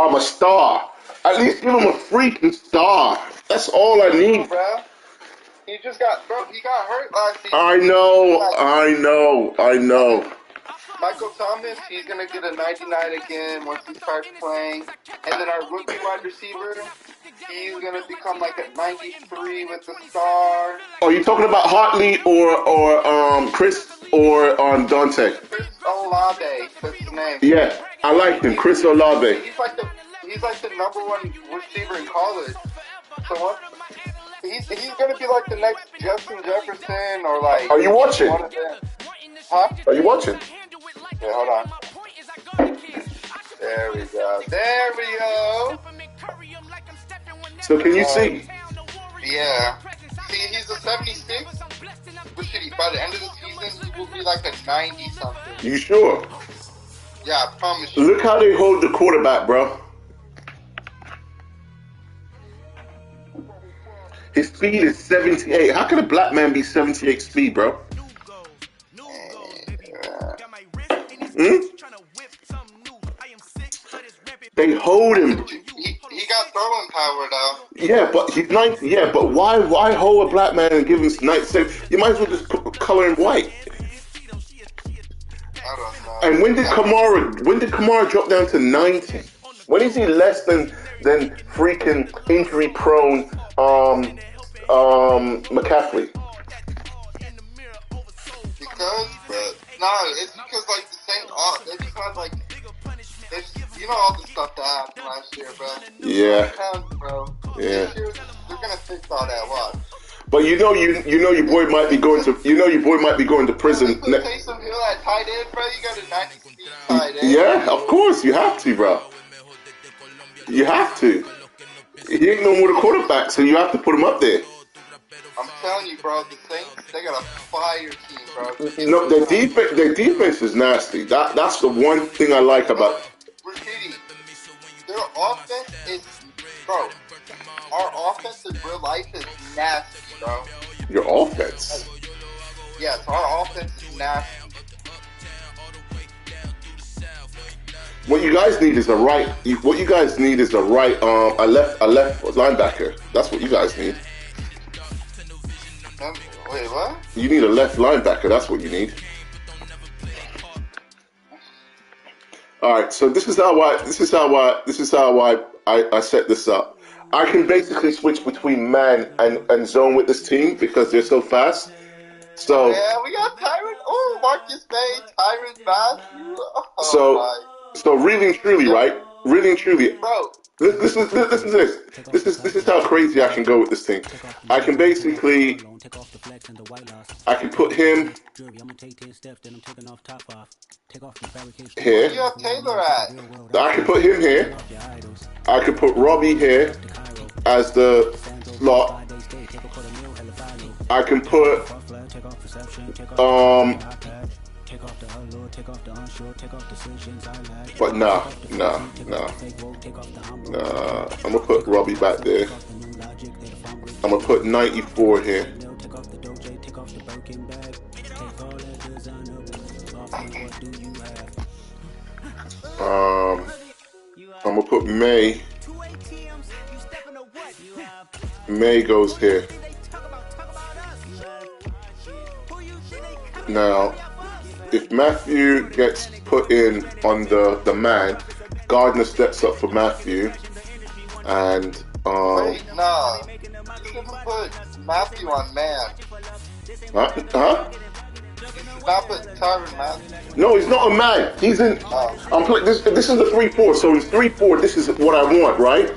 I'm a star. At least give him a freaking star. That's all I need. Bro, he just got, bro, he got hurt last season. I know. Michael Thomas, he's going to get a 99 again once he starts playing. And then our rookie wide receiver, he's going to become like a 93 with the star. Are you talking about Hartley or Chris or Dante? Chris Olave, that's his name. Yeah, I like him, Chris Olave. He's like the number one receiver in college. So what? He's going to be like the next Justin Jefferson or like. Are you watching? One of them. Huh? Are you watching? Yeah, hold on. There we go. There we go. So can you see? Yeah. See, he's a 76. But shit, by the end of the season, he will be like a 90 something. You sure? Yeah, I promise you. Look how they hold the quarterback, bro. His speed is 78. How can a black man be 78 speed, bro? They hold him. He got throwing power though. Yeah, but he's 90. Yeah, but why hold a black man and give him 97? You might as well just color him white. I don't know. And when did Kamara drop down to 90? When is he less than freaking injury prone McCaffrey? It's because like the same. It's because like you know all the stuff that happened last year, bro. Yeah. Bro. Yeah. This year, they're gonna fix all that. Watch. But you know your boy might be going to prison. Taysom Hill at tight end, bro. You got a 90 speed tight end. Yeah, of course you have to, bro. You have to. He ain't no more the quarterback, so you have to put him up there. I'm telling you, bro. The Saints, they got a fire team, bro. No, their defense is nasty. That's the one thing I like about. Rashidi, their offense is, bro. Our offense in real life is nasty, bro. Your offense. Yes, our offense is nasty. What you guys need is a right. What you guys need is a left linebacker. That's what you guys need. Wait, what? You need a left linebacker. That's what you need. All right. So this is how I set this up. I can basically switch between man and zone with this team because they're so fast. So yeah, we got Tyron. Oh, Marcus Bay, Tyron Matthew. Oh, so really and truly, right? Really and truly, bro. Listen to this. This is how crazy I can go with this thing. I can basically, I can put him here. Where you have Taylor at? I can put him here. I could put Robbie here as the slot. I can put but nah. I'm gonna put Robbie back there. I'm gonna put 94 here. I'm gonna put May. May goes here. Now, if Matthew gets put in on the man, Gardner steps up for Matthew, and wait, nah. You shouldn't put Matthew on man. Huh? You should not put Tyron Matthew. No, he's not a man. He's in. I'm playing. This is the 3-4. So in 3-4, this is what I want, right?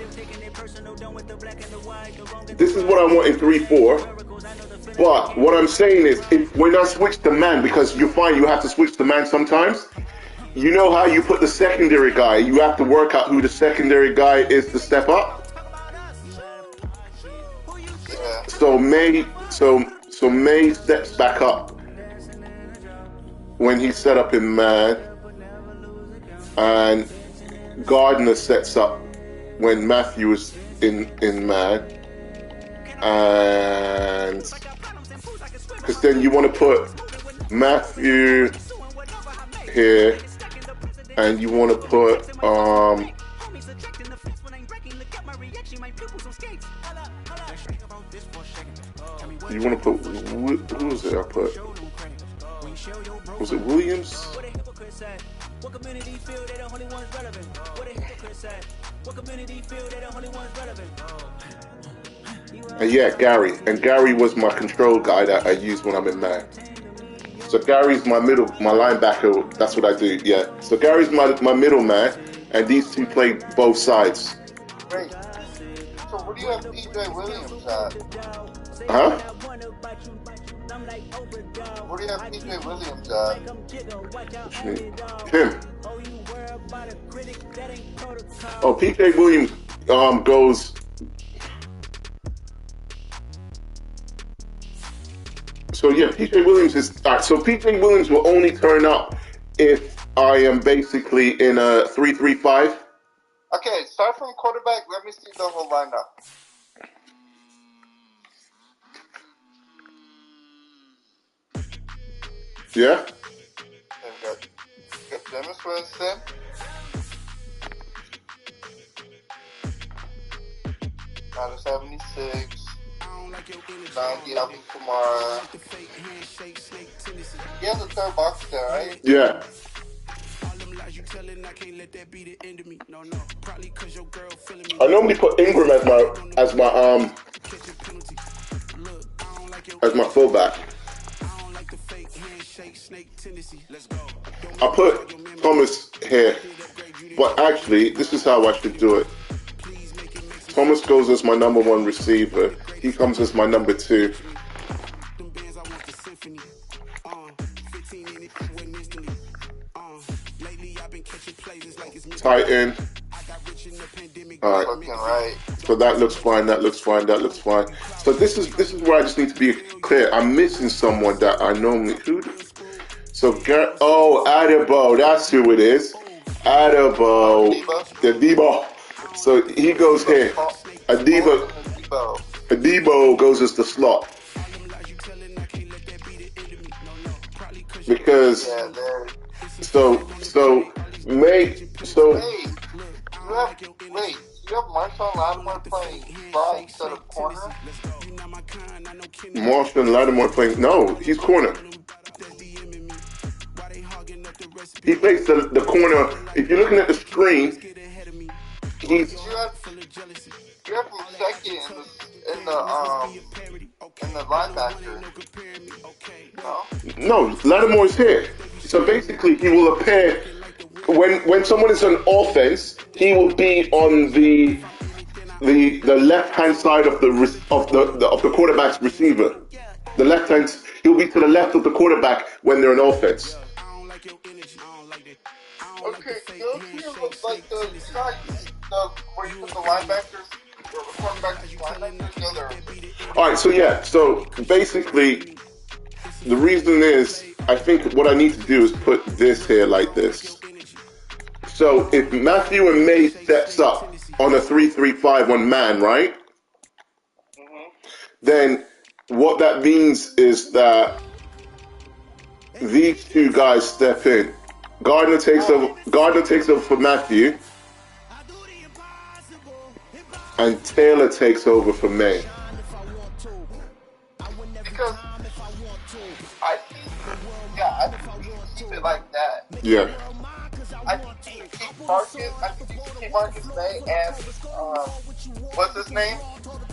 This is what I want in 3-4. But what I'm saying is, when I switch the man, because you find you have to switch the man sometimes. You know how you put the secondary guy. You have to work out who the secondary guy is to step up. Yeah. So May steps back up when he's set up in man, and Gardner sets up when Matthew is in man, and because then you want to put Matthew here, and you want to put You want to put, who was it I put? Was it Williams? And yeah, Gary. And Gary was my control guy that I use when I'm in man. So Gary's my linebacker. That's what I do, yeah. So Gary's my middle man, and these two play both sides. Great. So where do you have PJ Williams at? Huh? Where do you have PJ Williams at? What you mean? Him. Oh, PJ Williams goes. So yeah, PJ Williams is so PJ Williams will only turn up if I am basically in a 3-3-5. Okay, start from quarterback. Let me see the whole lineup. Yeah. We've got Dennis Winston. Out of 76. 90 Alvin Kamara. He has a third box there, right? Yeah. I normally put Ingram as my fullback. I put Thomas here, but actually, this is how I should do it. Thomas goes as my number 1 receiver. He comes as my number 2. Tight end. All right. So that looks fine. That looks fine. That looks fine. So this is where I just need to be clear. I'm missing someone that I normally do. So Adebo. That's who it is. Adebo. The Debo. So he goes here. Adebo goes as the slot. Because you have Marshawn Lattimore playing slot instead of corner? Marshawn Lattimore playing, no, he's corner. He plays the corner. If you're looking at the screen, he's... You have him second in the linebacker. No, Lattimore's here. So basically, he will appear when someone is on offense. He will be on the left hand side of the quarterback's receiver. The left hand. He'll be to the left of the quarterback when they're in offense. Okay, those here look like where you put the linebackers. All right, so basically, the reason is, I think what I need to do is put this here like this. So if Matthew and May steps up on a 3-3-5 on man, right? Mm-hmm. Then what that means is that these two guys step in. Gardner takes over for Matthew. And Taylor takes over for May. Because I think you keep it like that. Yeah. I think you keep Marcus May and what's his name?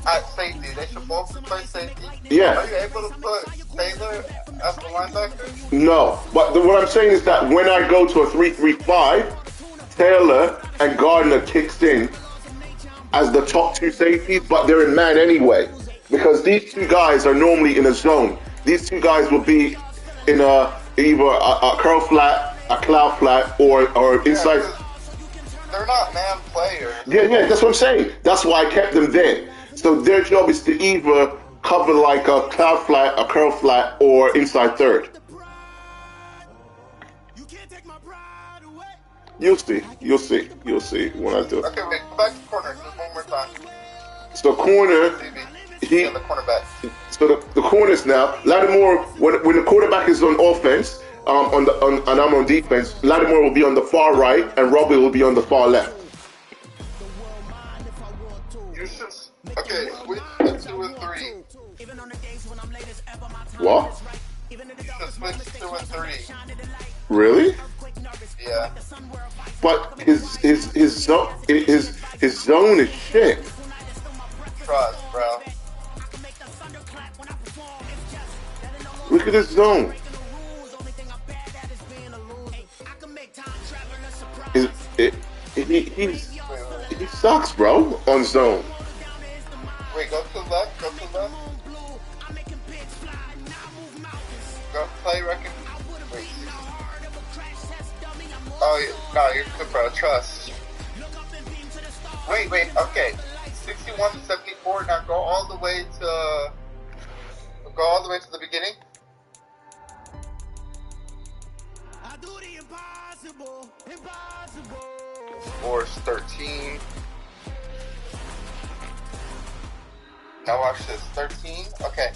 At safety. They should both play safety. Yeah. Are you able to put Taylor as the linebacker? No. But what I'm saying is that when I go to a 3-3-5, Taylor and Gardner kicks in as the top 2 safeties, but they're in man anyway. Because these 2 guys are normally in a zone. These 2 guys will be in either a curl flat, a cloud flat, or inside. They're not man players. Yeah, that's what I'm saying. That's why I kept them there. So their job is to either cover like a cloud flat, a curl flat, or inside third. You'll see when I do it. Okay, wait, go back to corner just one more time. So corner, the cornerback. So the corners now, Lattimore, when the quarterback is on offense, and I'm on defense, Lattimore will be on the far right and Robbie will be on the far left. You should. Okay, switch to 2 and 3. What? You should switch to 2 and 3. Really? Yeah. But his zone is shit. Trust, bro. Look at his zone. He sucks, bro, on zone. Wait, go to the left. Go to the left. Go play record. Wait. Oh, no, you're good, bro. Trust. Wait. Okay. 61 to 74. Now go all the way to. Go all the way to the beginning. Scores 13. Now watch this. 13. Okay.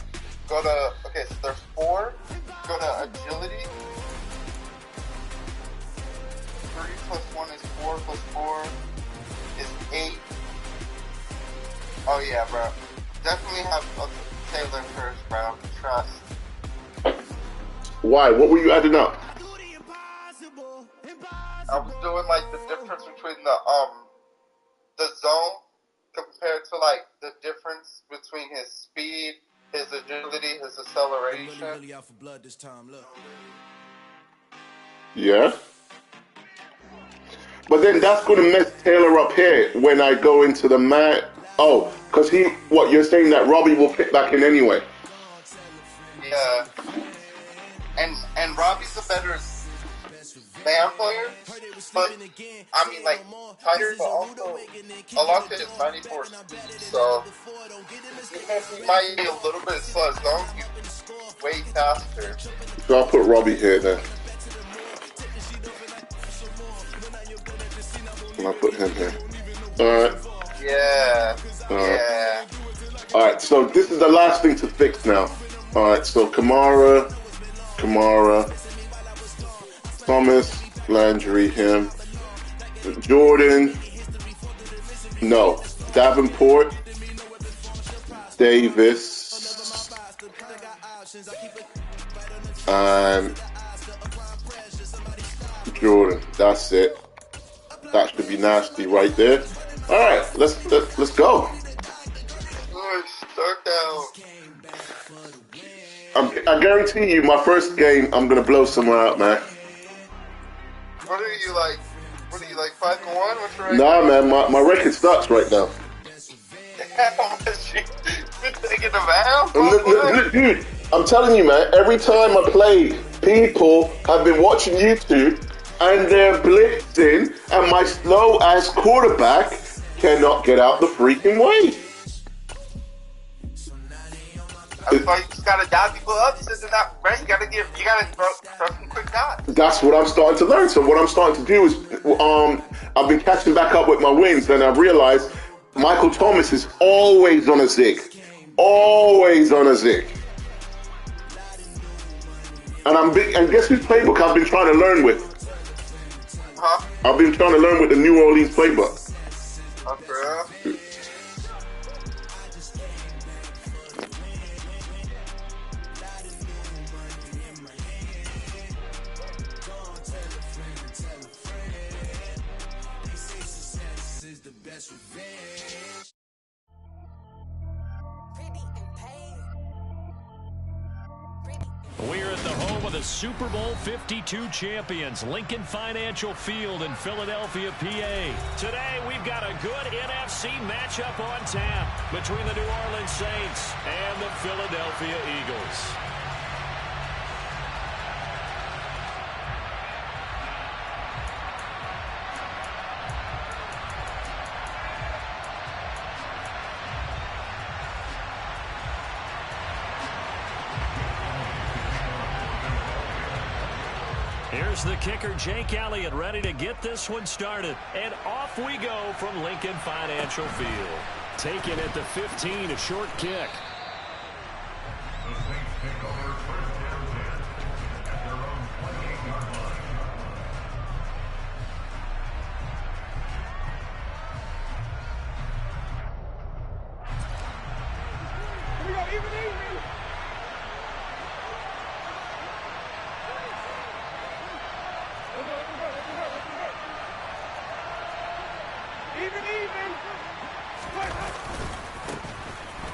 Go to. Okay, so there's 4. Go to agility. 3 plus 1 is 4 plus 4 is 8. Oh yeah, bro. Definitely have Taylor first, bro. Trust. Why? What were you adding up? I was doing like the difference between the zone compared to like the difference between his speed, his agility, his acceleration. Yeah. But then that's going to mess Taylor up here when I go into the man. Oh, because what, you're saying that Robbie will fit back in anyway? Yeah. And Robbie's a better man player, but I mean like tighter, but also Alonso is 94 speed, so he might be a little bit slow as long as he's way faster. So I'll put Robbie here then. And I'll put him here. Alright. Yeah. Yeah. Alright, so this is the last thing to fix now. Alright, so Kamara, Thomas, Landry, him. Jordan, no. Davenport, Davis, and Jordan. That's it. That should be nasty right there. All right, let's go. I guarantee you, my first game, I'm gonna blow someone out, man. What are you like? 5-1? What's your record? Nah, man, my record sucks right now. You're taking a vow? Dude, I'm telling you, man. Every time I play, people have been watching YouTube, and they're blitzing, and my slow-ass quarterback cannot get out the freaking way. That's why you just gotta dot people up. This isn't that right. You gotta throw some quick dots. That's what I'm starting to learn. So what I'm starting to do is, I've been catching back up with my wins, and I've realized Michael Thomas is always on a zig. Always on a zig. And guess whose playbook I've been trying to learn with? Huh? I've been trying to learn with the New Orleans playbook. Okay. We're at the home of the Super Bowl 52 champions, Lincoln Financial Field in Philadelphia, PA. Today, we've got a good NFC matchup on tap between the New Orleans Saints and the Philadelphia Eagles. Here's the kicker, Jake Elliott, ready to get this one started. And off we go from Lincoln Financial Field. Taken at the 15, a short kick. The Saints take over first down 10 at their own 28-yard line.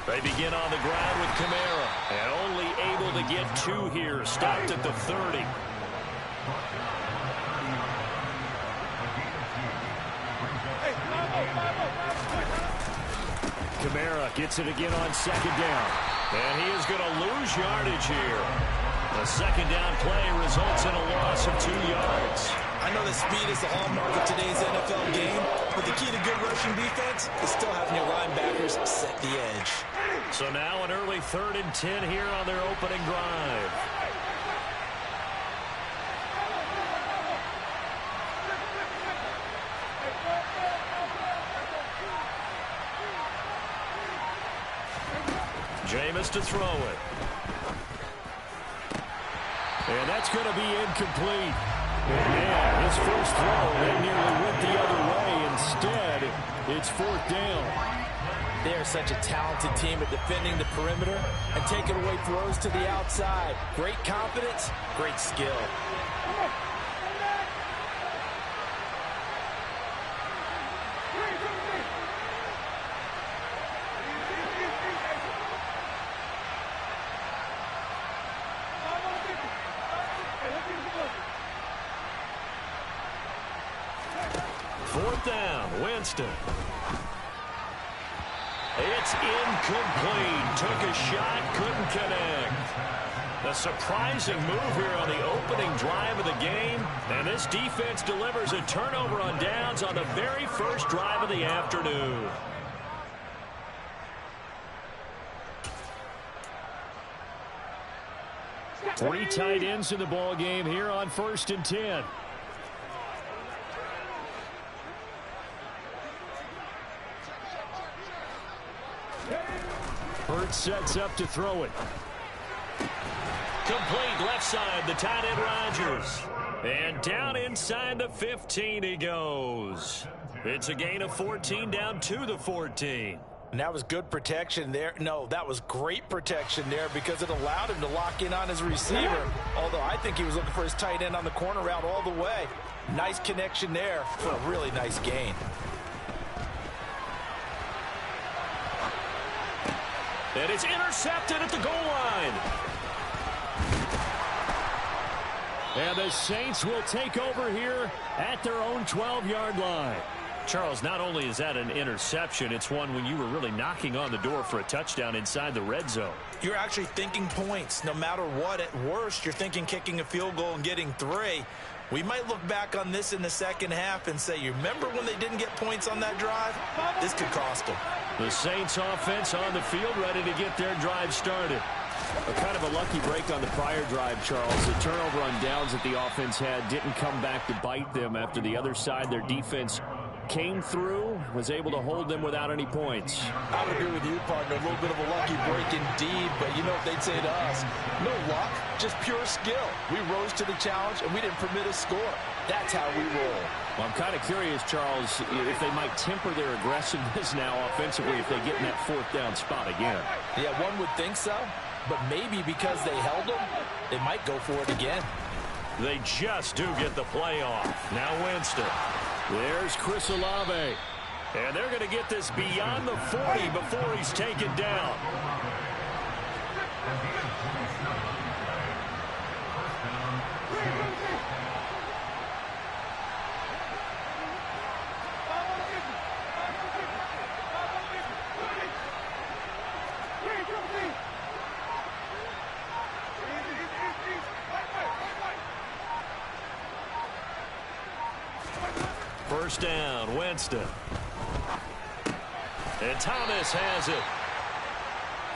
They begin on the ground with Kamara, and only able to get 2 here, stopped at the 30. Kamara gets it again on 2nd down, and he is going to lose yardage here. The 2nd down play results in a loss of 2 yards. I know that speed is the hallmark of today's NFL game, but the key to good rushing defense is still having your linebackers set the edge. So now an early 3rd and 10 here on their opening drive. Jameis to throw it. And that's going to be incomplete. And his first throw, they nearly went the other way. Instead, it's 4th down. They are such a talented team at defending the perimeter and taking away throws to the outside. Great confidence, great skill. Down, Winston. It's incomplete. Took a shot, couldn't connect. A surprising move here on the opening drive of the game, and this defense delivers a turnover on downs on the very first drive of the afternoon. Three tight ends in the ball game here on 1st and 10. Hurts sets up to throw it. Complete left side, the tight end Rodgers. And down inside the 15 he goes. It's a gain of 14 down to the 14. And that was good protection there. No, that was great protection there because it allowed him to lock in on his receiver. Although I think he was looking for his tight end on the corner route all the way. Nice connection there for a really nice gain. And it's intercepted at the goal line. And the Saints will take over here at their own 12-yard line. Charles, not only is that an interception, it's one when you were really knocking on the door for a touchdown inside the red zone. You're actually thinking points. No matter what, at worst, you're thinking kicking a field goal and getting 3. We might look back on this in the second half and say, you remember when they didn't get points on that drive? This could cost them. The Saints offense on the field ready to get their drive started. A kind of a lucky break on the prior drive, Charles. The turnover on downs that the offense had didn't come back to bite them after the other side. Their defense came through, was able to hold them without any points. I would agree with you, partner. A little bit of a lucky break indeed, but you know what they'd say to us? No luck, just pure skill. We rose to the challenge, and we didn't permit a score. That's how we roll. Well, I'm kind of curious, Charles, if they might temper their aggressiveness now offensively if they get in that 4th down spot again. Yeah, one would think so, but maybe because they held them, they might go for it again. They just do get the play off. Now Winston. There's Chris Olave. And they're going to get this beyond the 40 before he's taken down. First down, Winston. And Thomas has it.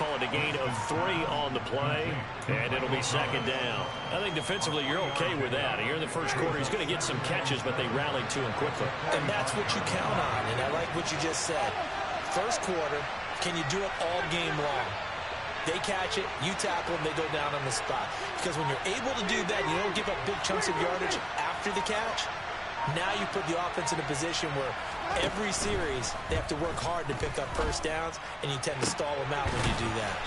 Call it a gain of 3 on the play, and it'll be 2nd down. I think defensively you're okay with that. Here in the first quarter, he's going to get some catches, but they rallied to him quickly. And that's what you count on, and I like what you just said. First quarter, can you do it all game long? They catch it, you tackle them, they go down on the spot. Because when you're able to do that, you don't give up big chunks of yardage after the catch. Now you put the offense in a position where every series they have to work hard to pick up first downs, and you tend to stall them out when you do that.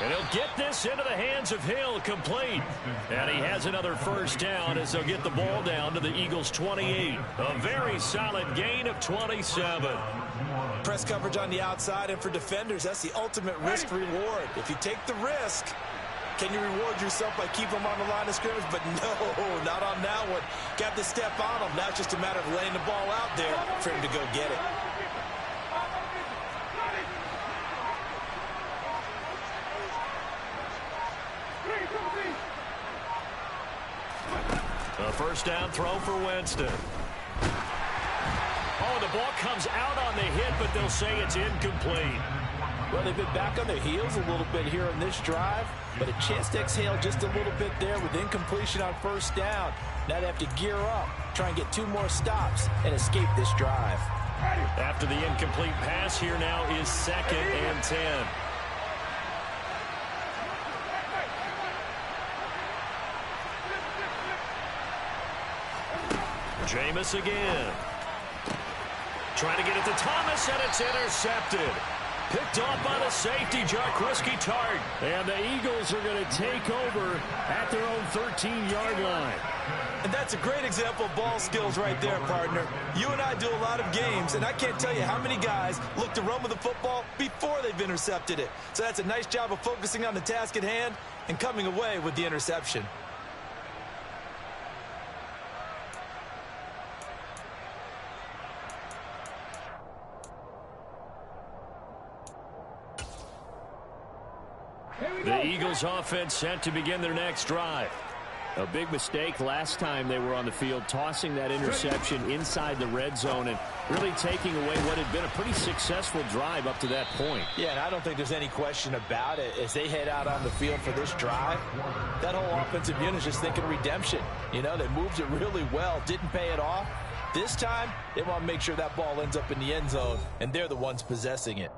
And he'll get this into the hands of Hill, complete. And he has another first down as they'll get the ball down to the Eagles' 28. A very solid gain of 27. Press coverage on the outside, and for defenders, that's the ultimate risk-reward. If you take the risk, can you reward yourself by keeping them on the line of scrimmage? But no, not on that one. Got to step on them. Now it's just a matter of laying the ball out there for him to go get it. A first down throw for Winston. Oh, the ball comes out on the hit, but they'll say it's incomplete. Well, they've been back on their heels a little bit here in this drive, but a chance to exhale just a little bit there with incompletion on first down. Now they have to gear up, try and get 2 more stops, and escape this drive. After the incomplete pass, here now is 2nd and 10. Jameis again. Trying to get it to Thomas, and it's intercepted. Picked off by the safety, Jaquiski Tartt. And the Eagles are going to take over at their own 13-yard line. And that's a great example of ball skills right there, partner. You and I do a lot of games, and I can't tell you how many guys look to run with the football before they've intercepted it. So that's a nice job of focusing on the task at hand and coming away with the interception. The Eagles offense set to begin their next drive. A big mistake last time they were on the field, tossing that interception inside the red zone and really taking away what had been a pretty successful drive up to that point. Yeah, and I don't think there's any question about it. As they head out on the field for this drive, that whole offensive unit is just thinking redemption. You know, they moved it really well, didn't pay it off. This time, they want to make sure that ball ends up in the end zone, and they're the ones possessing it.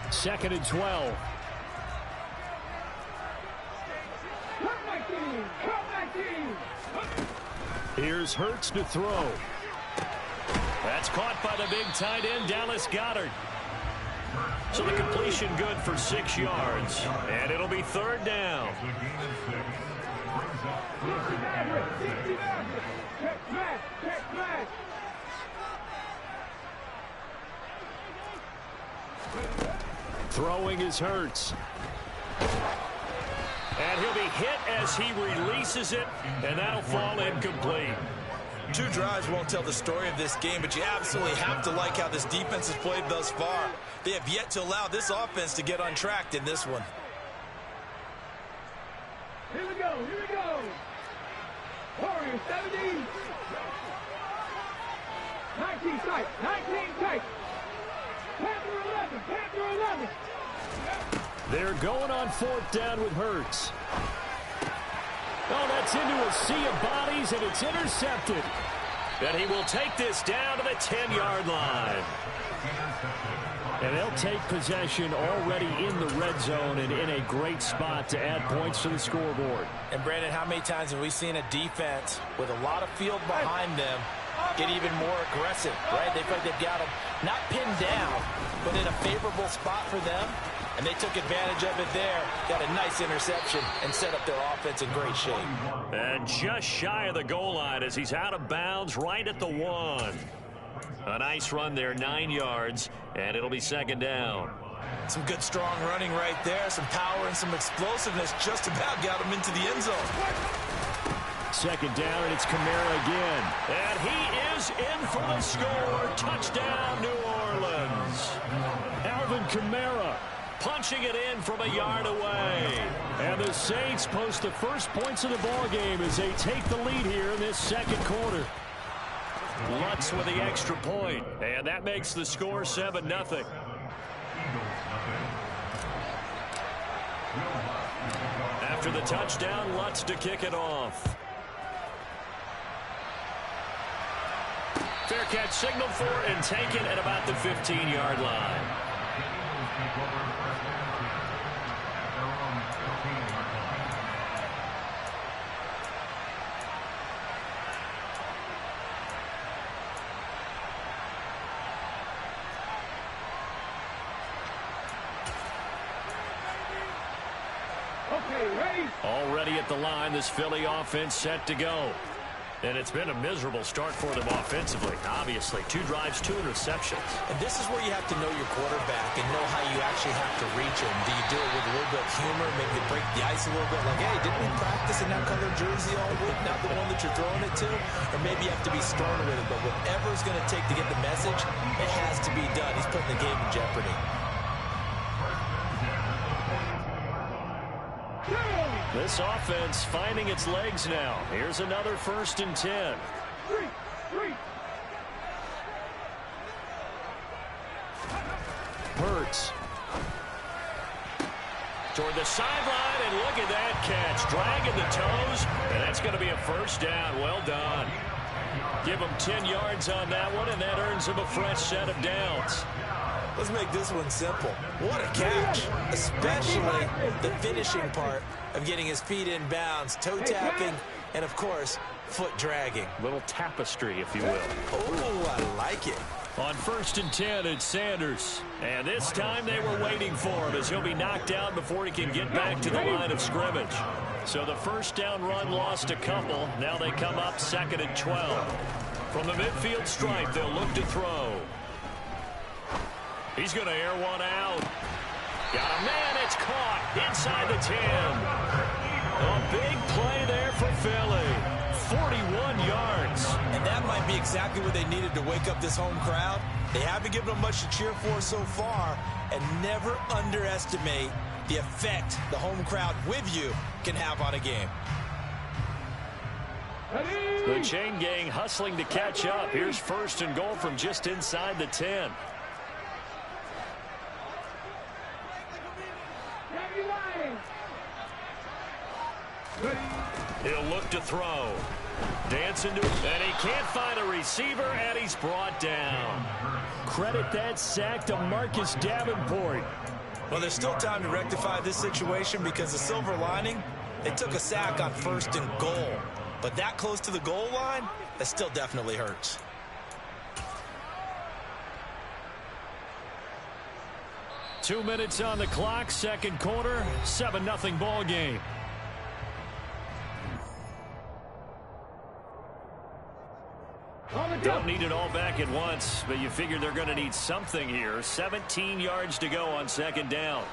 Second and 12. Here's Hurts to throw. That's caught by the big tight end, Dallas Goedert. So the completion good for 6 yards. And it'll be 3rd down. Throwing is Hurts. And he'll be hit as he releases it, and that'll fall incomplete. 2 drives won't tell the story of this game, but you absolutely have to like how this defense has played thus far. They have yet to allow this offense to get untracked in this one. Here we go, here we go. Warriors 17. 19 tight, 19 tight. Panther 11, Panther 11. They're going on 4th down with Hurts. Oh, that's into a sea of bodies, and it's intercepted. And he will take this down to the 10-yard line. And they'll take possession already in the red zone and in a great spot to add points to the scoreboard. And, Brandon, how many times have we seen a defense with a lot of field behind them get even more aggressive, right? They feel like they've got them not pinned down, but in a favorable spot for them. And they took advantage of it there, got a nice interception, and set up their offense in great shape. And just shy of the goal line as he's out of bounds right at the 1. A nice run there, 9 yards, and it'll be 2nd down. Some good, strong running right there, some power and some explosiveness just about got him into the end zone. 2nd down, and it's Kamara again. And he is in for the score. Touchdown, New Orleans. Alvin Kamara punching it in from a yard away. And the Saints post the first points of the ball game as they take the lead here in this 2nd quarter. Lutz with the extra point, and that makes the score 7-0. After the touchdown, Lutz to kick it off. Fair catch signaled for and taken at about the 15-yard line. Already at the line, this Philly offense set to go. And it's been a miserable start for them offensively. Obviously, 2 drives, 2 interceptions. And this is where you have to know your quarterback and know how you actually have to reach him. Do you do it with a little bit of humor, maybe break the ice a little bit, like, hey, didn't we practice in that color jersey all week, not the one that you're throwing it to? Or maybe you have to be stern with it, but whatever it's going to take to get the message, it has to be done. He's putting the game in jeopardy. This offense finding its legs now. Here's another 1st and 10. Hurts. Toward the sideline, and look at that catch. Dragging the toes, and that's going to be a 1st down. Well done. Give him 10 yards on that one, and that earns him a fresh set of downs. Let's make this one simple. What a catch, especially the finishing part of getting his feet in bounds, toe tapping, and of course, foot dragging. Little tapestry, if you will. Oh, I like it. On 1st and 10, it's Sanders. And this time they were waiting for him as he'll be knocked down before he can get back to the line of scrimmage. So the 1st down run lost a couple. Now they come up 2nd and 12. From the midfield stripe, they'll look to throw. He's going to air one out. Got a man, it's caught inside the 10. A big play there for Philly. 41 yards. And that might be exactly what they needed to wake up this home crowd. They haven't given them much to cheer for so far, and never underestimate the effect the home crowd with you can have on a game. The chain gang hustling to catch up. Here's 1st and goal from just inside the 10. He'll look to throw. Dancing to it, and he can't find a receiver, and he's brought down. Credit that sack to Marcus Davenport. Well, there's still time to rectify this situation because the silver lining, they took a sack on 1st and goal. But that close to the goal line, that still definitely hurts. Two minutes on the clock, 2nd quarter, 7-0 ball game. Don't need it all back at once, but you figure they're going to need something here. 17 yards to go on 2nd down.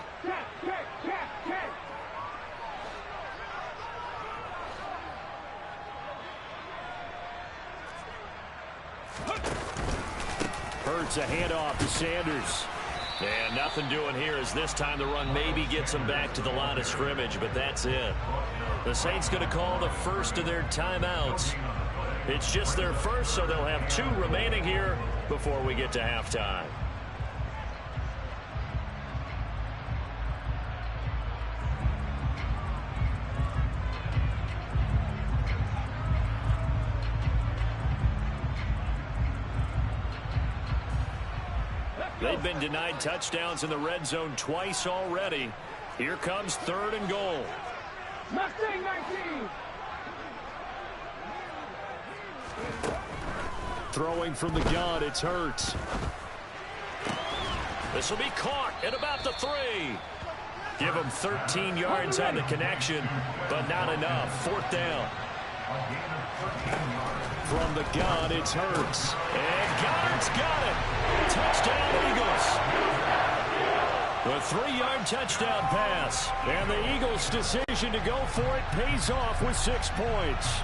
Hurts a handoff to Sanders. And nothing doing here as this time the run maybe gets them back to the line of scrimmage, but that's it. The Saints going to call the first of their timeouts. It's just their first, so they'll have 2 remaining here before we get to halftime. They've been denied touchdowns in the red zone twice already. Here comes 3rd and goal. Mustang 19. Throwing from the gun, it's Hurts. This will be caught at about the 3. Give him 13 yards on the connection, but not enough. 4th down. From the gun, it's Hurts. And Goddard's got it. Touchdown, Eagles. The 3-yard touchdown pass. And the Eagles' decision to go for it pays off with 6 points.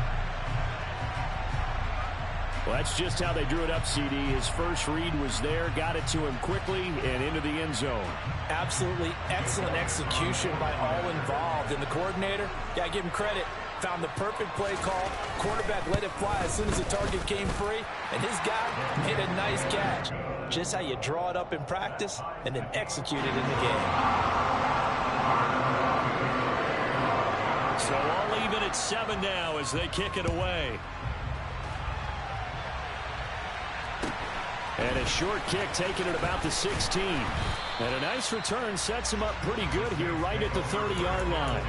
Well, that's just how they drew it up, CD. His first read was there, got it to him quickly, and into the end zone. Absolutely excellent execution by all involved. And the coordinator, yeah, give him credit, found the perfect play call. Quarterback let it fly as soon as the target came free, and his guy made a nice catch. Just how you draw it up in practice and then execute it in the game. So all even at 7 now as they kick it away. And a short kick taken at about the 16. And a nice return sets him up pretty good here right at the 30-yard line.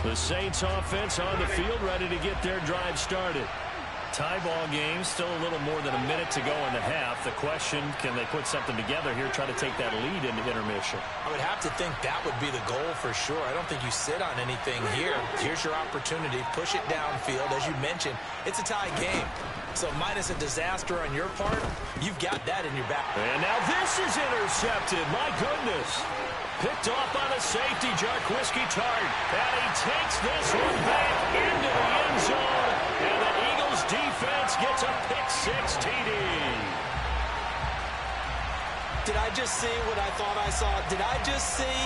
The Saints offense on the field, ready to get their drive started. Tie ball game, still a little more than a minute to go in the half. The question, can they put something together here, try to take that lead into intermission? I would have to think that would be the goal for sure. I don't think you sit on anything here. Here's your opportunity. Push it downfield. As you mentioned, it's a tie game. So minus a disaster on your part, you've got that in your back. And now this is intercepted. My goodness. Picked off by the safety, Jarquiski Tart. And he takes this one back into the end zone. And the Eagles defense gets a pick-6 TD. Did I just see what I thought I saw? Did I just see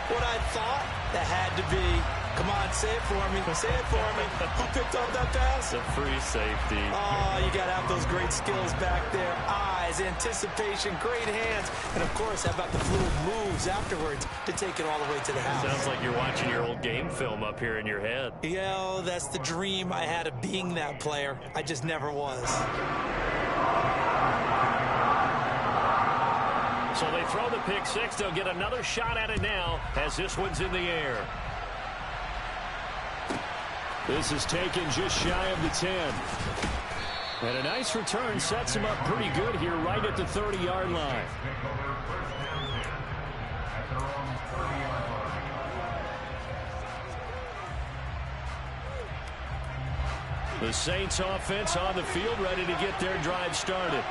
what I thought? That had to be. Come on, say it for me. Say it for me. Who picked up that pass? The free safety. Oh, you got to have those great skills back there. Eyes, anticipation, great hands. And, of course, how about the fluid moves afterwards to take it all the way to the house? Sounds like you're watching your old game film up here in your head. Yeah, oh, that's the dream I had of being that player. I just never was. So they throw the pick-6. They'll get another shot at it now as this one's in the air. This is taken just shy of the 10. And a nice return sets him up pretty good here right at the 30-yard line. The Saints offense on the field ready to get their drive started.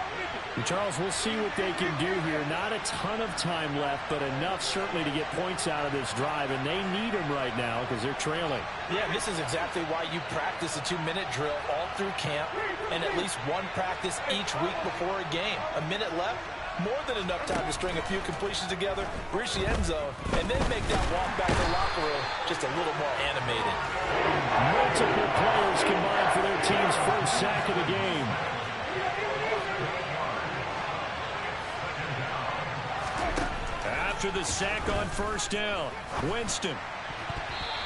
And Charles, we'll see what they can do here. Not a ton of time left, but enough certainly to get points out of this drive, and they need them right now because they're trailing. Yeah, this is exactly why you practice a 2-minute drill all through camp and at least one practice each week before a game. A minute left, more than enough time to string a few completions together, reach the end zone, and then make that walk back to the locker room just a little more animated. Multiple players combined for their team's first sack of the game. After the sack on first down, Winston.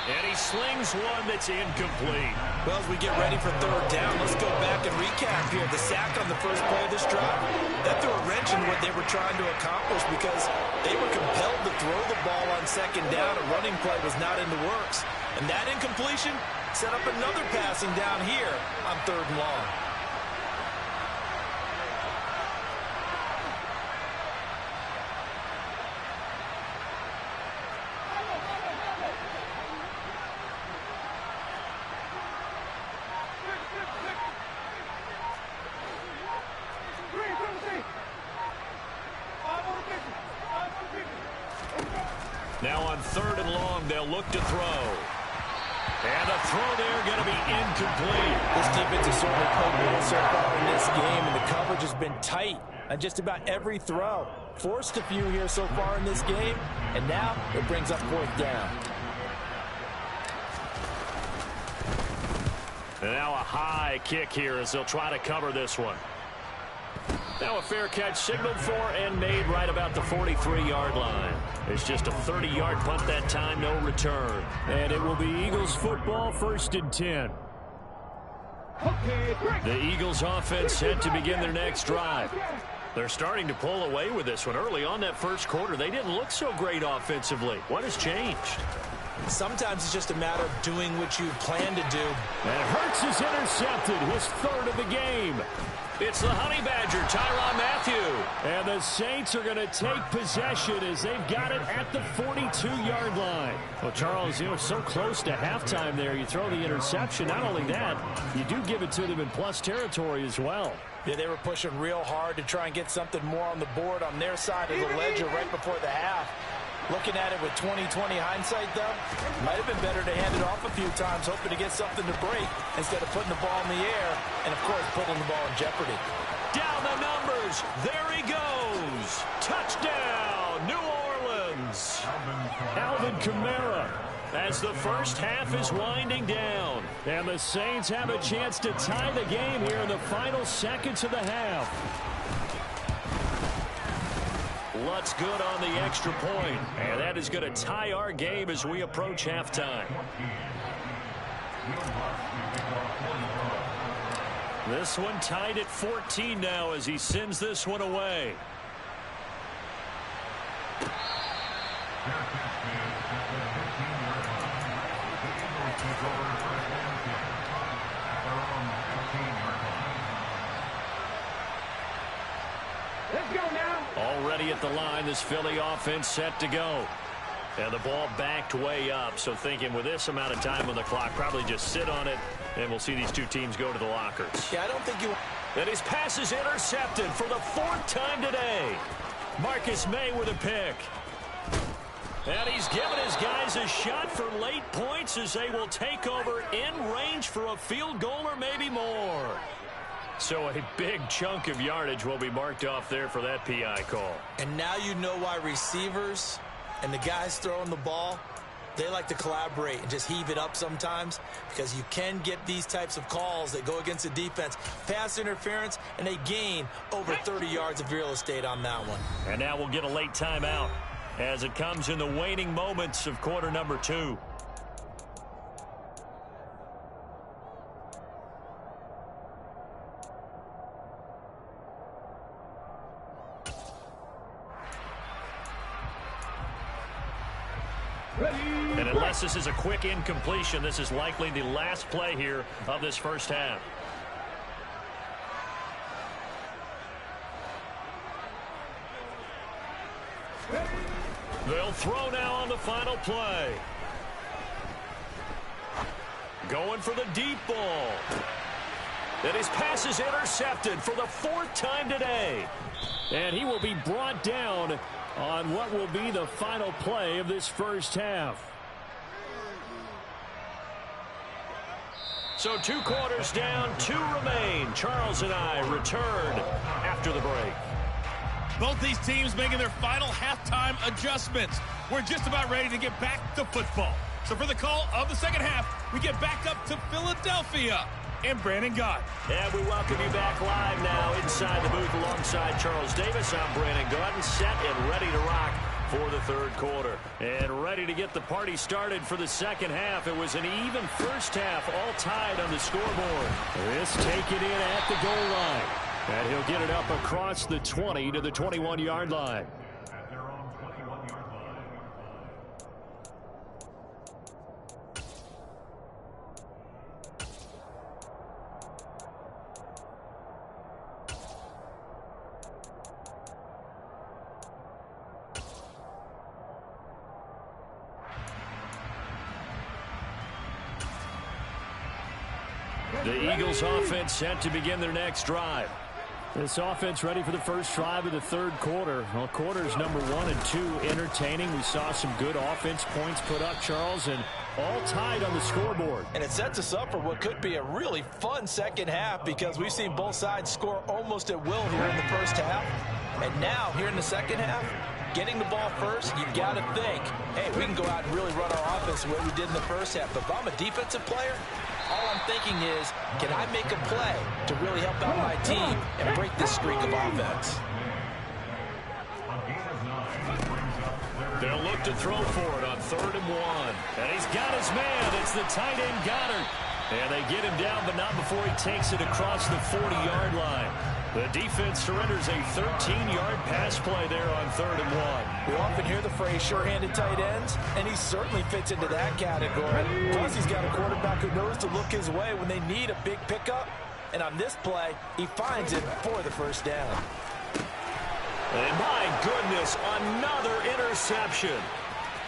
And he slings one that's incomplete. Well, as we get ready for third down, let's go back and recap here. The sack on the first play of this drive, that threw a wrench in what they were trying to accomplish because they were compelled to throw the ball on second down. A running play was not in the works. And that incompletion set up another passing down here on third and long. Now on third and long, they'll look to throw. And a throw there going to be incomplete. This defense has certainly played well so far in this game, and the coverage has been tight on just about every throw. Forced a few here so far in this game, and now it brings up fourth down. And now a high kick here as they'll try to cover this one. Now a fair catch signaled for and made right about the 43-yard line. It's just a 30-yard punt that time, no return. And it will be Eagles football, 1st and 10. The Eagles offense set to begin their next drive. They're starting to pull away with this one. Early on that first quarter, they didn't look so great offensively. What has changed? Sometimes it's just a matter of doing what you plan to do. And Hurts is intercepted, his third of the game. It's the Honey Badger, Tyrann Mathieu. And the Saints are going to take possession as they've got it at the 42-yard line. Well, Charles, so close to halftime there. You throw the interception. Not only that, you do give it to them in plus territory as well. Yeah, they were pushing real hard to try and get something more on the board on their side of the ledger right before the half. Looking at it with 20/20 hindsight, though, might have been better to hand it off a few times, hoping to get something to break instead of putting the ball in the air and, of course, putting the ball in jeopardy. Down the numbers. There he goes. Touchdown, New Orleans. Alvin Kamara. As the first half is winding down. And the Saints have a chance to tie the game here in the final seconds of the half. Lutz good on the extra point. And that is going to tie our game as we approach halftime. This one tied at 14 now as he sends this one away. take over first and 10 at their own 15-yard line. Let's go now. Already at the line, this Philly offense set to go. And the ball backed way up, so thinking with this amount of time on the clock, probably just sit on it, and we'll see these two teams go to the lockers. Yeah, I don't think you... And his pass is intercepted for the 4th time today. Marcus May with a pick. And he's given his guys a shot for late points as they will take over in range for a field goal or maybe more. So a big chunk of yardage will be marked off there for that PI call. And now you know why receivers and the guys throwing the ball, they like to collaborate and just heave it up sometimes, because you can get these types of calls that go against the defense. Pass interference, and they gain over 30 yards of real estate on that one. And now we'll get a late timeout as it comes in the waning moments of quarter number 2. And unless this is a quick incompletion, this is likely the last play here of this first half. They'll throw now on the final play. Going for the deep ball. And his pass is intercepted for the 4th time today. And he will be brought down on what will be the final play of this first half. So 2 quarters down, 2 remain. Charles and I return after the break. Both these teams making their final halftime adjustments. We're just about ready to get back to football. So for the call of the second half, we get back up to Philadelphia and Brandon Gott. And we welcome you back live now inside the booth alongside Charles Davis. I'm Brandon Gott, set and ready to rock for the 3rd quarter. And ready to get the party started for the second half. It was an even first half, all tied on the scoreboard. This taken in at the goal line. And he'll get it up across the 20 to the 21-yard line. At their own 21-yard line. The Eagles offense set to begin their next drive. This offense ready for the first drive of the 3rd quarter. Well, quarters number 1 and 2 entertaining. We saw some good offense points put up, Charles, and all tied on the scoreboard. And it sets us up for what could be a really fun second half, because we've seen both sides score almost at will here in the first half. And now, here in the second half, getting the ball first, you've got to think, hey, we can go out and really run our offense the way we did in the first half. But if I'm a defensive player, all I'm thinking is, can I make a play to really help out my team and break this streak of offense? They'll look to throw for it on 3rd and 1. And he's got his man. It's the tight end Goddard. And they get him down, but not before he takes it across the 40-yard line. The defense surrenders a 13-yard pass play there on 3rd and 1. We often hear the phrase sure-handed tight ends, and he certainly fits into that category. Plus, he's got a quarterback who knows to look his way when they need a big pickup. And on this play, he finds it for the first down. And my goodness, another interception.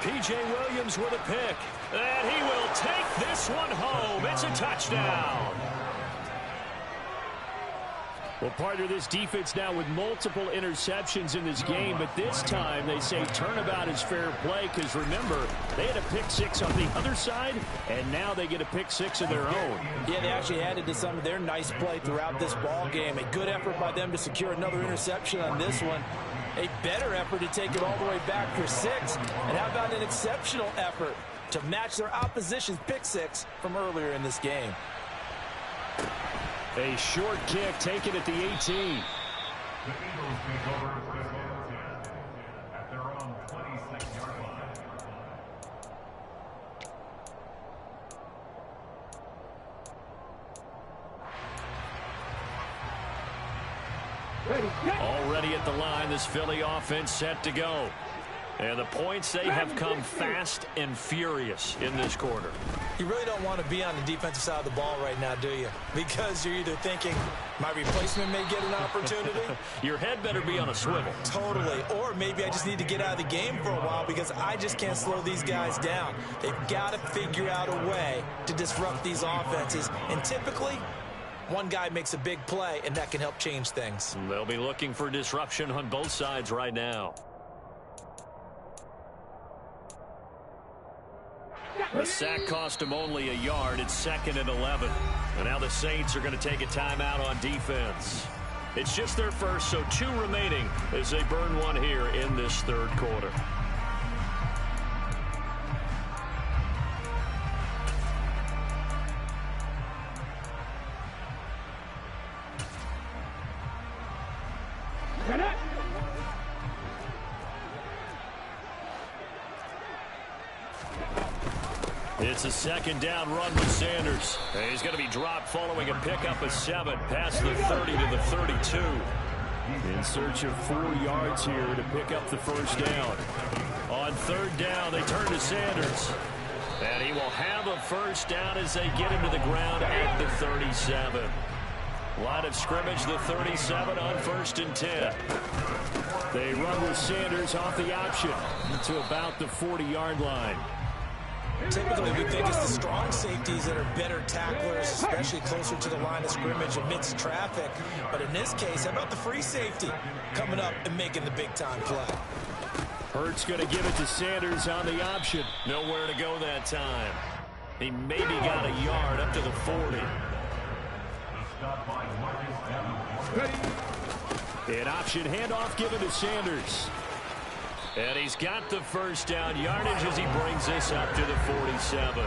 P.J. Williams with a pick. And he will take this one home. It's a touchdown. Well, partner, this defense now with multiple interceptions in this game, but this time they say turnabout is fair play, because remember, they had a pick 6 on the other side, and now they get a pick 6 of their own. Yeah, they actually added to some of their nice play throughout this ball game. A good effort by them to secure another interception on this one. A better effort to take it all the way back for 6. And how about an exceptional effort to match their opposition's pick 6 from earlier in this game? A short kick taken at the 18. The Eagles take over first and 10 at their own 26-yard line. Ready, set. Already at the line, this Philly offense set to go. And the points, they have come fast and furious in this quarter. You really don't want to be on the defensive side of the ball right now, do you? Because you're either thinking, my replacement may get an opportunity. Your head better be on a swivel. Totally. Or maybe I just need to get out of the game for a while because I just can't slow these guys down. They've got to figure out a way to disrupt these offenses. And typically, one guy makes a big play, and that can help change things. They'll be looking for disruption on both sides right now. The sack cost him only a yard. It's 2nd and 11. And now the Saints are going to take a timeout on defense. It's just their first, so 2 remaining as they burn one here in this third quarter. It's a 2nd down run with Sanders. And he's going to be dropped following a pickup of 7 past the 30 to the 32. In search of 4 yards here to pick up the first down. On 3rd down, they turn to Sanders. And he will have a first down as they get him to the ground at the 37. Line of scrimmage, the 37 on 1st and 10. They run with Sanders off the option to about the 40-yard line. Typically, we think it's the strong safeties that are better tacklers, especially closer to the line of scrimmage amidst traffic. But in this case, how about the free safety coming up and making the big-time play? Hurts going to give it to Sanders on the option. Nowhere to go that time. He maybe got a yard up to the 40. An option handoff given to Sanders. And he's got the first down yardage as he brings this up to the 47.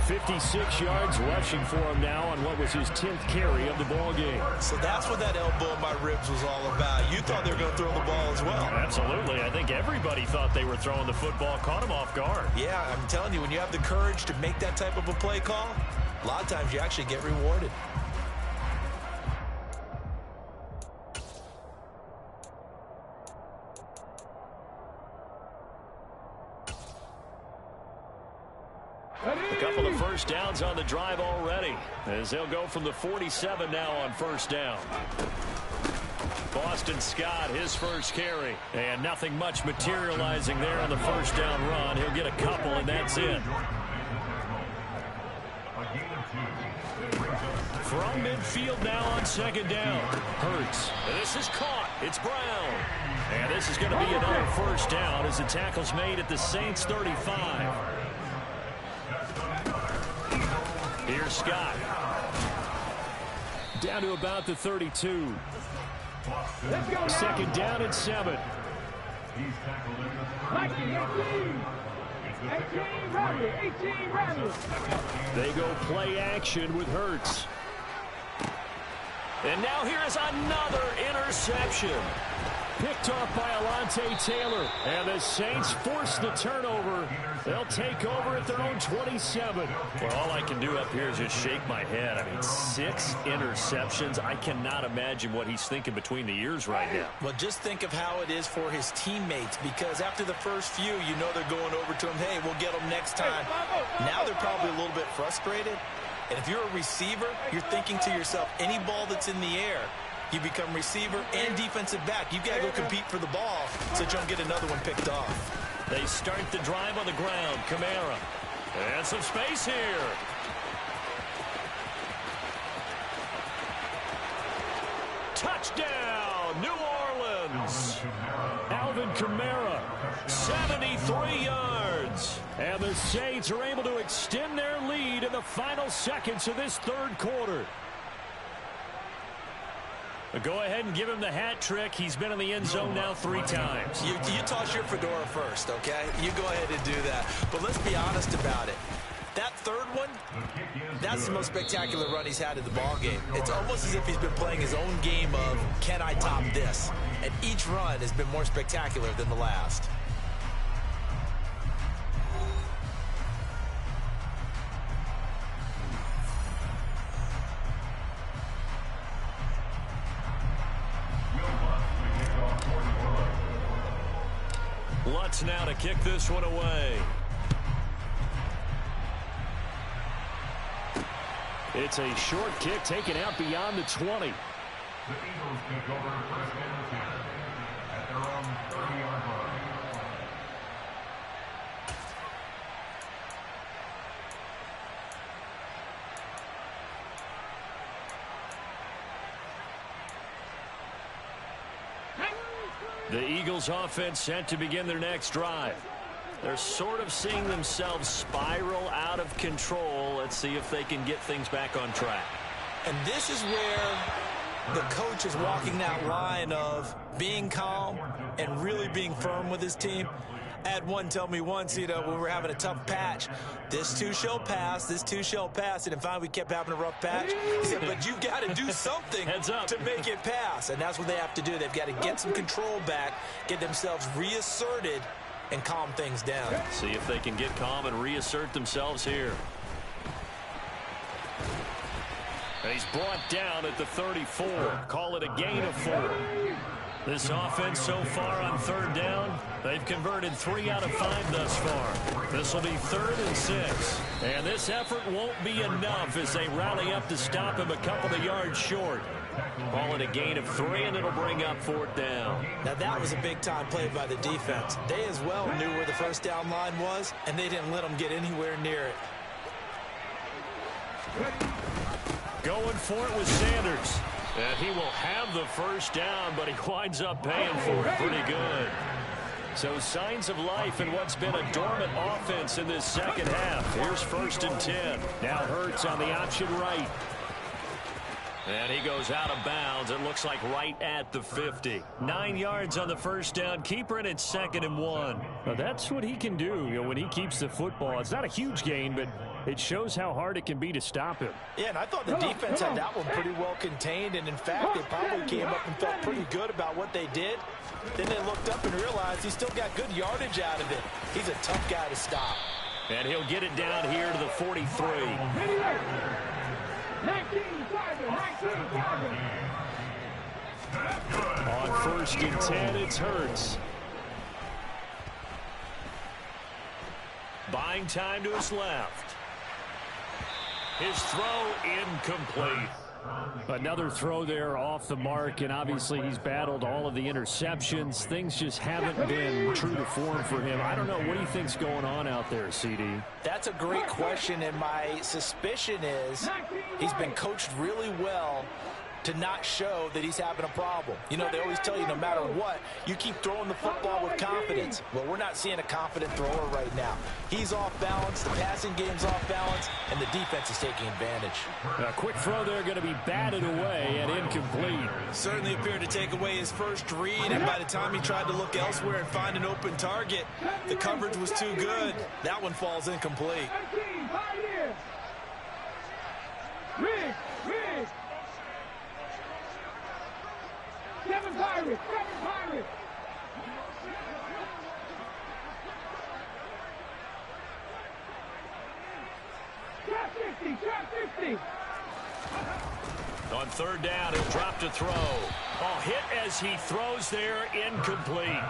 56 yards rushing for him now on what was his 10th carry of the ball game. So that's what that elbow in my ribs was all about. You thought they were going to throw the ball as well. Absolutely. I think everybody thought they were throwing the football, caught him off guard. Yeah, I'm telling you, when you have the courage to make that type of a play call, a lot of times you actually get rewarded. A couple of first downs on the drive already, as they'll go from the 47 now on first down. Boston Scott, his first carry, and nothing much materializing there on the first down run. He'll get a couple, and that's it. From midfield now on 2nd down. Hurts. This is caught. It's Brown. And this is going to be another first down as the tackle's made at the Saints 35. Here's Scott. Down to about the 32. 2nd down and 7. 18 They go play action with Hurts. And now here is another interception. Picked off by Alontae Taylor. And the Saints force the turnover. They'll take over at their own 27. Well, all I can do up here is just shake my head. I mean, 6 interceptions. I cannot imagine what he's thinking between the ears right now. Well, just think of how it is for his teammates, because after the first few, you know they're going over to him, hey, we'll get them next time. Now they're probably a little bit frustrated. And if you're a receiver, you're thinking to yourself, any ball that's in the air, you become receiver and defensive back. You've got to go compete for the ball so that you don't get another one picked off. They start the drive on the ground. Kamara. And some space here. Touchdown, New Orleans. Alvin Kamara, 73 yards. And the Saints are able to extend their lead in the final seconds of this third quarter. Go ahead and give him the hat trick. He's been in the end zone now 3 times. You toss your fedora first, okay? You go ahead and do that. But let's be honest about it. That third one, that's the most spectacular run he's had in the ball game. It's almost as if he's been playing his own game of, can I top this? And each run has been more spectacular than the last. Lutz now to kick this one away. It's a short kick taken out beyond the 20. The Eagles take over first and 10 at their own 30-yard line. The Eagles offense set to begin their next drive. They're sort of seeing themselves spiral out of control. Let's see if they can get things back on track. And this is where the coach is walking that line of being calm and really being firm with his team. I had one tell me once, when we were having a tough patch, this too shall pass, this too shall pass. And finally we kept having a rough patch. He said, but you've got to do something to make it pass. And that's what they have to do. They've got to get some control back, get themselves reasserted, and calm things down. See if they can get calm and reassert themselves here. And he's brought down at the 34. Call it a gain of 4. This offense so far on third down, they've converted 3 out of 5 thus far. This will be 3rd and 6. And this effort won't be enough as they rally up to stop him a couple of yards short. Call it a gain of 3, and it'll bring up 4th down. Now that was a big-time play by the defense. They as well knew where the first down line was, and they didn't let them get anywhere near it. Going for it with Sanders. And he will have the first down, but he winds up paying for it pretty good. So signs of life in what's been a dormant offense in this second half. Here's 1st and 10. Now Hurts on the option right. And he goes out of bounds. It looks like right at the 50. 9 yards on the first down. Keeper, and it's 2nd and 1. Well, that's what he can do, when he keeps the football. It's not a huge gain, but it shows how hard it can be to stop him. Yeah, and I thought the defense had that one pretty well contained. And, in fact, they probably came up and felt pretty good about what they did. Then they looked up and realized he still got good yardage out of it. He's a tough guy to stop. And he'll get it down here to the 43. 19, on 1st and 10, it's Hurts. Buying time to his left. His throw incomplete. Another throw there off the mark, and obviously he's battled all of the interceptions. Things just haven't been true to form for him. I don't know. What do you think's going on out there, CD? That's a great question, and my suspicion is he's been coached really well to not show that he's having a problem. They always tell you no matter what, you keep throwing the football with confidence. Well, we're not seeing a confident thrower right now. He's off balance, the passing game's off balance, and the defense is taking advantage. A quick throw there going to be batted away and incomplete. Certainly appeared to take away his first read, and by the time he tried to look elsewhere and find an open target, the coverage was too good. That one falls incomplete. Seven Pirates! Trap 50! On 3rd down, he'll drop to throw. Hit as he throws there, incomplete.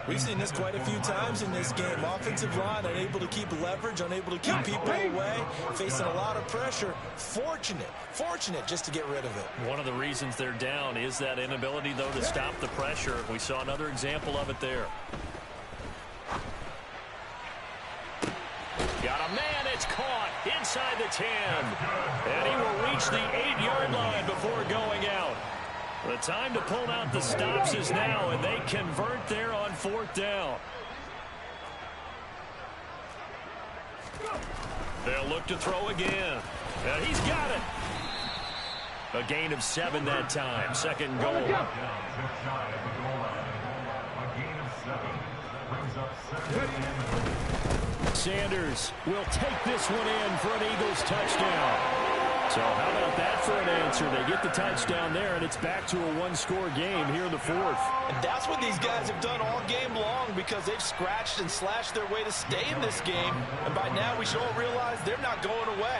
We've seen this quite a few times in this game. Offensive line unable to keep leverage, unable to keep people away, facing a lot of pressure. Fortunate just to get rid of it. One of the reasons they're down is that inability, though, to stop the pressure. We saw another example of it there. Got a man, it's caught inside the 10. And he will reach the 8-yard line before going out. The time to pull out the stops is now, and they convert there on 4th down. They'll look to throw again. And he's got it. A gain of 7 that time. 2nd and goal. Sanders will take this one in for an Eagles touchdown. So how about that for an answer? They get the touchdown there, and it's back to a one-score game here in the 4th. And that's what these guys have done all game long because they've scratched and slashed their way to stay in this game. And by now we should all realize they're not going away.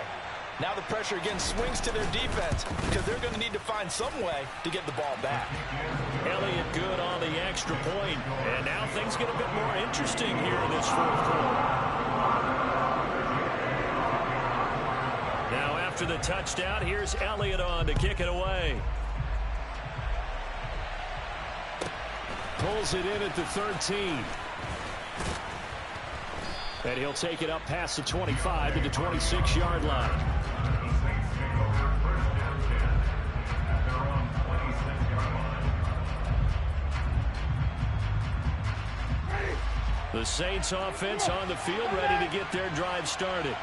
Now the pressure again swings to their defense because they're going to need to find some way to get the ball back. Elliott good on the extra point. And now things get a bit more interesting here in this fourth quarter. Now after the touchdown, here's Elliott on to kick it away. Pulls it in at the 13. And he'll take it up past the 25 to the 26-yard line. The Saints offense on the field ready to get their drive started.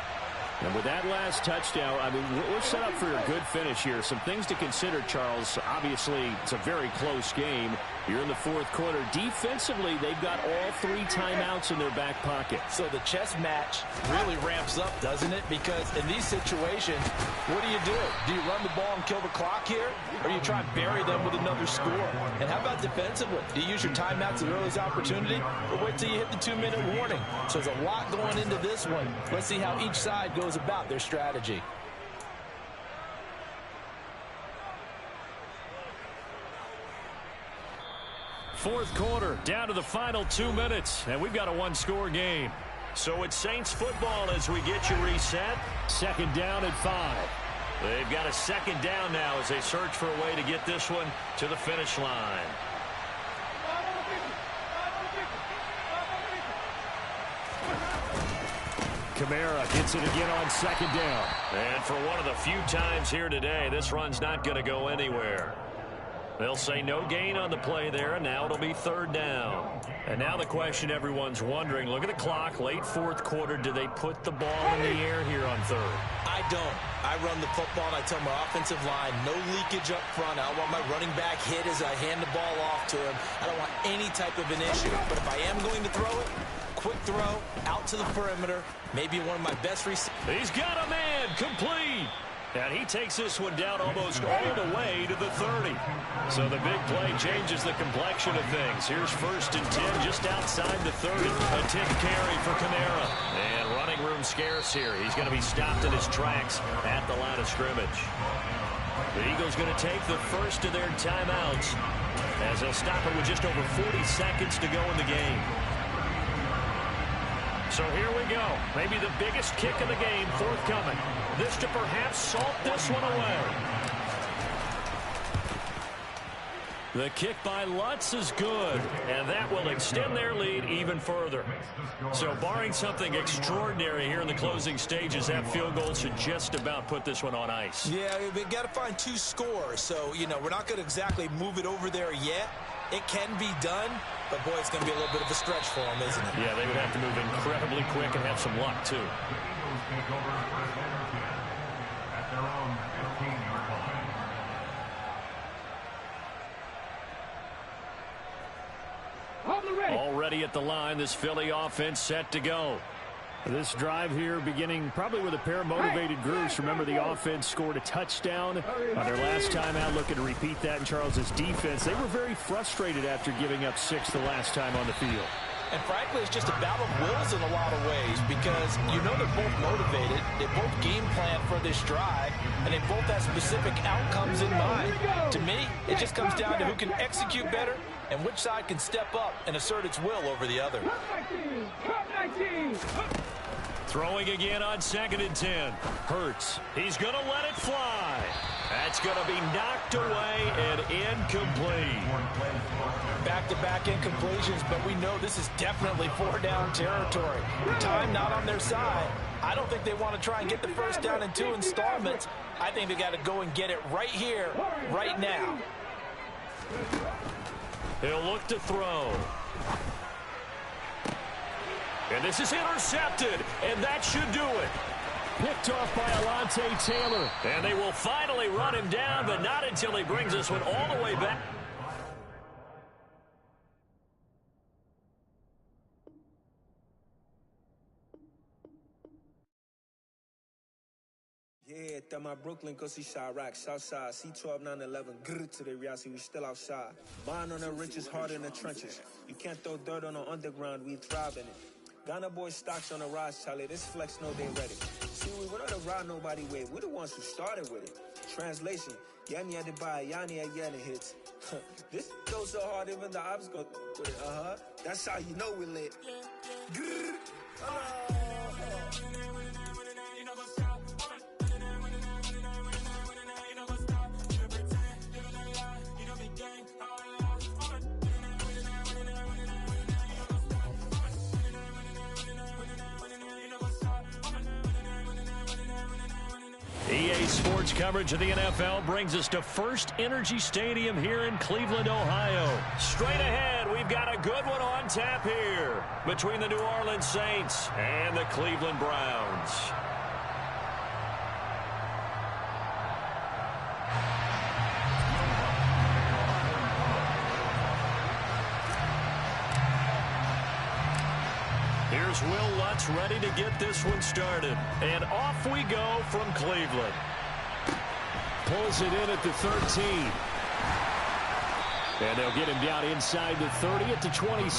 And with that last touchdown, I mean, we're set up for a good finish here. Some things to consider, Charles. Obviously, it's a very close game. You're in the fourth quarter. Defensively, they've got all 3 timeouts in their back pocket. So the chess match really ramps up, doesn't it? Because in these situations, what do? Do you run the ball and kill the clock here? Or you try and bury them with another score? And how about defensively? Do you use your timeouts at the earliest opportunity? Or wait till you hit the 2-minute warning? So there's a lot going into this one. Let's see how each side goes about their strategy. Fourth quarter, down to the final 2 minutes, and we've got a one-score game. So it's Saints football as we get you reset. Second down at 5. They've got a second down now as they search for a way to get this one to the finish line. Kamara gets it again on second down. And for one of the few times here today, this run's not going to go anywhere. They'll say no gain on the play there, and now it'll be third down. And now the question everyone's wondering, look at the clock, late fourth quarter, do they put the ball in the air here on third? I don't. I run the football, and I tell my offensive line, no leakage up front. I don't want my running back hit as I hand the ball off to him. I don't want any type of an issue. But if I am going to throw it, quick throw, out to the perimeter, maybe one of my best receivers. He's got a man, complete. And he takes this one down almost all the way to the 30. So the big play changes the complexion of things. Here's first and 10 just outside the 30. A tip carry for Kamara. And running room scarce here. He's going to be stopped in his tracks at the line of scrimmage. The Eagles going to take the first of their timeouts as they'll stop it with just over 40 seconds to go in the game. So here we go. Maybe the biggest kick of the game forthcoming. This to perhaps salt this one away. The kick by Lutz is good, and that will extend their lead even further. So barring something extraordinary here in the closing stages, that field goal should just about put this one on ice. Yeah, we got to find 2 scores. So, you know, we're not going to exactly move it over there yet. It can be done, but boy, it's going to be a little bit of a stretch for them, isn't it? Yeah, they would have to move incredibly quick and have some luck, too. At their own 15-yard line. Already at the line, this Philly offense set to go. This drive here beginning probably with a pair of motivated groups. Remember, the offense scored a touchdown on their last time out, looking to repeat that in Charles's defense. They were very frustrated after giving up 6 the last time on the field. And frankly, it's just a battle of wills in a lot of ways because you know they're both motivated, they both game plan for this drive, and they both have specific outcomes in mind. To me, it just comes down to who can execute better and which side can step up and assert its will over the other. Throwing again on second and 10. Hurts. He's going to let it fly. That's going to be knocked away and incomplete. Back-to-back incompletions, but we know this is definitely 4-down territory. Time not on their side. I don't think they want to try and get the first down in 2 installments. I think they got to go and get it right here, right now. He'll look to throw. And this is intercepted, and that should do it. Picked off by Alontae Taylor. And they will finally run him down, but not until he brings this one all the way back. Yeah, that my Brooklyn, go see Chirac, Southside, C12, 911, grrr to the reality, we still outside. Buying on the riches, hard in the trenches. You can't throw dirt on the underground, we thrive in it. Ghana boys stocks on the rise, Charlie. This flex know they ready. See, we don't ride nobody wave. We're the ones who started with it. Translation, Yanni had to buy Yanni again and hits. This goes so hard, even the ops go with it. That's how you know we lit. EA Sports coverage of the NFL brings us to First Energy Stadium here in Cleveland, Ohio. Straight ahead, we've got a good one on tap here between the New Orleans Saints and the Cleveland Browns. Here's Will Lutz ready to get this one started. And off we go from Cleveland. Pulls it in at the 13. And they'll get him down inside the 30 at the 20.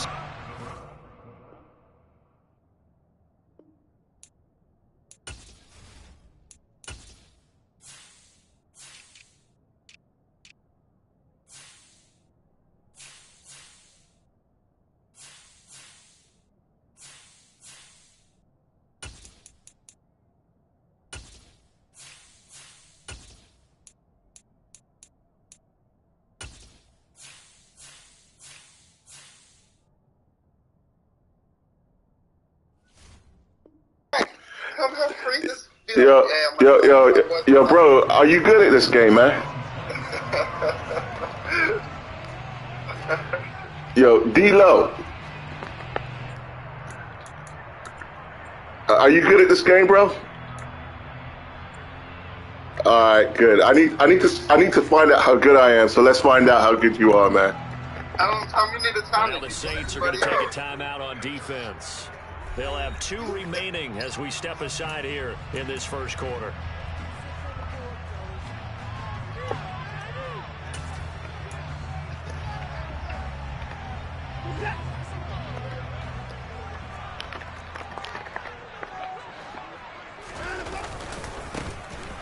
Yo, bro, are you good at this game, man? Yo, D-Lo. Are you good at this game, bro? All right, good. I need to find out how good I am. So let's find out how good you are, man. How many the time? Well, the Saints are going to take a timeout on defense. They'll have 2 remaining as we step aside here in this first quarter.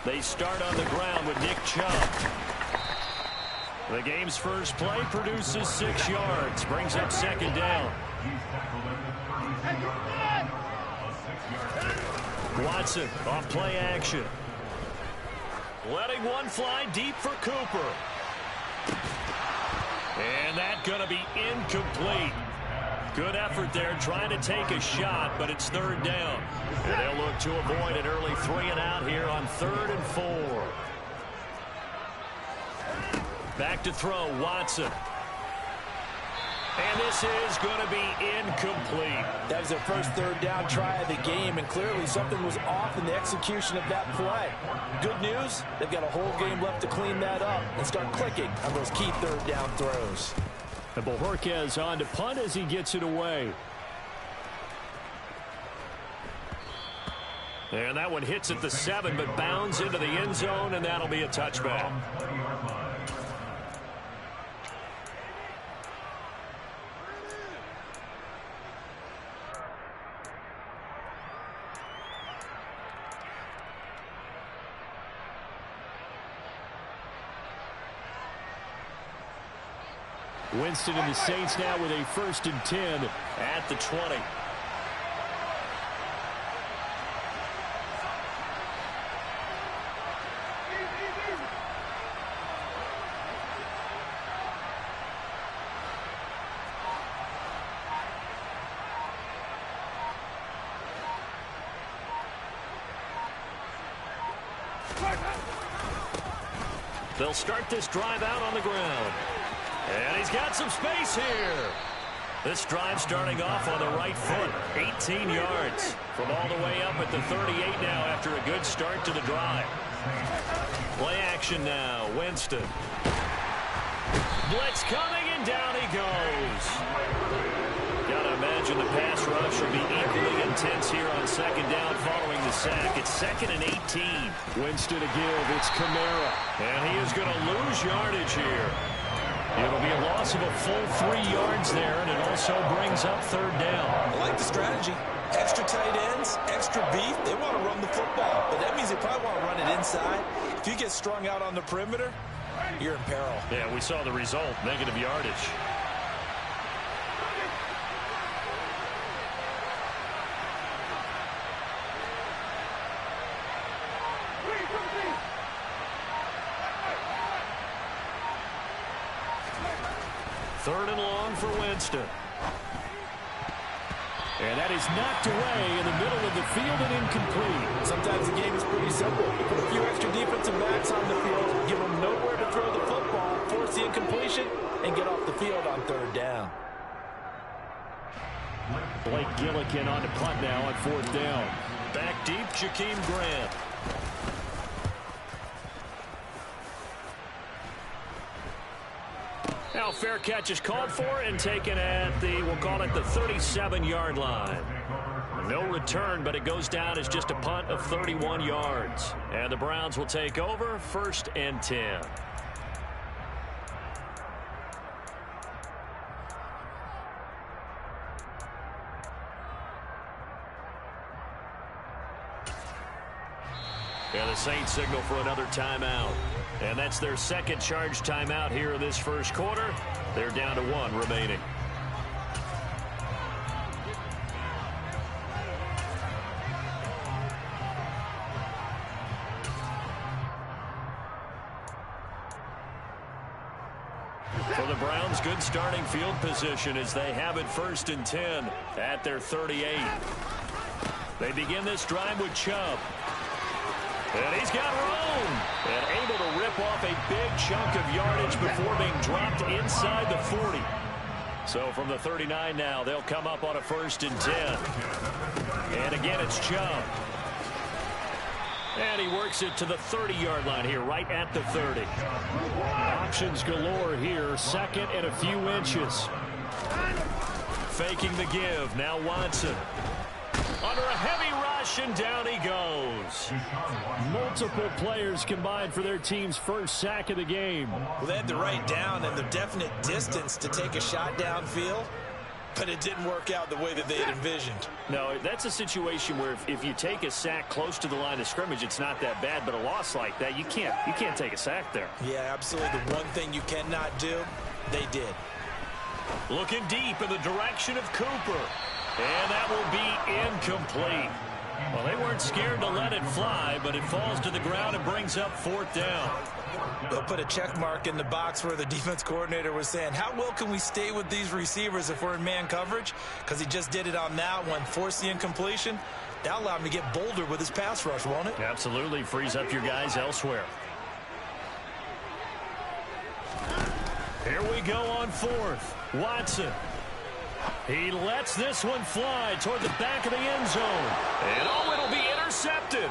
They start on the ground with Nick Chubb. The game's first play produces 6 yards, brings up second down. Watson off play action. Letting one fly deep for Cooper. And that's going to be incomplete. Good effort there trying to take a shot, but it's third down. And they'll look to avoid an early 3-and-out here on 3rd and 4. Back to throw, Watson. And this is going to be incomplete. That was their first third down try of the game, and clearly something was off in the execution of that play. Good news, they've got a whole game left to clean that up and start clicking on those key third down throws. And Bojorquez on to punt as he gets it away. And that one hits at the 7, but bounds into the end zone, and that'll be a touchback. Winston and the Saints now with a 1st and 10 at the 20. They'll start this drive out on the ground. And he's got some space here. This drive starting off on the right foot. 18 yards from all the way up at the 38 now after a good start to the drive. Play action now. Winston. Blitz coming, and down he goes. Gotta imagine the pass rush will be equally intense here on second down following the sack. It's 2nd and 18. Winston to give. It's Kamara. And he is going to lose yardage here. It'll be a loss of a full 3 yards there, and it also brings up third down. I like the strategy. Extra tight ends, extra beef. They want to run the football, but that means they probably want to run it inside. If you get strung out on the perimeter, you're in peril. Yeah, we saw the result, negative yardage. Third and long for Winston. And that is knocked away in the middle of the field and incomplete. Sometimes the game is pretty simple. Put a few extra defensive backs on the field, give them nowhere to throw the football, force the incompletion, and get off the field on third down. Blake Gillikin on to punt now on fourth down. Back deep, Jakeem Grant. Now fair catch is called for and taken at the, we'll call it the 37-yard line. No return, but it goes down as just a punt of 31 yards. And the Browns will take over, 1st and 10. And the Saints signal for another timeout. And that's their second charge timeout here in this first quarter. They're down to 1 remaining. For the Browns, good starting field position as they have it 1st and 10 at their 38. They begin this drive with Chubb. And he's got room. And able to rip off a big chunk of yardage before being dropped inside the 40. So from the 39 now, they'll come up on a 1st and 10. And again, it's Chubb. And he works it to the 30-yard line here, right at the 30. Options galore here, 2nd and a few inches. Faking the give, now Watson. Under a heavy rush, and down he goes. Multiple players combined for their team's first sack of the game. Well, they had the right down and the definite distance to take a shot downfield, but it didn't work out the way that they had envisioned. No, that's a situation where if you take a sack close to the line of scrimmage, it's not that bad, but a loss like that, you can't take a sack there. Yeah, absolutely. The one thing you cannot do, they did. Looking deep in the direction of Cooper. And that will be incomplete. Well, they weren't scared to let it fly, but it falls to the ground and brings up 4th down. They'll put a check mark in the box where the defense coordinator was saying, how well can we stay with these receivers if we're in man coverage? Because he just did it on that one, forced the incompletion. That allowed him to get bolder with his pass rush, won't it? Absolutely, frees up your guys elsewhere. Here we go on 4th. Watson. He lets this one fly toward the back of the end zone. And oh, it'll be intercepted.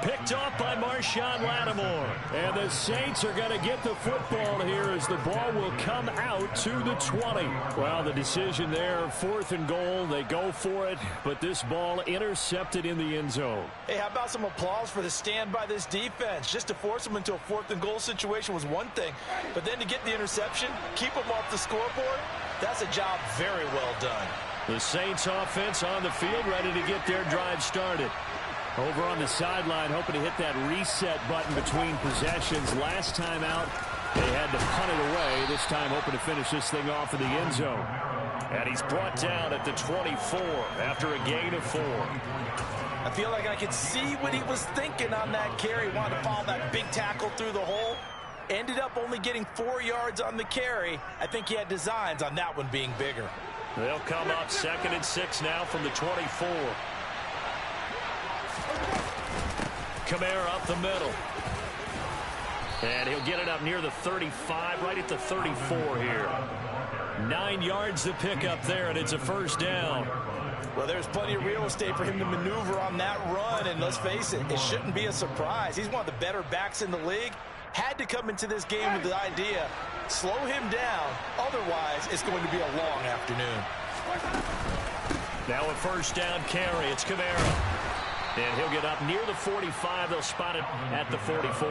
Picked off by Marshawn Lattimore. And the Saints are going to get the football here as the ball will come out to the 20. Well, the decision there, 4th and goal. They go for it, but this ball intercepted in the end zone. Hey, how about some applause for the stand by this defense? Just to force them into a 4th and goal situation was one thing, but then to get the interception, keep them off the scoreboard, that's a job very well done. The Saints offense on the field, ready to get their drive started. Over on the sideline, hoping to hit that reset button between possessions. Last time out, they had to punt it away. This time hoping to finish this thing off in the end zone. And he's brought down at the 24 after a gain of 4. I feel like I could see what he was thinking on that carry. Wanted to follow that big tackle through the hole. Ended up only getting 4 yards on the carry. I think he had designs on that one being bigger. They'll come up 2nd and 6 now from the 24. Kamara up the middle. And he'll get it up near the 35, right at the 34 here. 9 yards to pick up there, and it's a 1st down. Well, there's plenty of real estate for him to maneuver on that run, and let's face it, it shouldn't be a surprise. He's one of the better backs in the league. Had to come into this game with the idea, slow him down, otherwise it's going to be a long afternoon. Now a 1st down carry, it's Kamara. And he'll get up near the 45. They'll spot it at the 44.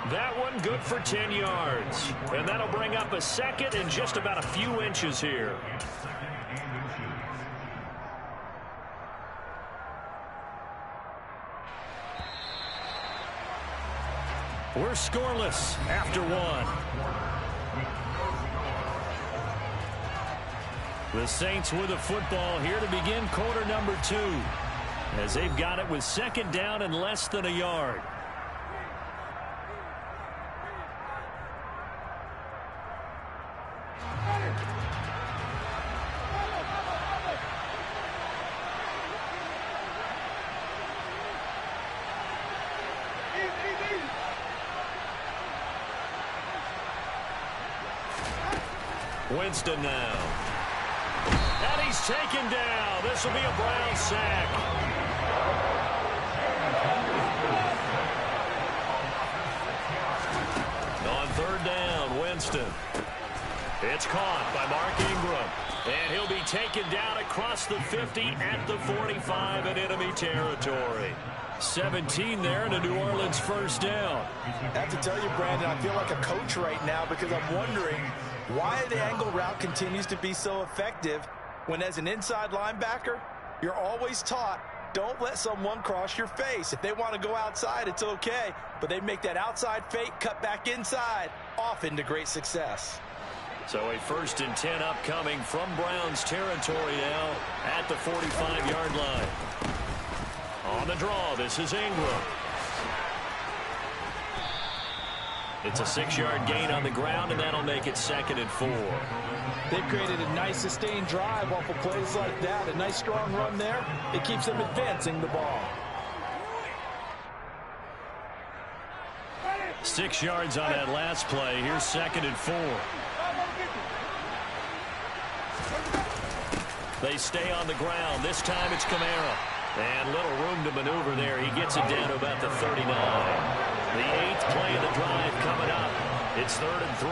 That one good for 10 yards. And that'll bring up a second and just about a few inches here. We're scoreless after one. The Saints with the football here to begin quarter number 2. As they've got it with second down and less than a yard. Winston now. And he's taken down. This will be a Brown sack. On third down, Winston. It's caught by Mark Ingram. And he'll be taken down across the 50 at the 45 in enemy territory. 17 there and a New Orleans first down. I have to tell you, Brandon, I feel like a coach right now because I'm wondering why the angle route continues to be so effective when as an inside linebacker, you're always taught, don't let someone cross your face. If they want to go outside, it's okay, but they make that outside fake, cut back inside, often to great success. So a 1st and 10 upcoming from Browns territory now at the 45-yard line. On the draw, this is Ingram. It's a 6-yard gain on the ground, and that'll make it 2nd and 4. They've created a nice sustained drive off of plays like that. A nice strong run there. It keeps them advancing the ball. 6 yards on that last play. Here's 2nd and 4. They stay on the ground. This time it's Kamara. And little room to maneuver there. He gets it down to about the 39. The 8th play of the drive coming up. It's 3rd and 3.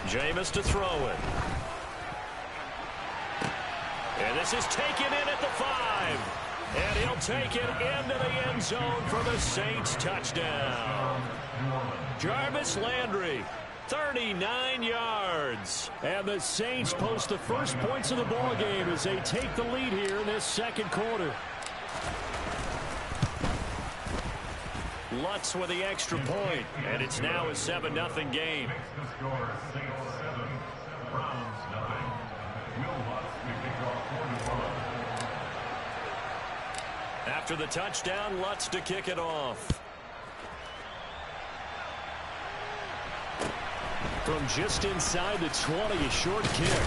Jameis to throw it. And this is taken in at the 5. And he'll take it into the end zone for the Saints touchdown. Jarvis Landry, 39 yards. And the Saints post the first points of the ball game as they take the lead here in this 2nd quarter. Lutz with the extra point, and it's now a 7-0 game. After the touchdown, Lutz to kick it off. From just inside the 20, a short kick.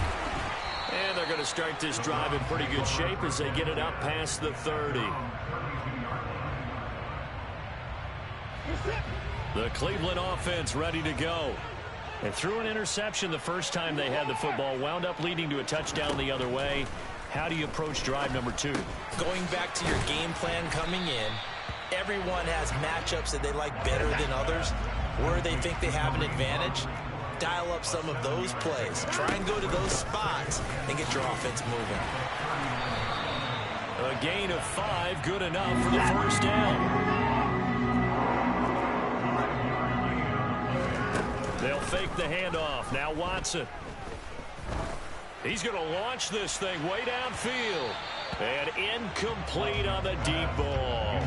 And they're going to start this drive in pretty good shape as they get it up past the 30. The Cleveland offense ready to go. And threw an interception the first time they had the football, wound up leading to a touchdown the other way. How do you approach drive number 2? Going back to your game plan coming in, everyone has matchups that they like better than others, where they think they have an advantage. Dial up some of those plays. Try and go to those spots and get your offense moving. A gain of 5, good enough for the first down. They'll fake the handoff. Now Watson. He's going to launch this thing way downfield. And incomplete on the deep ball.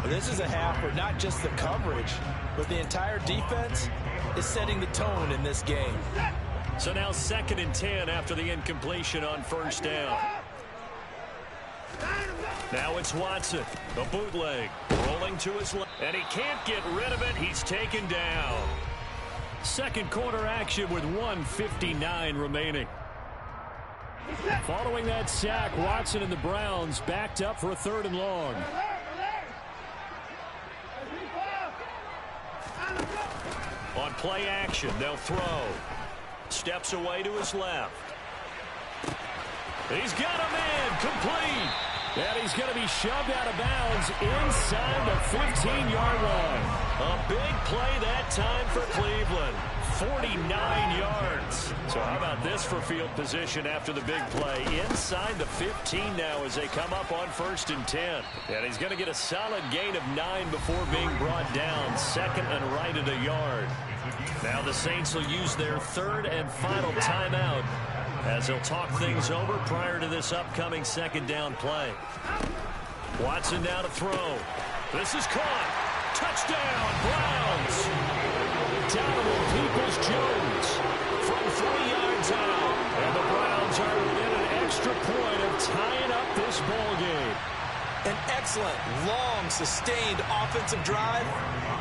This is a half where not just the coverage, but the entire defense is setting the tone in this game. So now 2nd and 10 after the incompletion on first down. Now it's Watson. The bootleg. Rolling to his left. And he can't get rid of it. He's taken down. 2nd quarter action with 1:59 remaining. Following that sack, Watson and the Browns backed up for a 3rd and long. On play action, they'll throw. Steps away to his left. He's got him in, complete. And he's going to be shoved out of bounds inside the 15-yard line. A big play that time for Cleveland. 49 yards. So how about this for field position after the big play? Inside the 15 now as they come up on 1st and 10. And he's going to get a solid gain of 9 before being brought down. Second and right at a yard. Now the Saints will use their 3rd and final timeout as they'll talk things over prior to this upcoming 2nd down play. Watson now to throw. This is caught. Touchdown, Browns. Donovan Peoples-Jones from 3 yards out. And the Browns are within an extra point of tying up this ball game. An excellent, long, sustained offensive drive.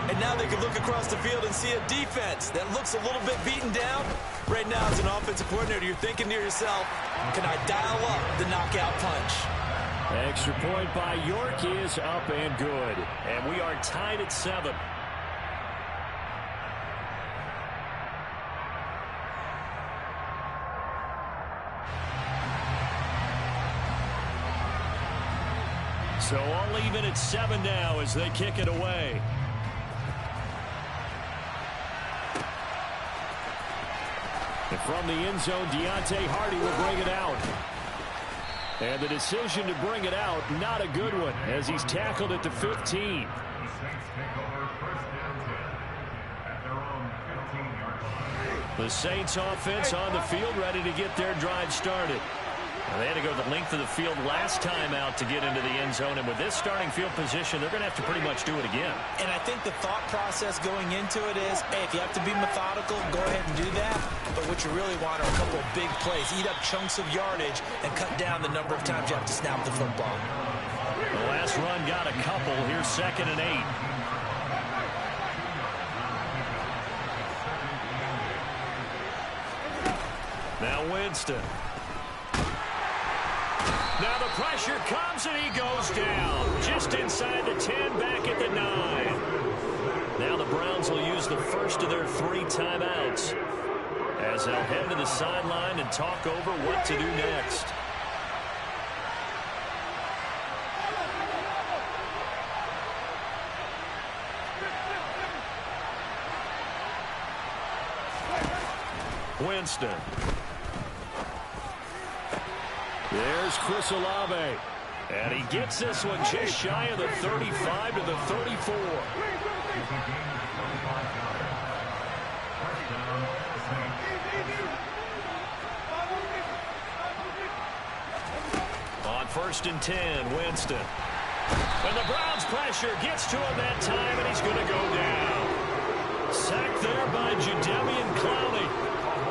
And now they can look across the field and see a defense that looks a little bit beaten down. Right now, as an offensive coordinator, you're thinking to yourself, can I dial up the knockout punch? Extra point by York is up and good. And we are tied at 7. So all even at 7 now as they kick it away. And from the end zone, Deontay Hardy will bring it out. And the decision to bring it out, not a good one, as he's tackled at the 15. The Saints take over 1st down 10 at their own 15-yard line. The Saints offense on the field, ready to get their drive started. Now, they had to go the length of the field last time out to get into the end zone, and with this starting field position, they're going to have to pretty much do it again. And I think the thought process going into it is, hey, if you have to be methodical, go ahead and do that. But what you really want are a couple of big plays. Eat up chunks of yardage and cut down the number of times you have to snap the football. The last run got a couple. Here's 2nd and 8. Now Winston. Now the pressure comes and he goes down. Just inside the 10, back at the 9. Now the Browns will use the first of their 3 timeouts as they'll head to the sideline and talk over what to do next. Winston. There's Chris Olave. And he gets this one just shy of the 35 to the 34. On 1st and 10, Winston. And the Browns pressure gets to him that time, and he's going to go down. Sacked there by Jadeveon Clowney.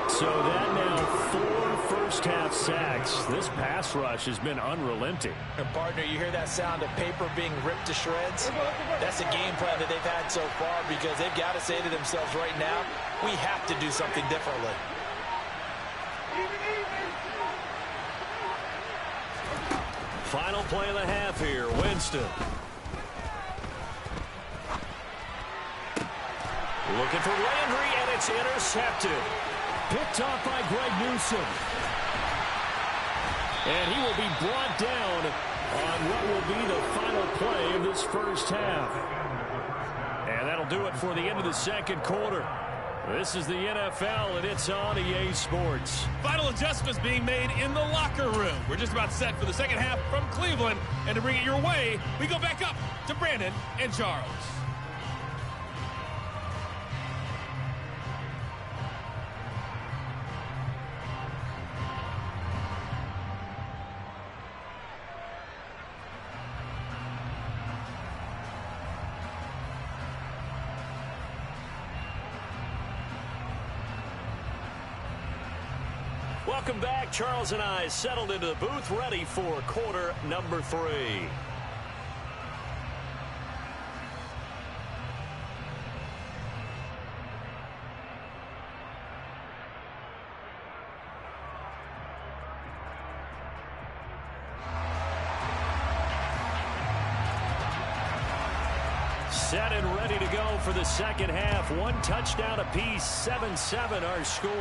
So that now 4 first-half sacks. This pass rush has been unrelenting. And partner, you hear that sound of paper being ripped to shreds? That's a game plan that they've had so far because they've got to say to themselves right now, we have to do something differently. Final play of the half here, Winston. Looking for Landry, and it's intercepted. Picked off by Greg Newsome. And he will be brought down on what will be the final play of this first half. And that'll do it for the end of the 2nd quarter. This is the NFL, and it's on EA Sports. Final adjustments being made in the locker room. We're just about set for the 2nd half from Cleveland. And to bring it your way, we go back up to Brandon and Charles. Welcome back. Charles and I settled into the booth, ready for quarter number 3. Set and ready to go for the 2nd half. 1 touchdown apiece, 7-7 our score.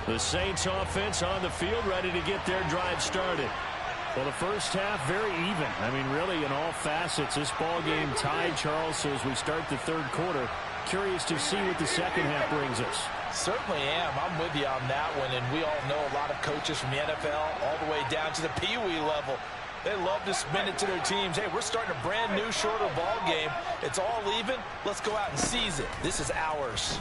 The Saints offense on the field, ready to get their drive started. Well, the first half, very even. I mean, really, in all facets, this ball game tied, Charles. So as we start the third quarter, curious to see what the second half brings us. Certainly am. I'm with you on that one. And we all know a lot of coaches from the NFL all the way down to the Pee Wee level. They love to spin it to their teams. Hey, we're starting a brand new, shorter ball game. It's all even. Let's go out and seize it. This is ours.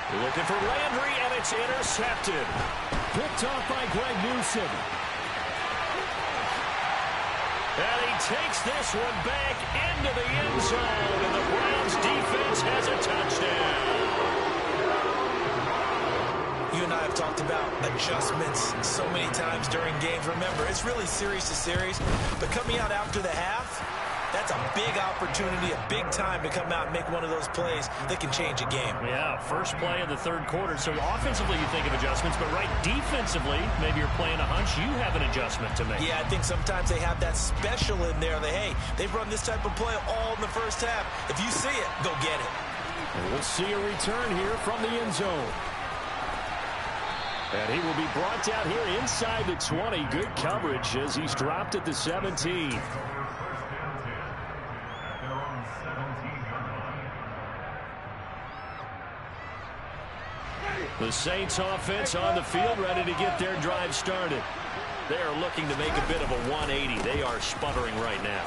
Looking for Landry, and it's intercepted. Picked off by Greg Newsom. And he takes this one back into the end zone, and the Browns defense has a touchdown. You and I have talked about adjustments so many times during games. Remember, it's really series to series, but coming out after the half, that's a big opportunity, a big time to come out and make one of those plays that can change a game. Yeah, first play of the third quarter. So offensively, you think of adjustments, but right defensively, maybe you're playing a hunch. You have an adjustment to make. Yeah, I think sometimes they have that special in there. Hey, they've run this type of play all in the first half. If you see it, go get it. And we'll see a return here from the end zone. And he will be brought down here inside the 20. Good coverage as he's dropped at the 17. The Saints offense on the field, ready to get their drive started. They are looking to make a bit of a 180. They are sputtering right now.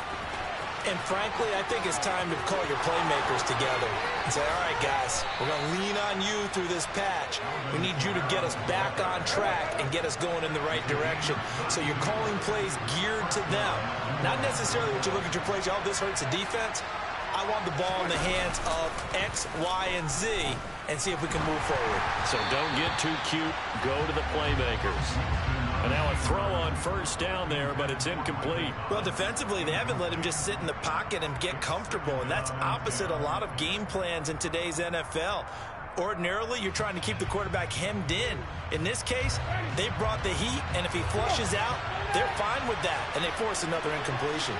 And frankly, I think it's time to call your playmakers together and say, all right, guys, we're going to lean on you through this patch. We need you to get us back on track and get us going in the right direction. So you're calling plays geared to them. Not necessarily what you look at your plays, oh, this hurts the defense. I want the ball in the hands of X, Y, and Z and see if we can move forward. So don't get too cute. Go to the playmakers. And now a throw on first down there, but it's incomplete. Well, defensively, they haven't let him just sit in the pocket and get comfortable, and that's opposite a lot of game plans in today's NFL. Ordinarily, you're trying to keep the quarterback hemmed in. In this case, they brought the heat, and if he flushes out, they're fine with that, and they force another incompletion.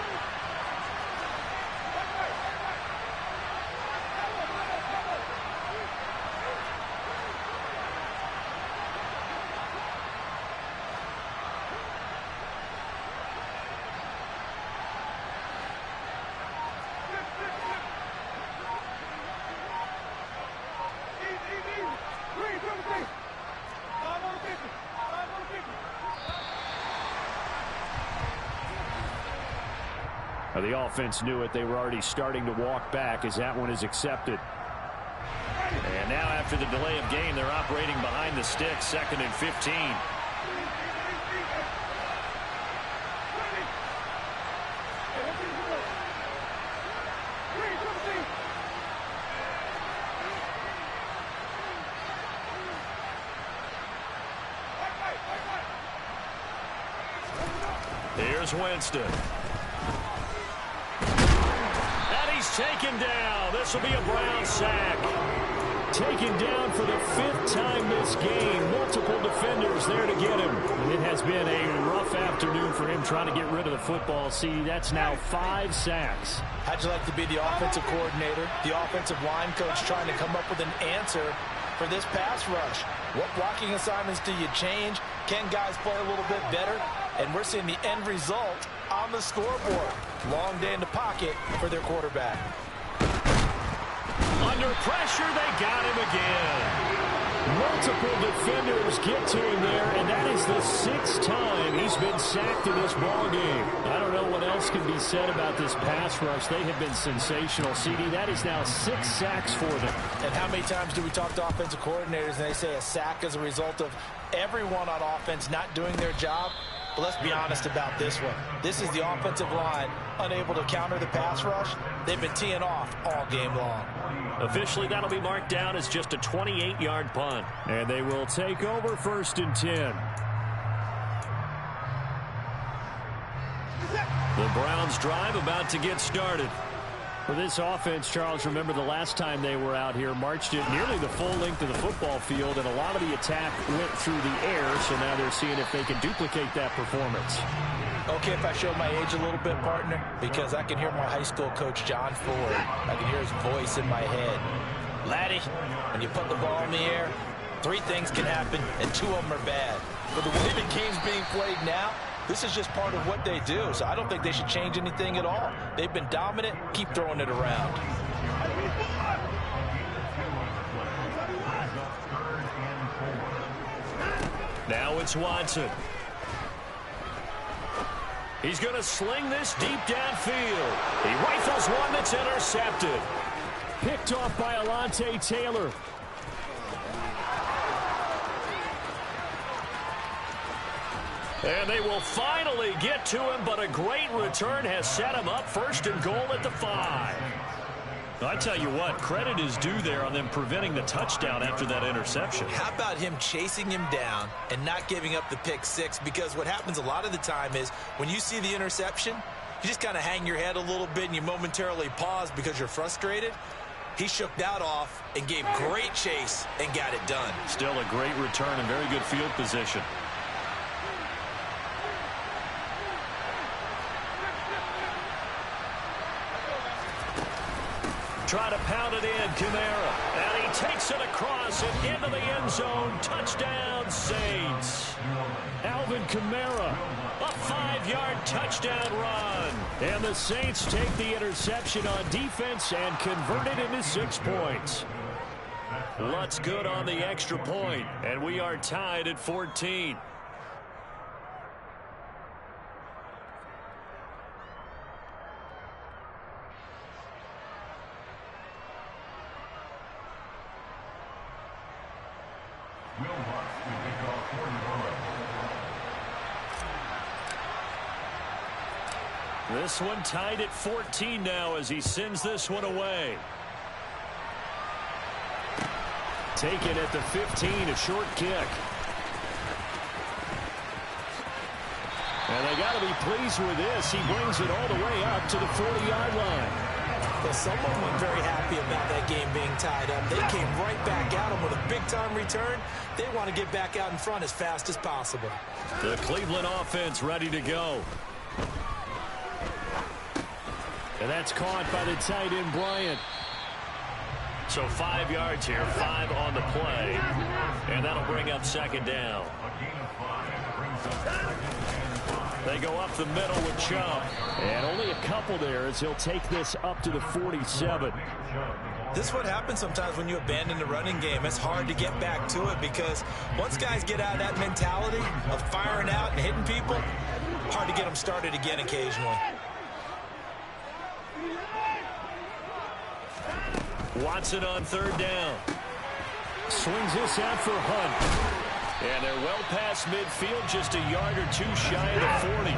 The offense knew it. They were already starting to walk back as that one is accepted. And now after the delay of game, they're operating behind the sticks, 2nd and 15. Here's Winston. Taken down. This will be a Brown sack. Taken down for the 5th time this game. Multiple defenders there to get him. It has been a rough afternoon for him trying to get rid of the football. See, that's now 5 sacks. How'd you like to be the offensive coordinator, the offensive line coach trying to come up with an answer for this pass rush? What blocking assignments do you change? Can guys play a little bit better? And we're seeing the end result on the scoreboard. Long day in the pocket for their quarterback. Under pressure, they got him again. Multiple defenders get to him there, and that is the 6th time he's been sacked in this ballgame. I don't know what else can be said about this pass rush. They have been sensational. CD, that is now 6 sacks for them. And how many times do we talk to offensive coordinators and they say a sack is a result of everyone on offense not doing their job? But let's be honest about this one. This is the offensive line unable to counter the pass rush. They've been teeing off all game long. Officially, that'll be marked down as just a 28-yard punt. And they will take over 1st and 10. The Browns drive about to get started. For this offense, Charles, remember the last time they were out here, marched it nearly the full length of the football field, and a lot of the attack went through the air, so now they're seeing if they can duplicate that performance. Okay, if I show my age a little bit, partner, because I can hear my high school coach, John Ford. I can hear his voice in my head. Laddie, when you put the ball in the air, 3 things can happen, and 2 of them are bad. But the way the game's being played now, this is just part of what they do. So I don't think they should change anything at all. They've been dominant. Keep throwing it around. Now it's Watson. He's going to sling this deep downfield. He rifles one that's intercepted. Picked off by Alontae Taylor. And they will finally get to him, but a great return has set him up 1st and goal at the 5. I tell you what, credit is due there on them preventing the touchdown after that interception. How about him chasing him down and not giving up the pick 6? Because what happens a lot of the time is when you see the interception, you just kind of hang your head a little bit and you momentarily pause because you're frustrated. He shook that off and gave great chase and got it done. Still a great return and very good field position. Try to pound it in, Kamara. And he takes it across and into the end zone. Touchdown, Saints. Alvin Kamara, a 5-yard touchdown run. And the Saints take the interception on defense and convert it into 6 points. Lutz good on the extra point, and we are tied at 14. This one tied at 14 now as he sends this one away. Taken at the 15, a short kick. And they got to be pleased with this. He brings it all the way up to the 40-yard line. Well, someone was very happy about that game being tied up. They came right back at him with a big-time return. They want to get back out in front as fast as possible. The Cleveland offense ready to go. And that's caught by the tight end, Bryant. So 5 yards here, 5 on the play. And that'll bring up 2nd down. They go up the middle with Chubb. And only a couple there as he'll take this up to the 47. This is what happens sometimes when you abandon the running game. It's hard to get back to it because once guys get out of that mentality of firing out and hitting people, hard to get them started again occasionally. Watson on 3rd down. Swings this out for Hunt. And they're well past midfield, just a yard or 2 shy of the 40.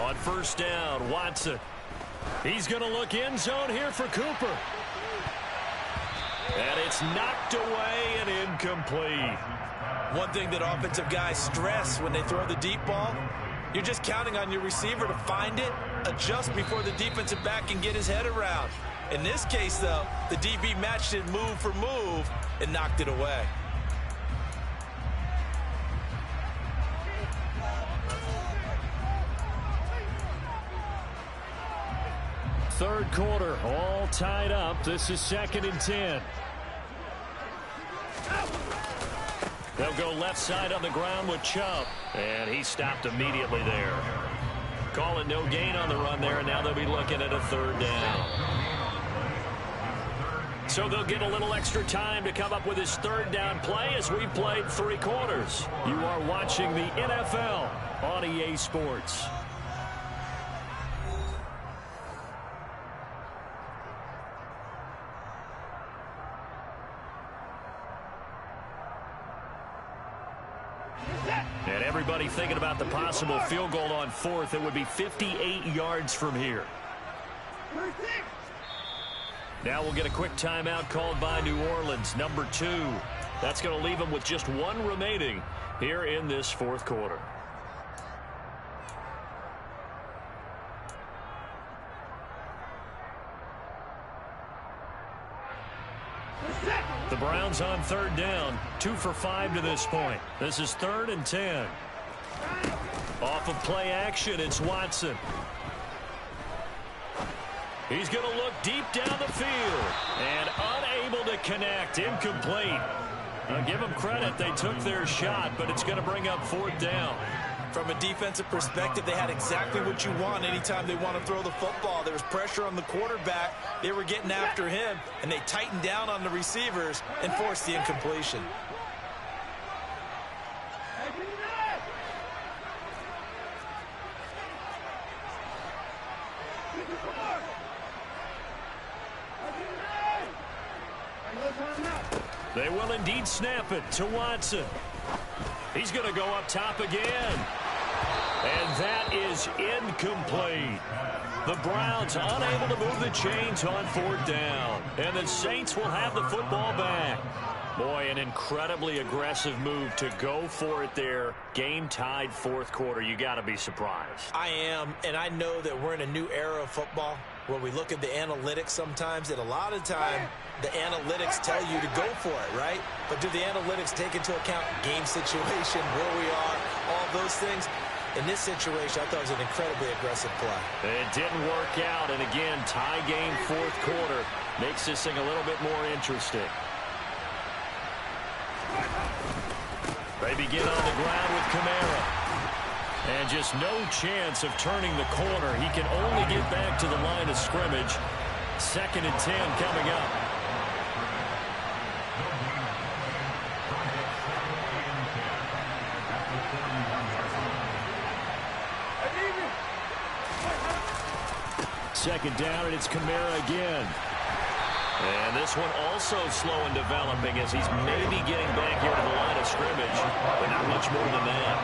On 1st down, Watson. He's going to look end zone here for Cooper. And it's knocked away and incomplete. One thing that offensive guys stress when they throw the deep ball, you're just counting on your receiver to find it, adjust before the defensive back can get his head around. In this case, though, the DB matched it move for move and knocked it away. Third quarter, all tied up. This is 2nd and 10. They'll go left side on the ground with Chubb. And he stopped immediately there. Calling no gain on the run there, and now they'll be looking at a 3rd down. So they'll get a little extra time to come up with his 3rd down play as we've played 3 quarters. You are watching the NFL on EA Sports. And everybody thinking about the possible field goal on 4th. It would be 58 yards from here. Now we'll get a quick timeout called by New Orleans, number 2. That's going to leave them with just 1 remaining here in this 4th quarter. The Browns on 3rd down, 2 for 5 to this point. This is 3rd and 10. Off of play action, it's Watson. He's going to look deep down the field and unable to connect. Incomplete. Give them credit. They took their shot, but it's going to bring up 4th down. From a defensive perspective, they had exactly what you want anytime they want to throw the football. There was pressure on the quarterback. They were getting after him, and they tightened down on the receivers and forced the incompletion. They will indeed snap it to Watson. He's going to go up top again. And that is incomplete. The Browns unable to move the chains on 4th down. And the Saints will have the football back. Boy, an incredibly aggressive move to go for it there. Game tied 4th quarter. You got to be surprised. I am, and I know that we're in a new era of football where we look at the analytics sometimes, and a lot of time the analytics tell you to go for it, right? But do the analytics take into account game situation, where we are, all those things? In this situation, I thought it was an incredibly aggressive play. It didn't work out, and again, tie game 4th quarter makes this thing a little bit more interesting. They begin on the ground with Kamara. And just no chance of turning the corner. He can only get back to the line of scrimmage. 2nd and 10 coming up. Second down, and it's Kamara again. And this one also slow in developing as he's maybe getting back here to the line of scrimmage, but not much more than that.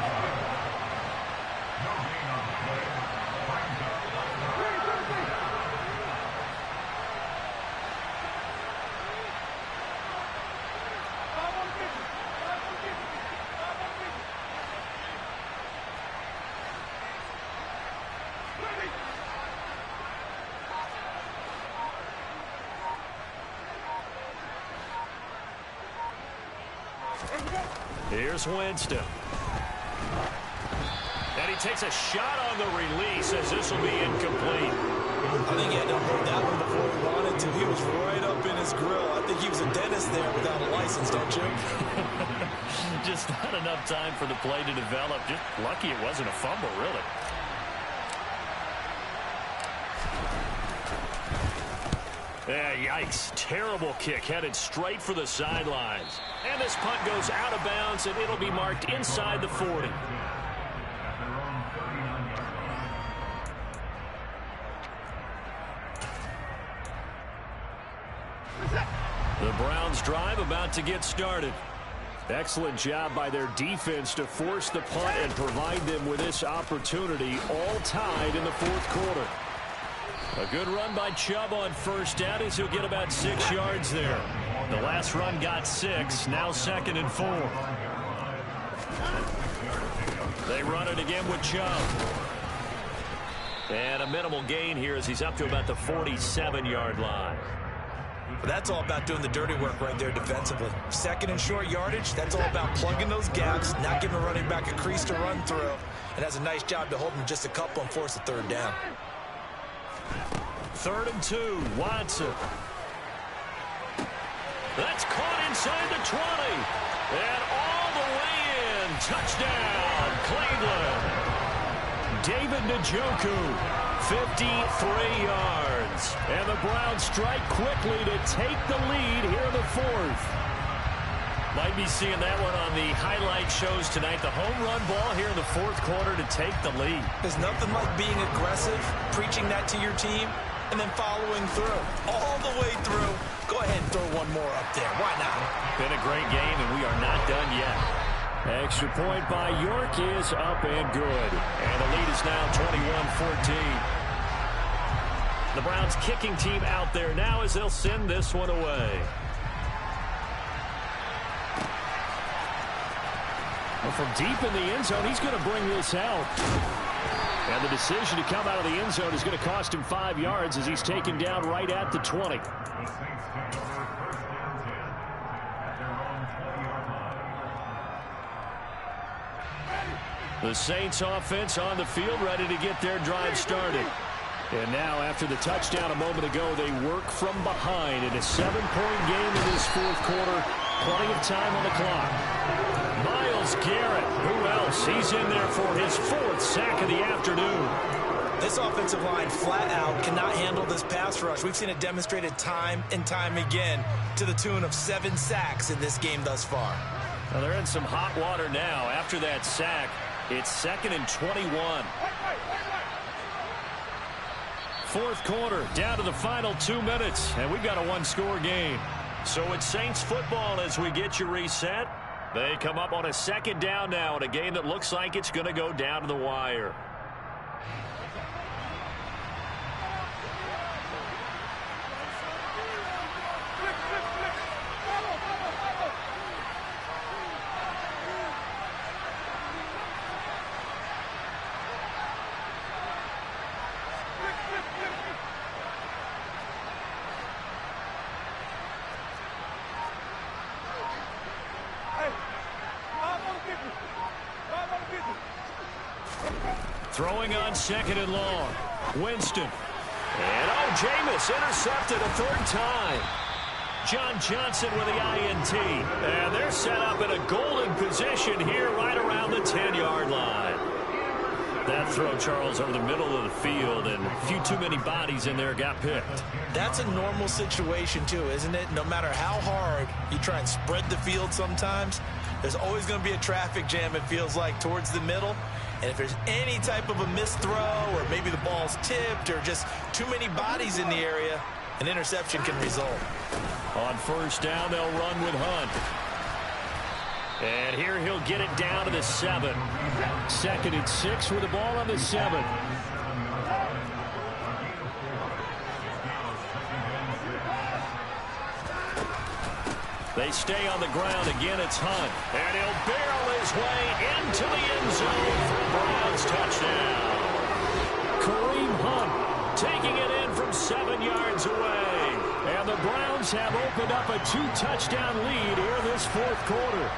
Here's Winston. And he takes a shot on the release as this will be incomplete. I think he had to hold that one before he wanted to. He was right up in his grill. I think he was a dentist there without a license, don't you? Just not enough time for the play to develop. Just lucky it wasn't a fumble, really. Yeah, yikes. Terrible kick headed straight for the sidelines. And this punt goes out of bounds, and it'll be marked inside the 40. The Browns drive about to get started. Excellent job by their defense to force the punt and provide them with this opportunity, all tied in the 4th quarter. A good run by Chubb on 1st down as he'll get about 6 yards there. The last run got 6, now 2nd and 4. They run it again with Chubb. And a minimal gain here as he's up to about the 47-yard line. That's all about doing the dirty work right there defensively. 2nd and short yardage, that's all about plugging those gaps, not giving a running back a crease to run through. And has a nice job to hold him just a couple and force a 3rd down. 3rd and 2, Watson. That's caught inside the 20. And all the way in. Touchdown, Cleveland. David Njoku, 53 yards. And the Browns strike quickly to take the lead here in the 4th. Might be seeing that one on the highlight shows tonight. The home run ball here in the 4th quarter to take the lead. There's nothing like being aggressive, preaching that to your team, and then following through. All the way through. Go ahead and throw one more up there. Why not? Been a great game, and we are not done yet. Extra point by York is up and good. And the lead is now 21-14. The Browns kicking team out there now as they'll send this one away. Well, from deep in the end zone, he's going to bring this out. And the decision to come out of the end zone is going to cost him 5 yards as he's taken down right at the 20. The Saints offense on the field ready to get their drive started. And now, after the touchdown a moment ago, they work from behind in a 7-point game in this fourth quarter. Plenty of time on the clock. Myles Garrett, who else? He's in there for his 4th sack of the afternoon. This offensive line flat out cannot handle this pass rush. We've seen it demonstrated time and time again to the tune of 7 sacks in this game thus far. Well, they're in some hot water now. After that sack, it's 2nd and 21. Fourth quarter, down to the final 2 minutes, and we've got a 1-score game. So it's Saints football as we get you reset. They come up on a 2nd down now in a game that looks like it's going to go down to the wire. Throwing on 2nd and long. Winston. And Jameis intercepted a 3rd time. John Johnson with the INT. And they're set up in a golden position here right around the 10-yard line. That throw, Charles, over the middle of the field, and a few too many bodies in there got picked. That's a normal situation, too, isn't it? No matter how hard you try and spread the field sometimes, there's always going to be a traffic jam, it feels like, towards the middle. And if there's any type of a missed throw or maybe the ball's tipped or just too many bodies in the area, an interception can result. On 1st down, they'll run with Hunt. And here he'll get it down to the 7. 2nd and 6 with the ball on the 7. They stay on the ground. Again, it's Hunt. And he'll barrel his way into the end zone for a Browns touchdown. Kareem Hunt taking it in from 7 yards away. And the Browns have opened up a 2-touchdown lead here this fourth quarter.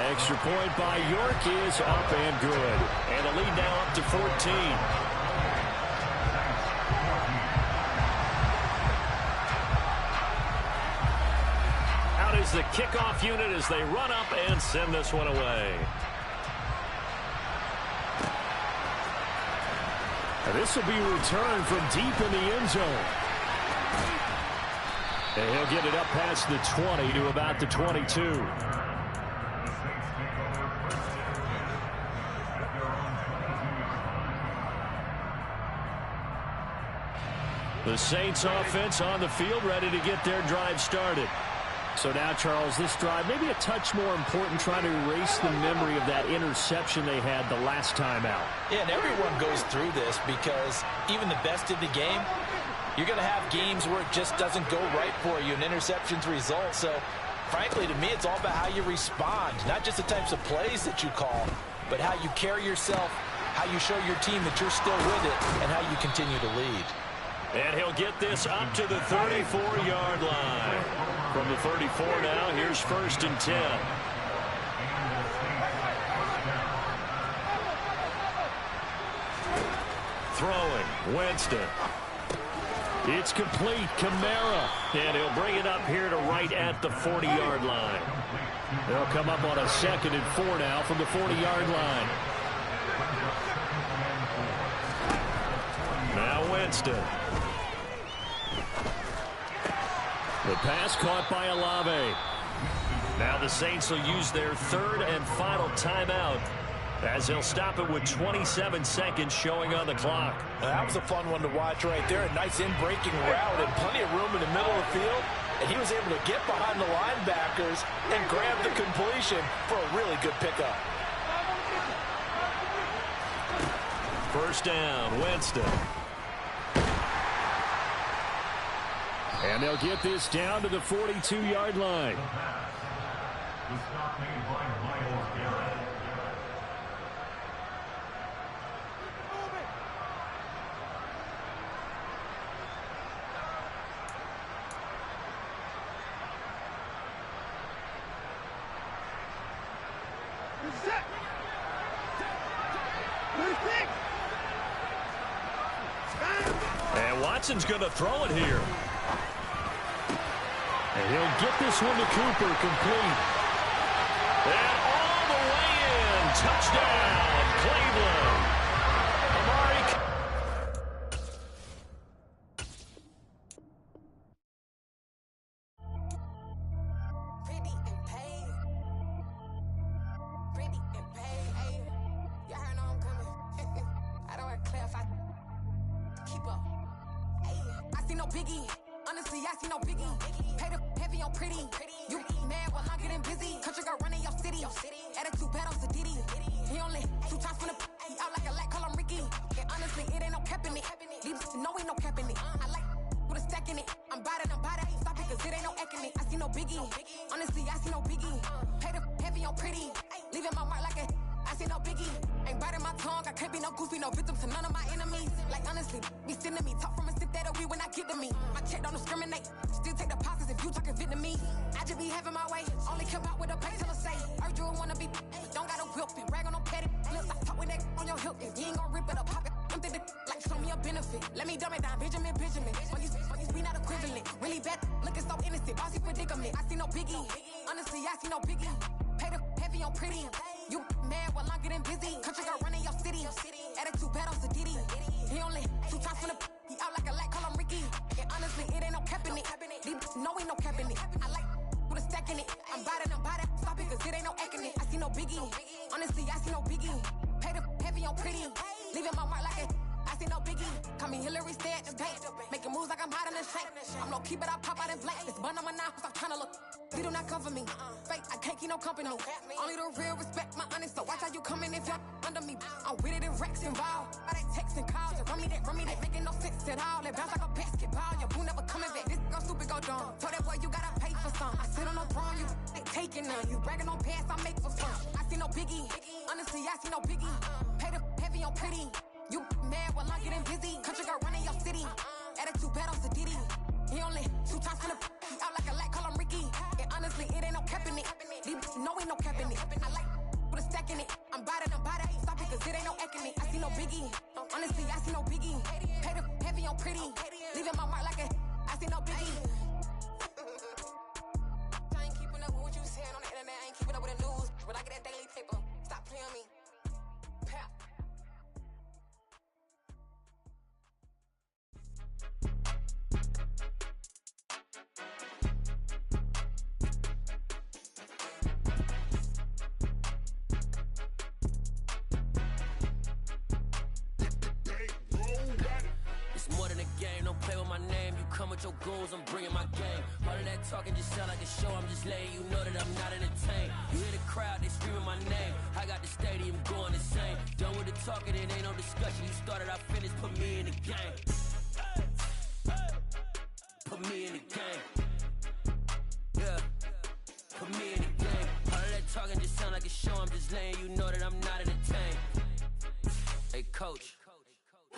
Extra point by York is up and good. And the lead now up to 14. Is the kickoff unit as they run up and send this one away. And this will be returned from deep in the end zone. And he'll get it up past the 20 to about the 22. The Saints offense on the field, ready to get their drive started. So now, Charles, this drive maybe a touch more important, trying to erase the memory of that interception they had the last time out. Yeah, and everyone goes through this because even the best in the game, you're going to have games where it just doesn't go right for you, and interceptions result. So, frankly, to me, it's all about how you respond, not just the types of plays that you call, but how you carry yourself, how you show your team that you're still with it, and how you continue to lead. And he'll get this up to the 34-yard line. From the 34 now, here's 1st and 10. Throwing, Winston. It's complete, Kamara. And he'll bring it up here to right at the 40-yard line. They'll come up on a 2nd and 4 now from the 40-yard line. Now Winston. The pass caught by Olave. Now the Saints will use their 3rd and final timeout as they'll stop it with 27 seconds showing on the clock. That was a fun one to watch right there. A nice in-breaking route and plenty of room in the middle of the field. And he was able to get behind the linebackers and grab the completion for a really good pickup. 1st down, Winston. And they'll get this down to the 42-yard line. The stop made by Myles Garrett. And Watson's going to throw it here. And he'll get this one to Cooper, complete. And all the way in. Touchdown, Cleveland. Amari. Pretty and paid. Pretty and paid. Hey, y'all heard I'm coming. I don't want to clarify. Keep up. Hey, I see no biggie. Honestly, I see no biggie. Pay the heavy on pretty. You mad while I'm getting busy. Country girl running your city. Attitude bad on Sadidi. He only 2 times from the he out like a light, call him Ricky. And honestly, it ain't no cap in it. Leave no ain't no cap in it. I like with a stack in it. I'm bad. Stop it, cause it ain't no acting it. I see no biggie. Honestly, I see no biggie. Pay the heavy on pretty. Leaving my mark like a I see no biggie. Ain't biting my tongue. I can't be no goofy, no victim to none of my enemies. Like honestly, be sending me talk from a sip that we when I get to me. My check don't discriminate. Still take deposits if you talking Vietnamese. I just be having my way. Only come out with a pay till I say. Urge you wanna be. Don't got a whip and brag on no petty. Flips, I talk with that on your hip. If you ain't gon' rip it up, pop it. I'm thinking like show me a benefit. Let me dumb it down, Benjamin. When you be not equivalent. Really bad, looking so innocent. Bossy predicament. I see no biggie. Honestly, I see no biggie. Pay the heavy on pretty. You mad while I'm getting busy. Country girl running your city. Attitude bad on Sadidi. He only 2 times from the he out like a light, call him Ricky. And honestly, it ain't no cap in it. No ain't no cap in it. I like with a stack in it. I'm bad. Stop it, cause it ain't no acting it. I see no biggie. Honestly, I see no biggie. Pay the heavy on pretty. Leaving my mark like a I see no biggie. Call me Hillary, stay at the bank. Making moves like I'm hiding in shank. I'm low key, but I pop out in blank. This bun on my knife, stop trying to look. You do not come for me. Fake, I can't keep no company. Only the real respect my honest. So watch how you coming if you're under me. I'm with it in Rex involved. All they text and calls. Run me that, making no sense at all. They bounce like a basketball. Your boo never coming back. This go stupid, go dumb. Told that boy you gotta pay for some. I sit on no throne, you ain't taking none. You bragging on past, I make for fun. I see no biggie. Honestly, I see no biggie. Pay the heavy on pretty. You mad while I'm getting busy. Country girl running your city. Attitude bad on Sadidi. He only 2 times from the he out like a light, call him Ricky. And honestly, it ain't no cap in it. No ain't no cap in it. I like with a stack in it. I'm bad. Stop it, cause it ain't no acting it. I see no biggie. Honestly, I see no biggie. Pay the heavy on pretty. Leaving my mark like a I see no biggie. I ain't keeping up with what you saying on the internet. I ain't keeping up with the news. But I get that daily paper. Stop playing me. Pap. More than a game, don't play with my name. You come with your goons, I'm bringing my game. All of that talking just sound like a show. I'm just letting you know that I'm not entertained. You hear the crowd, they screaming my name. I got the stadium going insane. Done with the talking, it ain't no discussion. You started, I finished, put me in the game. Put me in the game. Yeah, put me in the game. All of that talking just sound like a show. I'm just letting you know that I'm not entertained. Hey, coach.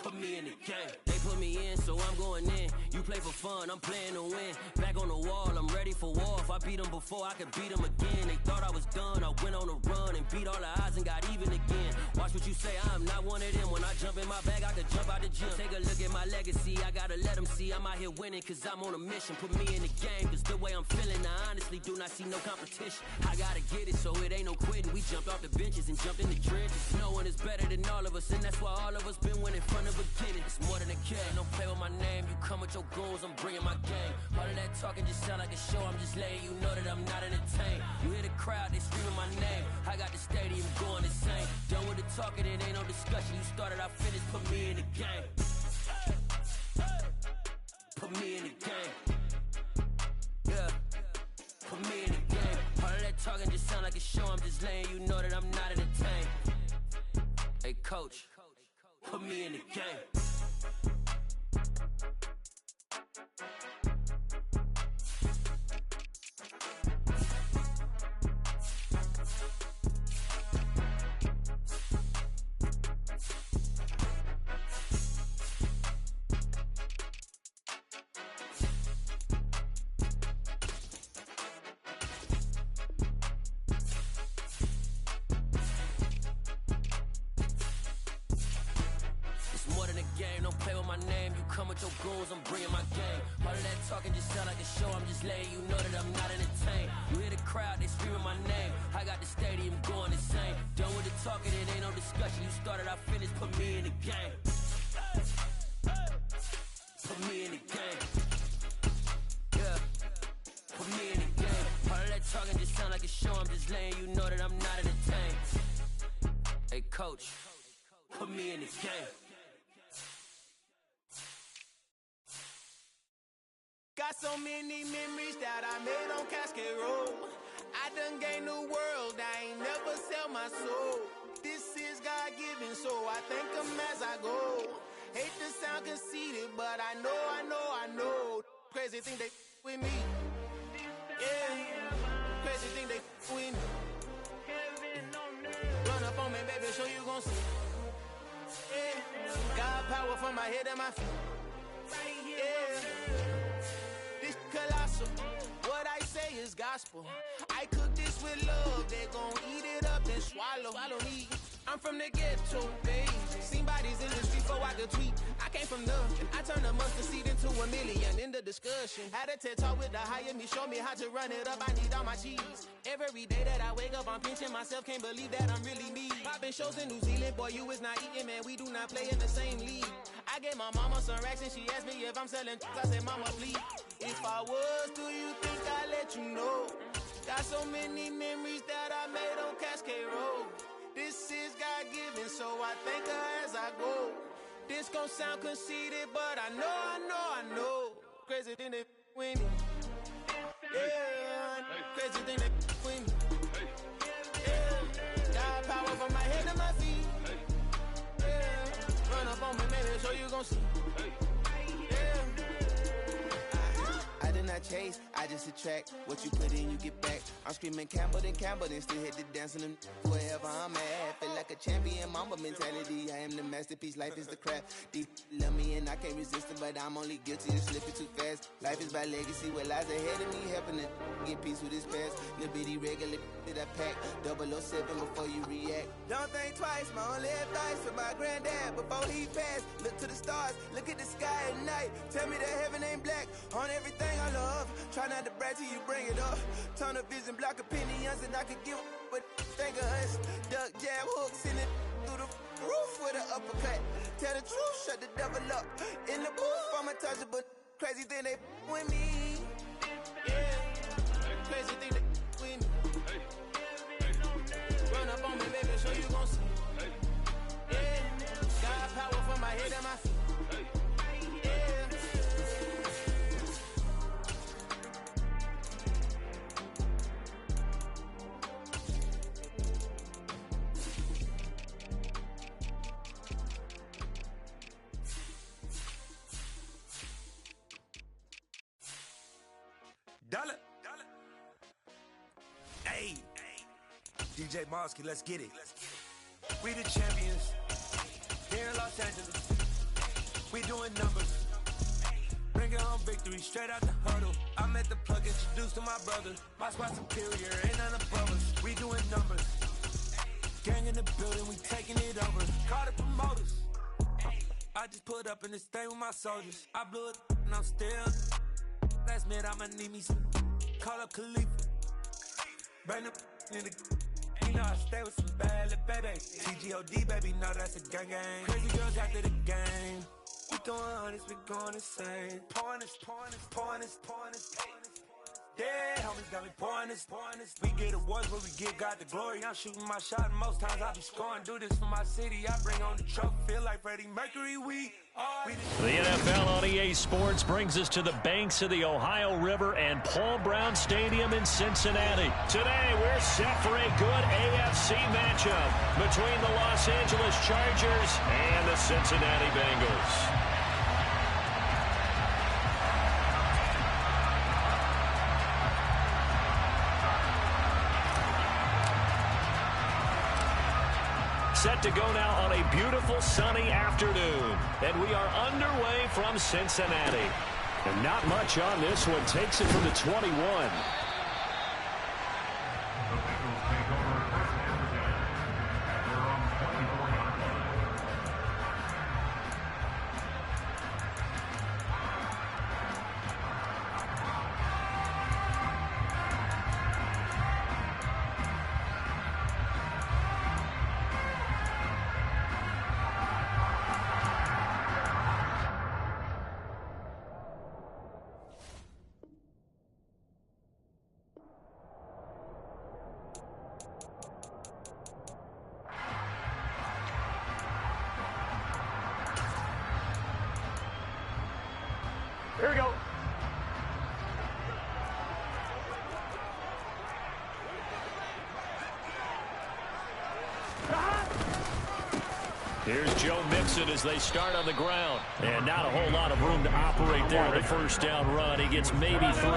Put me in the game. They put me in, so I'm going in. You play for fun, I'm playing to win. Back on the wall, I'm ready for war. If I beat them before, I could beat them again. They thought I was done, I went on a run and beat all the odds and got even again. Watch what you say, I'm not one of them. When I jump in my bag, I could jump out the gym. Take a look at my legacy, I gotta let them see I'm out here winning, cause I'm on a mission. Put me in the game, cause the way I'm feeling, I honestly do not see no competition. I gotta get it, so it ain't no quitting. We jumped off the benches and jumped in the trenches. No one is better than all of us, and that's why all of us been winning from the beginning. It's more than a game, don't play with my name. You come with your goons, I'm bringing my game. All of that talking just sound like a show. I'm just letting you know that I'm not entertained. You hear the crowd, they screaming my name. I got the stadium going insane. Done with the talking, it ain't no discussion. You started, I finished, put me in the game. Put me in the game. Yeah, put me in the game. All of that talking just sound like a show. I'm just letting you know that I'm not entertained. Hey, coach. Put me in the game. game. Don't play with my name. You come with your goons, I'm bringing my game. All of that talking just sound like a show. I'm just letting you know that I'm not entertained. You hear the crowd, they screaming my name. I got the stadium going insane. Done with the talking, it ain't no discussion. You started, I finished. Put me in the game. Put me in the game. Yeah. Put me in the game. All of that talking just sound like a show. I'm just letting you know that I'm not entertained. Hey, coach, put me in the game. Got so many memories that I made on Cascade Road. I done gained the world, I ain't never sell my soul. This is God-given, so I thank him as I go. Hate to sound conceited, but I know. Crazy thing they with me. Yeah, crazy thing they with me. Run up on me, baby, show you gon' see. Yeah, got power from my head and my feet. Yeah, this colossal. What I say is gospel. I cook this with love. They gon' eat it up and swallow me. I'm from the ghetto, baby. Seen bodies in the street before I could tweet. I came from nothing. I turned a mustard seed into a million. In the discussion, had a TED talk with the higher me. Show me how to run it up. I need all my cheese. Every day that I wake up, I'm pinching myself. Can't believe that I'm really me. Popping shows in New Zealand, boy, you is not eating, man. We do not play in the same league. I gave my mama some racks and she asked me if I'm selling. I said, mama, please. If I was, do you think I'd let you know? Got so many memories that I made on Cascade Road. This is God-given, so I thank her as I go. This gon' sound conceited, but I know. Crazy thing they with me. Yeah, crazy thing they with me. Yeah, got power from my head to my feet. Yeah, run up on me, maybe, so you gon' see. I did not chase, I just attract. What you put in, you get back. I'm screaming Campbell, then still hit the dance and them wherever I'm at. Feel like a champion, mamba mentality. I am the masterpiece, life is the craft. Deep love me and I can't resist it, but I'm only guilty of slipping too fast. Life is by legacy, what lies ahead of me, helping to get peace with this past. Little bitty regular that I pack, 007 before you react. Don't think twice, my only advice for my granddad before he passed. Look to the stars, look at the sky at night. Tell me that heaven ain't black on everything I love. Try not to brag till you bring it up. Tunnel vision, block opinions, and I could give but think of us. Duck jab hooks in it through the roof with an uppercut. Tell the truth, shut the devil up. In the booth, I'm untouchable. Crazy thing they with me. Yeah, crazy thing they with me. Run up on me, baby, so you gon' see. Yeah, got power from my head and my feet. Dollar. Hey, DJ Mosky, let's get it. We the champions here in Los Angeles. We doing numbers. Bringing home victory straight out the huddle. I met the plug, introduced to my brother. My spot superior, ain't none above us. We doing numbers. Gang in the building, we taking it over. Call the promoters. I just put up in this thing with my soldiers. I blew it and I'm still. Last minute, I'ma need me some. Call up Khalifa. Bring them in the. You know I stay with some bad little babies. TGOD, baby, know that's a gang gang. Crazy girls after the game. We doing honest, we going insane. Pouring this. Yeah, homies got me pouring this. We get awards, but we give God the glory. I'm shooting my shot, and most times I be scoring. Do this for my city, I bring on the trophy. Feel like Freddie Mercury, we The NFL on EA Sports brings us to the banks of the Ohio River and Paul Brown Stadium in Cincinnati. Today, we're set for a good AFC matchup between the Los Angeles Chargers and the Cincinnati Bengals. Set to go now on a beautiful sunny afternoon. And we are underway from Cincinnati. And not much on this one. Takes it from the 21. Here's Joe Mixon as they start on the ground. And not a whole lot of room to operate there on the first down run. He gets maybe 3.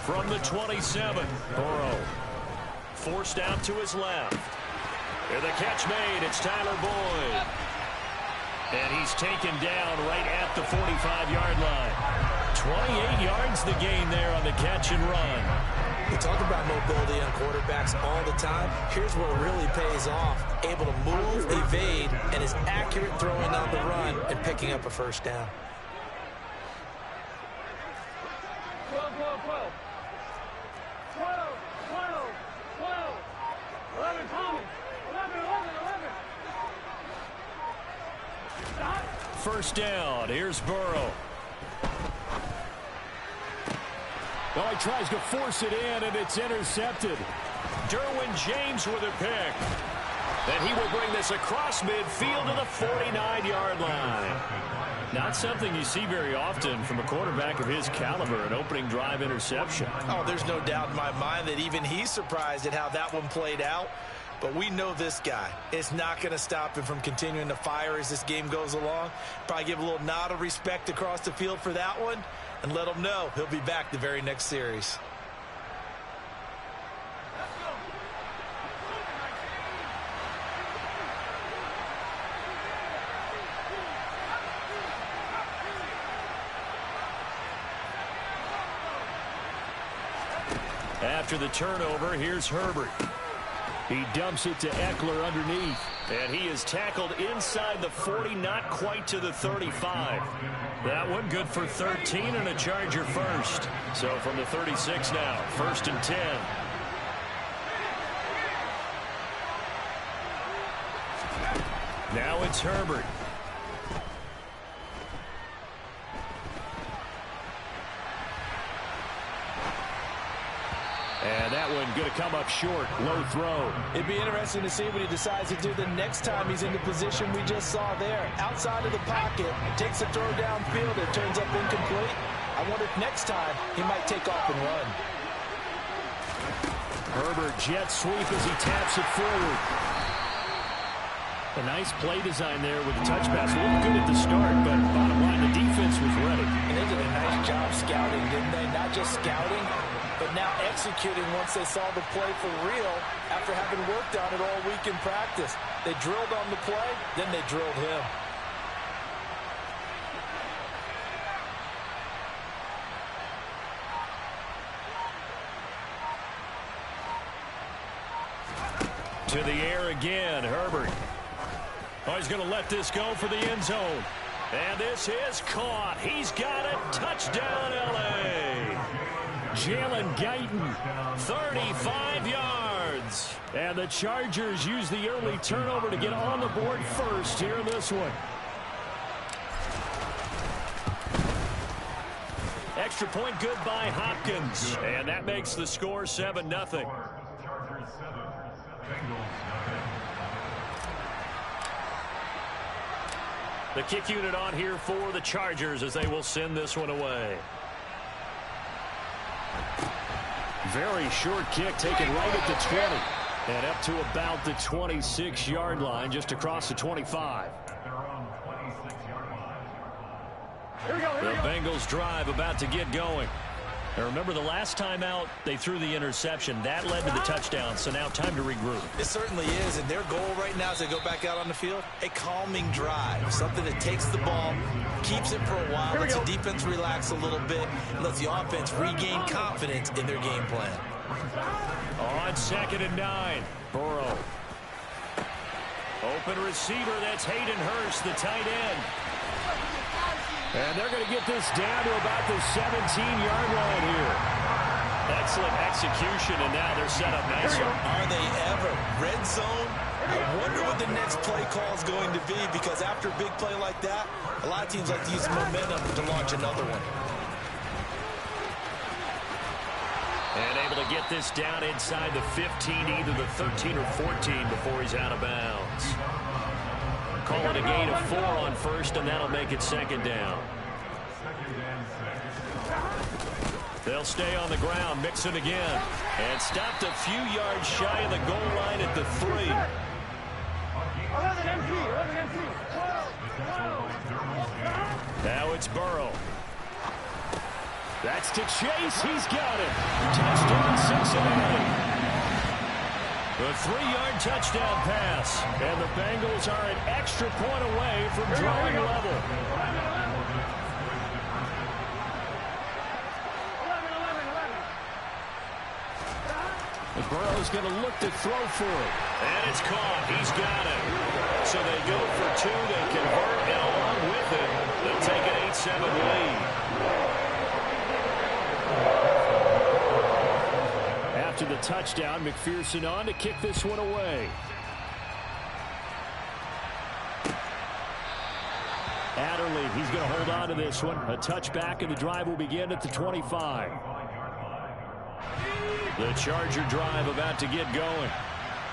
From the 27, Burrow forced out to his left. And the catch made. It's Tyler Boyd. And he's taken down right at the 45-yard line. 28 yards the gain there on the catch and run. We talk about mobility on quarterbacks all the time. Here's where it really pays off. Able to move, evade, and is accurate throwing on the run and picking up a first down. 12, 12, 12. 12, 12, 12. 11, Tommy. 11, 11, 11. Stop. First down. Here's Burrow. Oh, he tries to force it in, and it's intercepted. Derwin James with a pick. And he will bring this across midfield to the 49-yard line. Not something you see very often from a quarterback of his caliber, an opening drive interception. Oh, there's no doubt in my mind that even he's surprised at how that one played out. But we know this guy. It's not going to stop him from continuing to fire as this game goes along. Probably give a little nod of respect across the field for that one and let him know he'll be back the very next series. After the turnover, here's Herbert. He dumps it to Eckler underneath. And he is tackled inside the 40, not quite to the 35. That one good for 13 and a Charger first. So from the 36 now, 1st and 10. Now it's Herbert. And that one going to come up short. Low throw. It'd be interesting to see what he decides to do the next time he's in the position we just saw there. Outside of the pocket, takes a throw downfield. It turns up incomplete. I wonder if next time he might take off and run. Herbert jet sweep as he taps it forward. A nice play design there with the touch pass. Looked good at the start, but bottom line, the defense was ready. And they did a nice job scouting, didn't they? Not just scouting, but now executing once they saw the play for real after having worked on it all week in practice. They drilled on the play, then they drilled him. To the air again, Herbert. Oh, he's going to let this go for the end zone. And this is caught. He's got it. Touchdown, L.A. Jalen Guyton, 35 yards. And the Chargers use the early turnover to get on the board first here in this one. Extra point good by Hopkins. And that makes the score 7-0. The kick unit on here for the Chargers as they will send this one away. Very short kick taken right at the 20. And up to about the 26-yard line, just across the 25. The Bengals drive about to get going. Now remember, the last time out, they threw the interception. That led to the touchdown, so now time to regroup. It certainly is, and their goal right now as they go back out on the field, a calming drive, something that takes the ball, keeps it for a while, lets the defense relax a little bit, and lets the offense regain confidence in their game plan. On 2nd and 9, Burrow. Open receiver, that's Hayden Hurst, the tight end. And they're going to get this down to about the 17-yard line here. Excellent execution, and now they're set up nicely. Are they ever? Red zone? I wonder what the next play call is going to be, because after a big play like that, a lot of teams like to use momentum to launch another one. And able to get this down inside the 15, either the 13 or 14 before he's out of bounds. Call it a gain of 4 on first, and that'll make it 2nd down. The They'll stay on the ground, mix it again. And stopped a few yards shy of the goal line at the 3. 11 MC. Now it's Burrow. That's to Chase. He's got it. Touchdown, Cincinnati. The 3-yard touchdown pass. And the Bengals are an extra point away from drawing level. Burrow's going to look to throw for it. And it's caught. He's got it. So they go for 2. They convert, and along with it, they'll take an 8-7 lead. After the touchdown, McPherson on to kick this one away. Adderley, he's going to hold on to this one. A touchback, and the drive will begin at the 25. The Charger drive about to get going.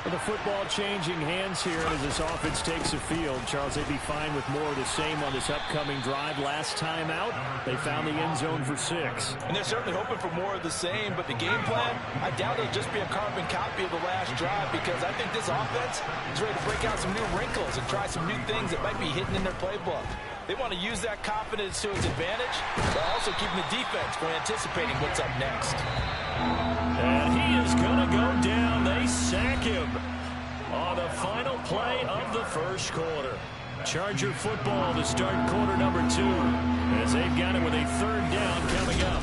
The football changing hands here as this offense takes the field. Charles, they'd be fine with more of the same on this upcoming drive. Last time out, they found the end zone for 6. And they're certainly hoping for more of the same, but the game plan, I doubt it'll just be a carbon copy of the last drive, because I think this offense is ready to break out some new wrinkles and try some new things that might be hidden in their playbook. They want to use that confidence to its advantage, but also keeping the defense from anticipating what's up next. And he is going to go down. They sack him on the final play of the first quarter. Charger football to start quarter number 2, as they've got it with a 3rd down coming up.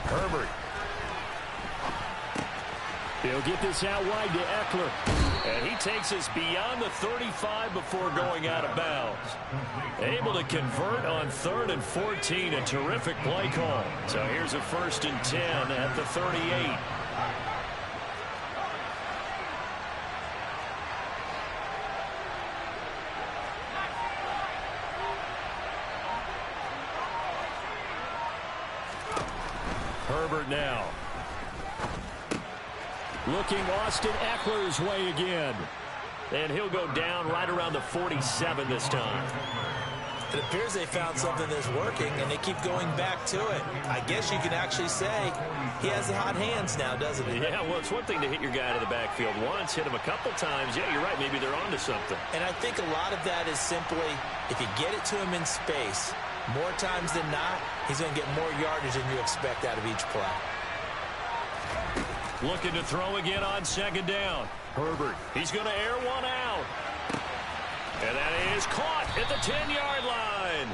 Herbert. He'll get this out wide to Eckler. And he takes us beyond the 35 before going out of bounds. Able to convert on 3rd and 14. A terrific play call. So here's a 1st and 10 at the 38. Herbert now. Looking Austin Eckler's way again. And he'll go down right around the 47 this time. It appears they found something that's working, and they keep going back to it. I guess you can actually say he has the hot hands now, doesn't he? Yeah, well, it's one thing to hit your guy out of the backfield once, hit him a couple times. Yeah, you're right. Maybe they're onto something. And I think a lot of that is simply, if you get it to him in space, more times than not, he's going to get more yardage than you expect out of each play. Looking to throw again on 2nd down. Herbert, he's going to air one out. And that is caught at the 10-yard line.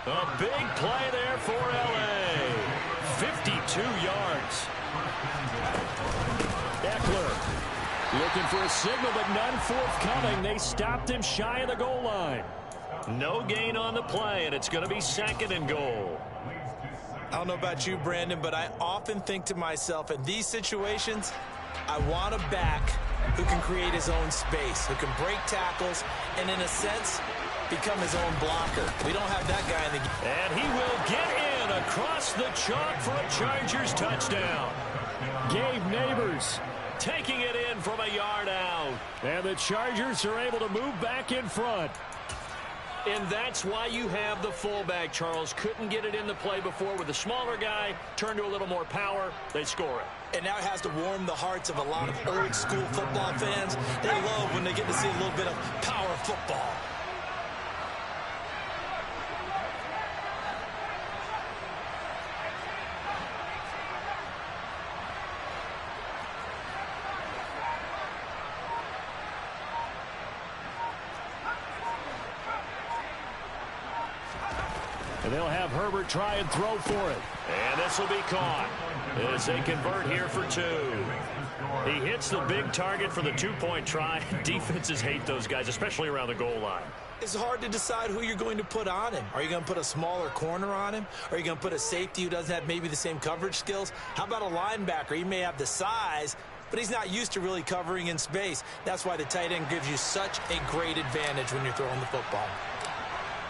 A big play there for L.A. 52 yards. Eckler looking for a signal, but none forthcoming. They stopped him shy of the goal line. No gain on the play, and it's going to be 2nd and goal. I don't know about you, Brandon, but I often think to myself, in these situations, I want a back who can create his own space, who can break tackles, and in a sense, become his own blocker. We don't have that guy in the game. And he will get in across the chalk for a Chargers touchdown. Gabe Neighbors taking it in from a yard out. And the Chargers are able to move back in front. And that's why you have the fullback, Charles. Couldn't get it in the play before with the smaller guy. Turned to a little more power. They score it. And now it has to warm the hearts of a lot of old-school football fans. They love when they get to see a little bit of power football. And they'll have Herbert try and throw for it. And this will be caught as they convert here for 2. He hits the big target for the 2-point try. Defenses hate those guys, especially around the goal line. It's hard to decide who you're going to put on him. Are you going to put a smaller corner on him? Are you going to put a safety who doesn't have maybe the same coverage skills? How about a linebacker? He may have the size, but he's not used to really covering in space. That's why the tight end gives you such a great advantage when you're throwing the football.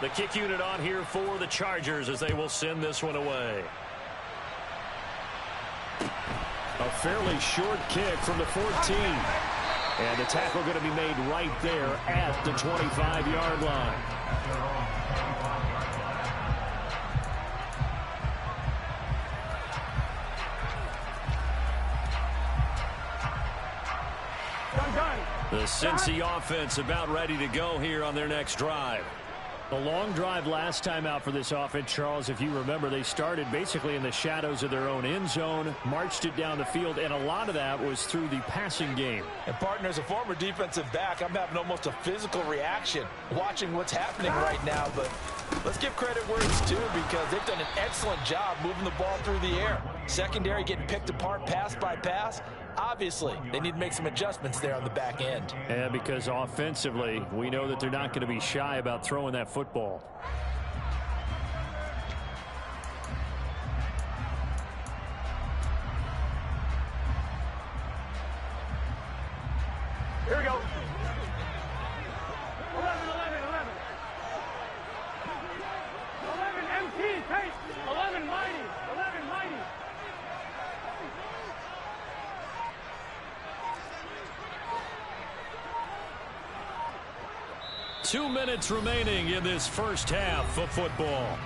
The kick unit on here for the Chargers as they will send this one away. A fairly short kick from the 14. And the tackle going to be made right there at the 25-yard line. The Cincy offense about ready to go here on their next drive. A long drive last time out for this offense, Charles. If you remember, they started basically in the shadows of their own end zone, marched it down the field, and a lot of that was through the passing game. And, partner, as a former defensive back, I'm having almost a physical reaction watching what's happening right now. But let's give credit where it's due because they've done an excellent job moving the ball through the air. Secondary getting picked apart pass by pass. Obviously, they need to make some adjustments there on the back end. Yeah, because offensively, we know that they're not going to be shy about throwing that football. Here we go. 11, empty, take. 11, mighty. 11, mighty. 2 minutes remaining in this first half of football.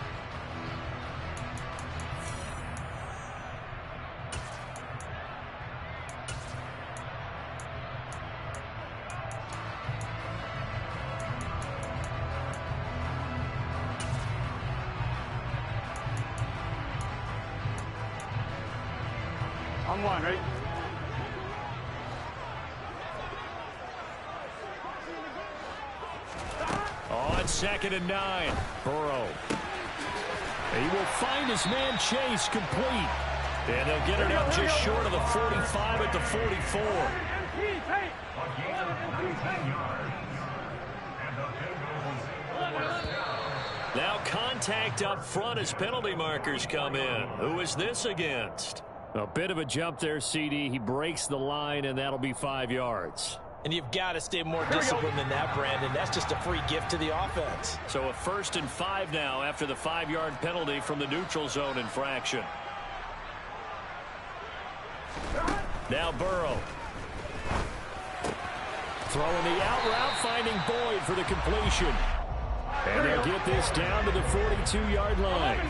On one, ready? On 2nd and 9, Burrow. He will find his man Chase complete. And they'll get it up just short of the 45 at the 44. Now contact up front as penalty markers come in. Who is this against? A bit of a jump there, CD. He breaks the line, and that'll be 5 yards. And you've got to stay more disciplined than that, Brandon. That's just a free gift to the offense. So a 1st and 5 now after the 5-yard penalty from the neutral zone infraction. Now Burrow. Throwing the out route, finding Boyd for the completion. And they'll get this down to the 42-yard line.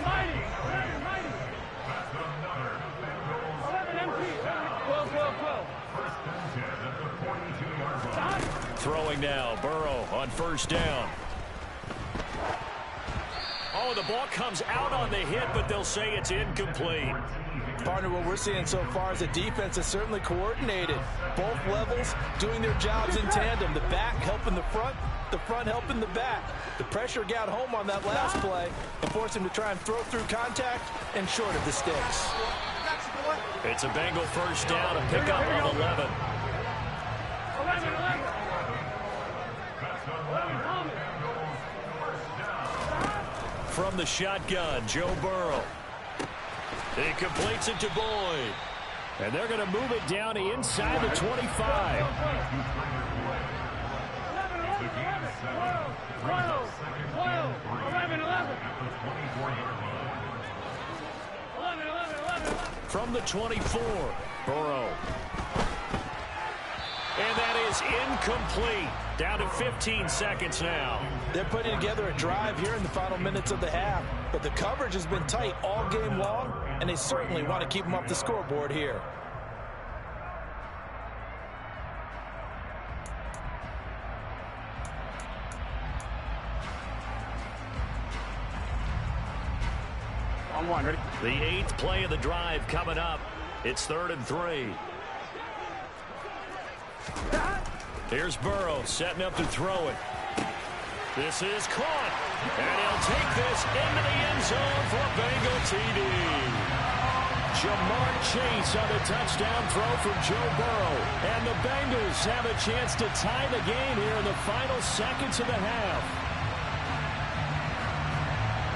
Throwing now, Burrow on 1st down. Oh, the ball comes out on the hit, but they'll say it's incomplete. Partner, what we're seeing so far is the defense is certainly coordinated. Both levels doing their jobs in tandem. The back helping the front helping the back. The pressure got home on that last play and forced him to try and throw through contact and short of the sticks. It's a Bengal 1st down, a pickup on 11. 11. From the shotgun, Joe Burrow. He completes it to Boyd. And they're going to move it down to inside the 25. 11. From the 24, Burrow. And that is incomplete. Down to 15 seconds now. They're putting together a drive here in the final minutes of the half. But the coverage has been tight all game long, and they certainly want to keep them off the scoreboard here. On one, ready? The 8th play of the drive coming up. It's 3rd and 3. Here's Burrow setting up to throw it. This is caught. And he'll take this into the end zone for a Bengal TD. Jamar Chase on the touchdown throw from Joe Burrow. And the Bengals have a chance to tie the game here in the final seconds of the half.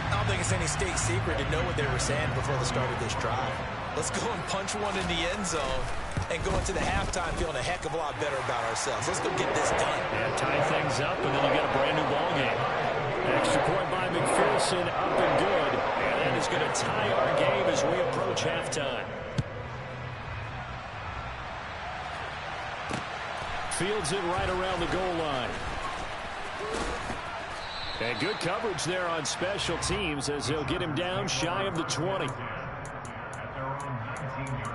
I don't think it's any state secret to know what they were saying before the start of this drive. Let's go and punch one in the end zone and go into the halftime feeling a heck of a lot better about ourselves. Let's go get this done. And tie things up, and then you get a brand new ball game. Extra point by McPherson, up and good. And that is going to tie our game as we approach halftime. Fields it right around the goal line. And good coverage there on special teams as he'll get him down shy of the 20. At their own 19-yard line.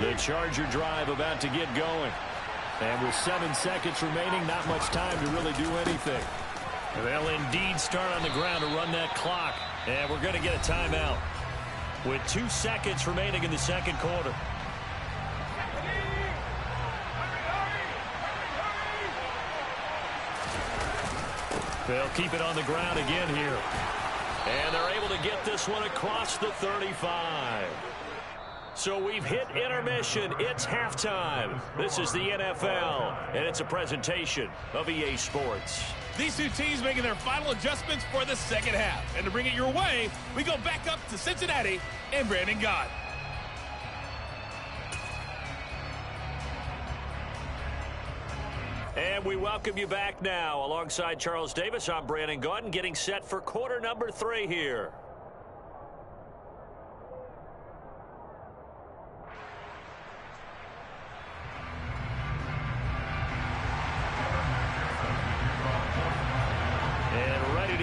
The Charger drive about to get going. And with 7 seconds remaining, not much time to really do anything. They'll indeed start on the ground to run that clock. And we're going to get a timeout with 2 seconds remaining in the second quarter. They'll keep it on the ground again here. And they're able to get this one across the 35. So we've hit intermission. It's halftime. This is the NFL, and it's a presentation of EA Sports. These two teams making their final adjustments for the second half. And to bring it your way, we go back up to Cincinnati and Brandon Gott. And we welcome you back now. Alongside Charles Davis, I'm Brandon Gott, getting set for quarter number 3 here.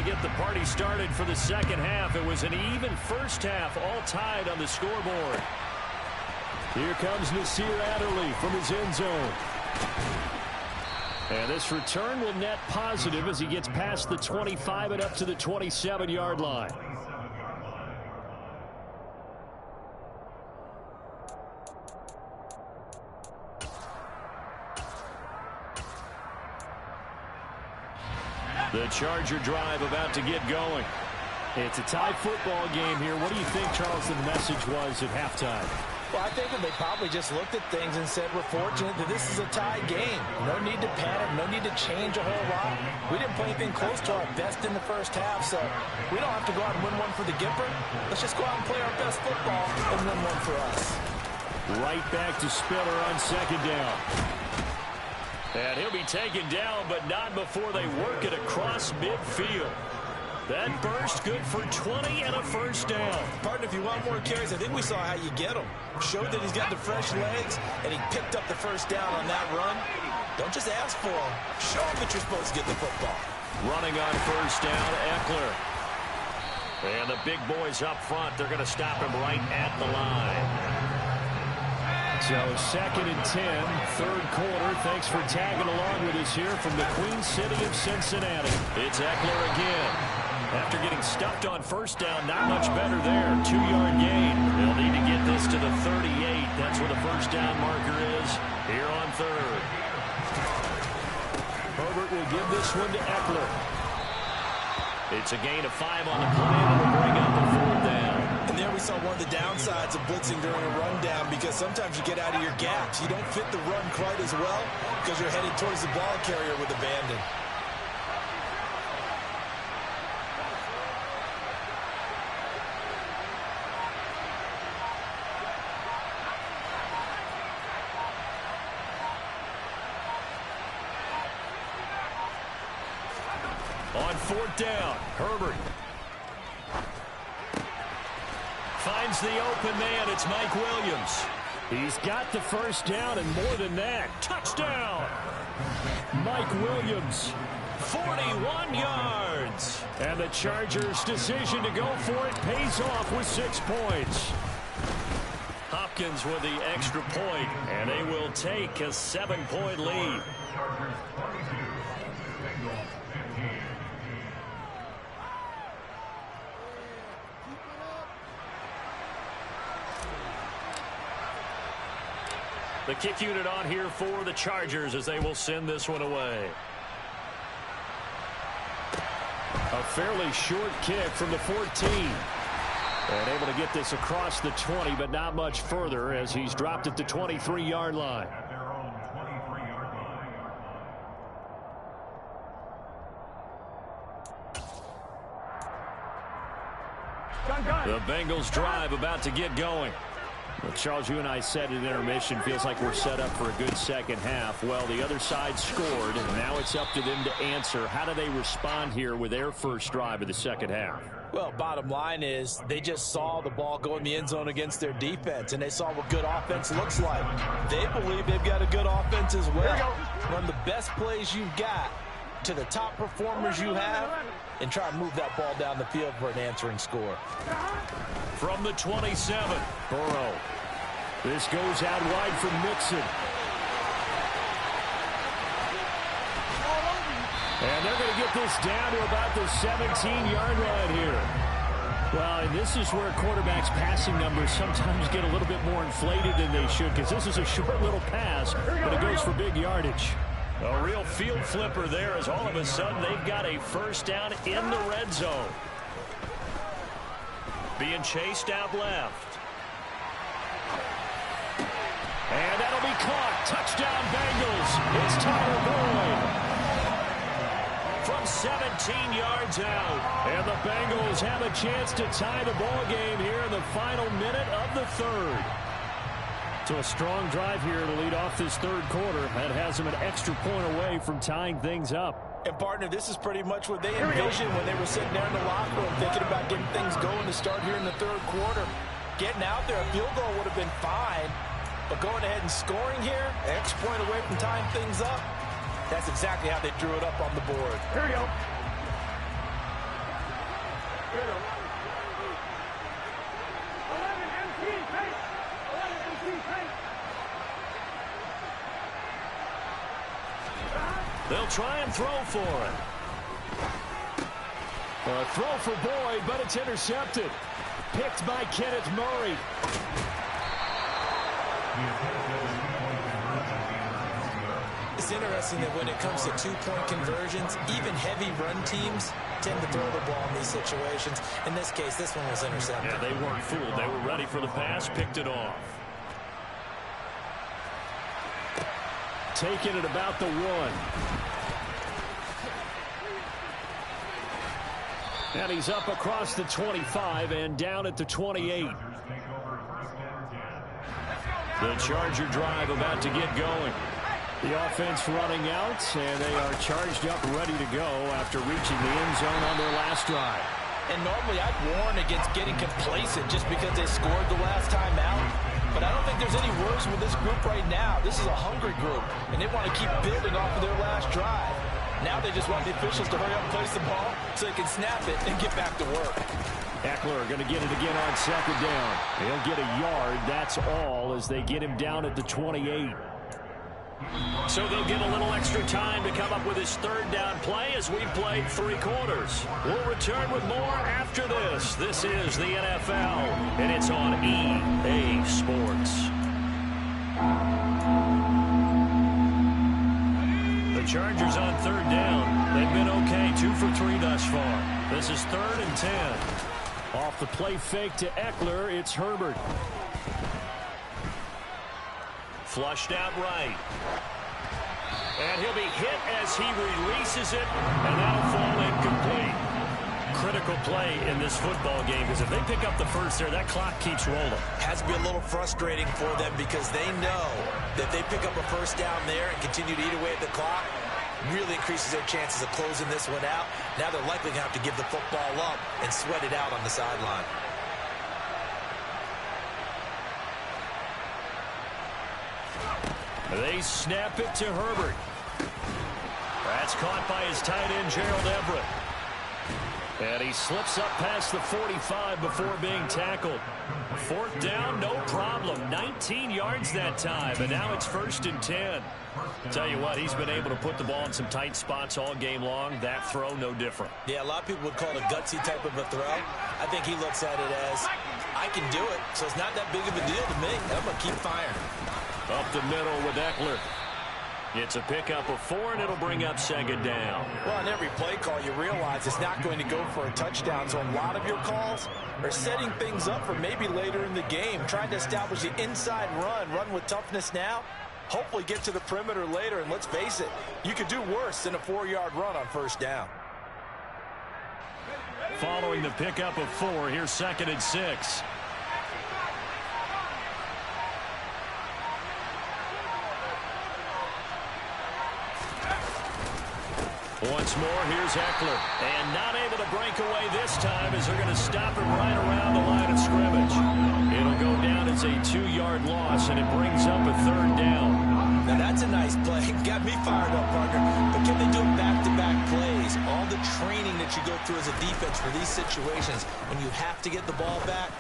Get the party started for the second half. It was an even first half, all tied on the scoreboard. Here comes Nasir Adderley from his end zone. And this return will net positive as he gets past the 25 and up to the 27-yard line. The Charger drive about to get going. It's a tie football game here. What do you think, Charles, the message was at halftime? Well, I think that they probably just looked at things and said, we're fortunate that this is a tie game. No need to panic, no need to change a whole lot. We didn't play anything close to our best in the first half, so we don't have to go out and win one for the Gipper. Let's just go out and play our best football and win one for us. Right back to Spiller on second down. And he'll be taken down, but not before they work it across midfield. That burst good for 20 and a first down. Partner, if you want more carries, I think we saw how you get them. Showed that he's got the fresh legs, and he picked up the first down on that run. Don't just ask for them. Show him that you're supposed to get the football. Running on first down, Eckler. And the big boys up front, they're going to stop him right at the line. So 2nd and 10, third quarter. Thanks for tagging along with us here from the Queen City of Cincinnati. It's Eckler again. After getting stuffed on first down, not much better there. 2-yard gain. They'll need to get this to the 38. That's where the first down marker is here on third. Herbert will give this one to Eckler. It's a gain of 5 on the play, and it'll bring up a 4th down. And there we saw one of the downsides of blitzing during a rundown, because sometimes you get out of your gaps. You don't fit the run quite as well because you're headed towards the ball carrier with abandon. On 4th down, Herbert finds the open man. It's Mike Williams. He's got the first down, and more than that, touchdown. Mike Williams, 41 yards. And the Chargers' decision to go for it pays off with 6 points. Hopkins with the extra point, and they will take a 7-point lead. Chargers 22, Bengals 15. The kick unit on here for the Chargers as they will send this one away. A fairly short kick from the 14. And able to get this across the 20, but not much further as he's dropped at the 23-yard line. At their own 23-yard line. The Bengals drive about to get going. Well, Charles, you and I said at intermission, feels like we're set up for a good second half. Well, the other side scored, and now it's up to them to answer. How do they respond here with their first drive of the second half? Well, bottom line is they just saw the ball go in the end zone against their defense, and they saw what good offense looks like. They believe they've got a good offense as well. Run the best plays you've got to the top performers you have and try and move that ball down the field for an answering score. From the 27, Burrow. This goes out wide for Mixon. And they're going to get this down to about the 17-yard line here. Well, and this is where quarterbacks' passing numbers sometimes get a little bit more inflated than they should, because this is a short little pass, but it goes for big yardage. A real field flipper there, as all of a sudden they've got a first down in the red zone. Being chased out left. And that'll be caught. Touchdown Bengals. It's Tyler Boyd. From 17 yards out. And the Bengals have a chance to tie the ball game here in the final minute of the third. So a strong drive here to lead off this third quarter. That has them an extra point away from tying things up. And, partner, this is pretty much what they envisioned when they were sitting there in the locker room thinking about getting things going to start here in the third quarter. Getting out there, a field goal would have been fine. But going ahead and scoring here, an extra point away from tying things up, that's exactly how they drew it up on the board. Here we go. They'll try and throw for it. A throw for Boyd, but it's intercepted. Picked by Kenneth Murray. It's interesting that when it comes to two-point conversions, even heavy run teams tend to throw the ball in these situations. In this case, this one was intercepted. Yeah, they weren't fooled. They were ready for the pass, picked it off. Taking it about the 1. And he's up across the 25 and down at the 28. The Charger drive about to get going. The offense running out, and they are charged up, ready to go after reaching the end zone on their last drive. And normally I'd warn against getting complacent just because they scored the last time out. But I don't think there's any worries with this group right now. This is a hungry group, and they want to keep building off of their last drive. Now they just want the officials to hurry up and place the ball so they can snap it and get back to work. Eckler going to get it again on second down. He'll get a yard, that's all, as they get him down at the 28. So they'll get a little extra time to come up with his third down play as we've played 3 quarters. We'll return with more after this. This is the NFL, and it's on EA Sports. The Chargers on third down. They've been okay, 2 for 3 thus far. This is 3rd and 10. Off the play fake to Eckler, it's Herbert. Flushed out right. And he'll be hit as he releases it, and that'll fall incomplete. Critical play in this football game, because if they pick up the first there, that clock keeps rolling. Has to be a little frustrating for them because they know that they pick up a first down there and continue to eat away at the clock, really increases their chances of closing this one out. Now they're likely going to have to give the football up and sweat it out on the sideline. They snap it to Herbert. That's caught by his tight end, Gerald Everett. And he slips up past the 45 before being tackled. 4th down, no problem. 19 yards that time, and now it's 1st and 10. Tell you what, he's been able to put the ball in some tight spots all game long. That throw, no different. Yeah, a lot of people would call it a gutsy type of a throw. I think he looks at it as, I can do it, so it's not that big of a deal to me. I'm going to keep firing. Up the middle with Eckler. It's a pickup of 4, and it'll bring up second down. Well, on every play call, you realize it's not going to go for a touchdown, so a lot of your calls are setting things up for maybe later in the game, trying to establish the inside run with toughness now, hopefully get to the perimeter later, and let's face it, you could do worse than a 4-yard run on first down. Following the pickup of 4, here's 2nd and 6. Once more, here's Eckler. And not able to break away this time as they're going to stop him right around the line of scrimmage. It'll go down as a 2-yard loss, and it brings up a 3rd down. Now that's a nice play. Got me fired up, partner. But can they do it back-to-back plays? All the training that you go through as a defense for these situations, when you have to get the ball back,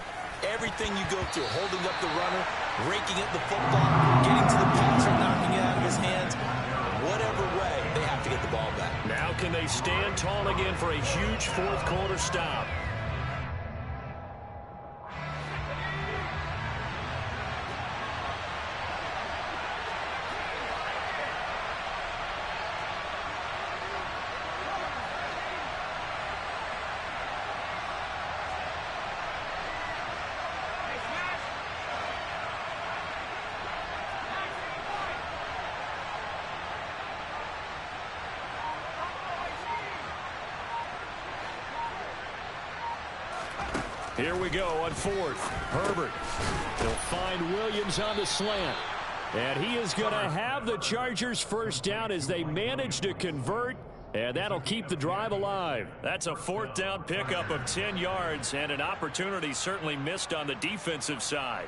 everything you go through, holding up the runner, raking at the football, getting to the passer, knocking it out of his hands, whatever way, they have to get the ball back. Now can they stand tall again for a huge 4th quarter stop? Here we go on 4th. Herbert. He'll find Williams on the slant. And he is going to have the Chargers first down as they manage to convert. And that'll keep the drive alive. That's a 4th down pickup of 10 yards and an opportunity certainly missed on the defensive side.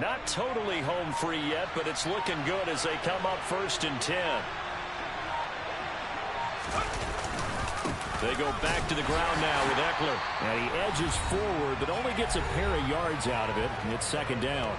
Not totally home free yet, but it's looking good as they come up 1st and 10. They go back to the ground now with Eckler. And he edges forward, but only gets a pair of yards out of it. And it's 2nd down.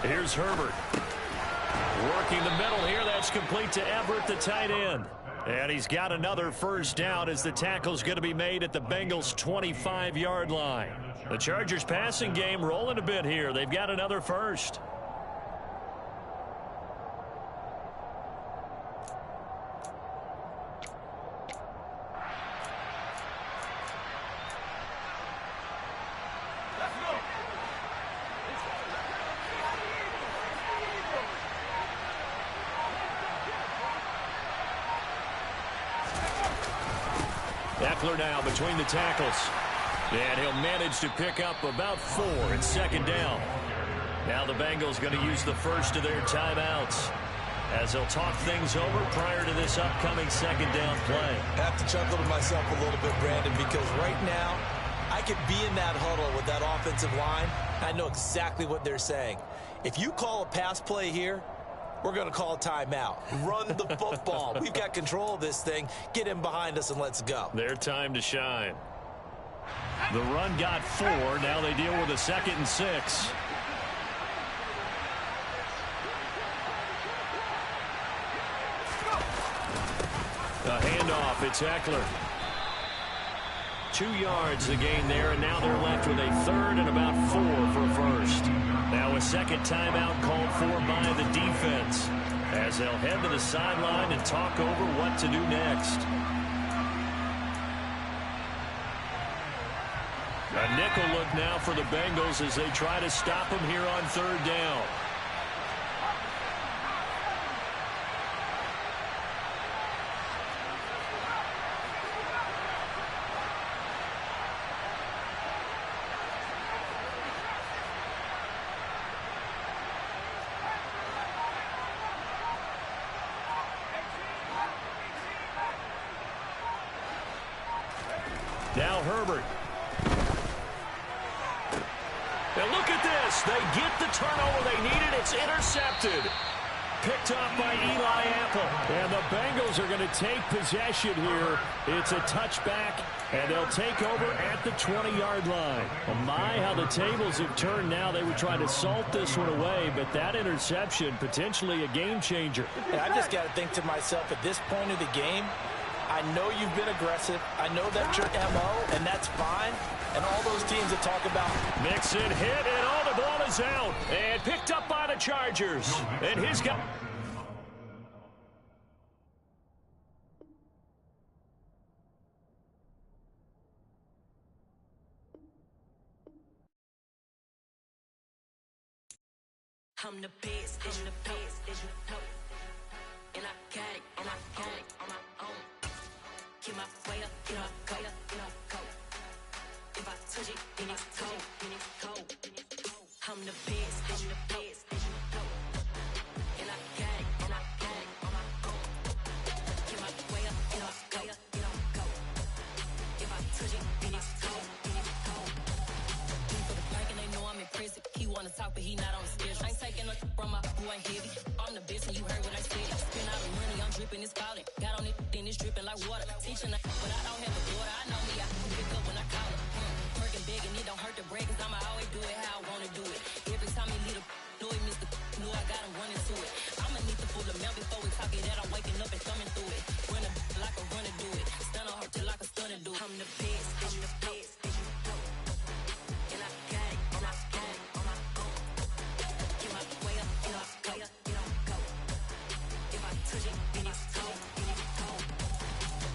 Here's Herbert. Working the middle here. That's complete to Everett, the tight end. And he's got another first down as the tackle's going to be made at the Bengals' 25-yard line. The Chargers passing game rolling a bit here. They've got another first. Eckler now between the tackles. And he'll manage to pick up about 4 at 2nd down. Now the Bengals going to use the first of their timeouts as they'll talk things over prior to this upcoming 2nd down play. I have to chuckle to myself a little bit, Brandon, because right now I could be in that huddle with that offensive line. I know exactly what they're saying. If you call a pass play here, we're going to call a timeout. Run the football. We've got control of this thing. Get in behind us and let's go. Their time to shine. The run got 4. Now they deal with a 2nd and 6. A handoff. It's Eckler. 2 yards the gain there, and now they're left with a 3rd and about 4 for a first. Now a 2nd timeout called for by the defense as they'll head to the sideline and talk over what to do next. A nickel look now for the Bengals as they try to stop him here on 3rd down. Now Herbert. And look at this. They get the turnover they needed. It's intercepted. Picked off by Eli Apple. And the Bengals are going to take possession here. It's a touchback, and they'll take over at the 20-yard line. Oh my, how the tables have turned now. They were trying to salt this one away, but that interception, potentially a game changer. And I just got to think to myself, at this point of the game, I know you've been aggressive. I know that's your MO, and that's fine. And all those teams that talk about Mixon hit, and all the ball is out. And picked up by the Chargers. And his guy. I'm the best, and the best, as you know. And I got it, and I got it on my own. Get my way up, get my go, get my go. If I touch it, then it's cold, then it's cold. I'm the best, and the best, as you know. And I got it, and I got it on my own. Get my way up, get my go, get my go. If I touch it, then it's cold, then it's cold. For the bank and they know I'm impressive. He wanna talk, but he not on the schedule. I ain't taking no from my boy heavy. I'm the best and you heard what I said. Spend all the money, I'm dripping, it's falling. Got on it, then it's dripping like water. Teaching but I don't have a daughter. I know me, I can pick up when I call her. Working big and it don't hurt to break, cause I'ma always do it how I wanna do it. Every time he leave know he missed the know I got him running to it. I'ma need the full amount before we talk it that I'm waking up and thumbing through it. Run a like a runner do it. Stun on her till like a stunner do it. I'm the best, I'm the best. And I got it, and I got it on my own. Get my way up, get my go, get my go. If I touch it, then it's cold, then it's cold.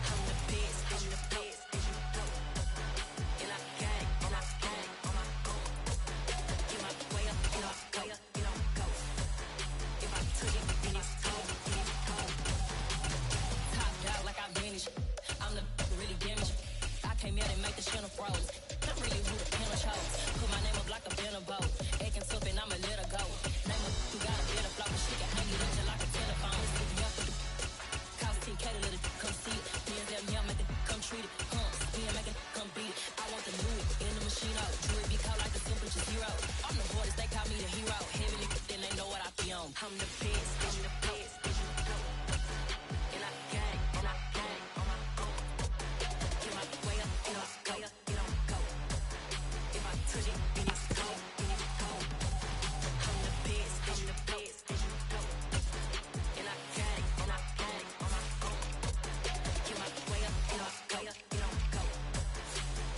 I'm the best, I'm the best, as you know. And I got it, and I got it on my own. Get my way up, get my go, get my go. If I touch it, then it's cold, then it's cold. Top dog like I vanished. I'm the really damaged. I came out and make the channel froze. I'm really who the panel chose. Put my name up like a banner boat. Acting tough and I'ma let her go. Name her who got a better flow. She can hang it up just like a telephone. Stick me up with the cost 10K to let it come see it. Me and them young make it come treat it. Me and make it come beat it. I want the new it in the machine out. Jewelry be called like the temperature zero. I'm the boys, they call me the hero. Heavy then they know what I be on. I'm the best, I'm the best, as you know. And I got it, and I got it on my own. Get my way up, get my go, get my go. If I touch it, then it's cold, then it's cold. I'm the best, I'm the best, as you know. And I got it, and I got it on my own. Get my way up, get my go, get my go.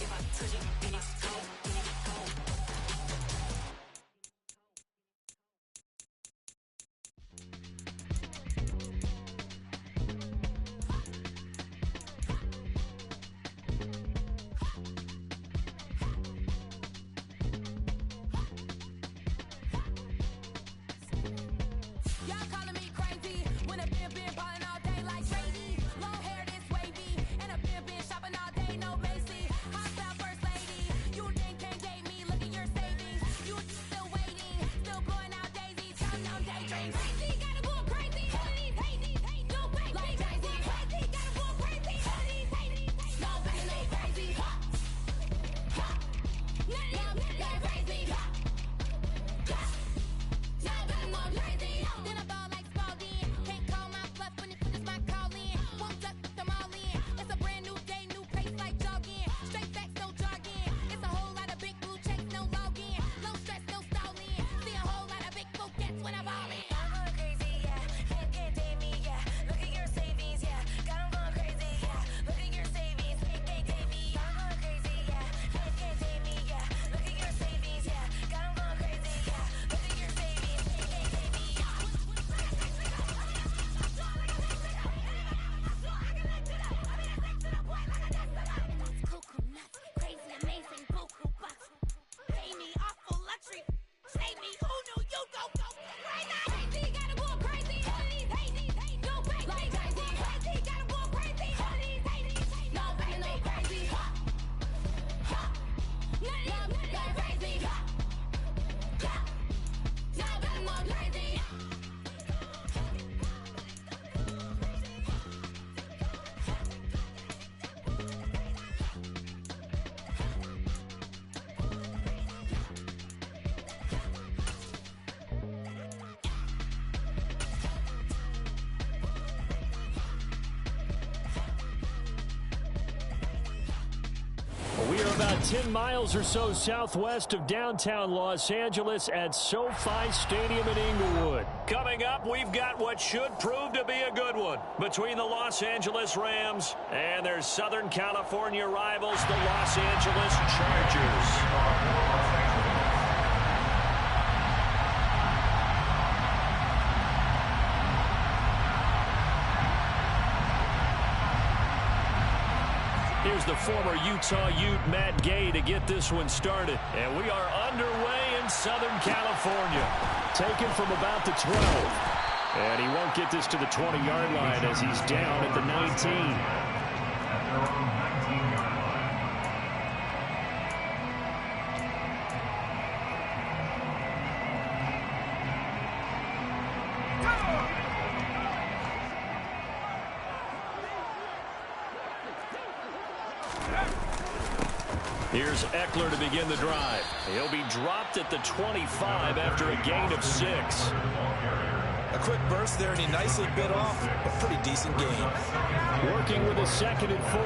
If I touch it, then it's cold, then it's cold. about 10 miles or so southwest of downtown Los Angeles at SoFi Stadium in Inglewood. Coming up, we've got what should prove to be a good one between the Los Angeles Rams and their Southern California rivals, the Los Angeles Chargers. Here's the former Utah Ute, Matt Gay, to get this one started. And we are underway in Southern California. Taken from about the 12. And he won't get this to the 20-yard line as he's down at the 19. Here's Eckler to begin the drive. He'll be dropped at the 25 after a gain of 6. A quick burst there, and he nicely bit off a pretty decent gain. Working with a 2nd and 4.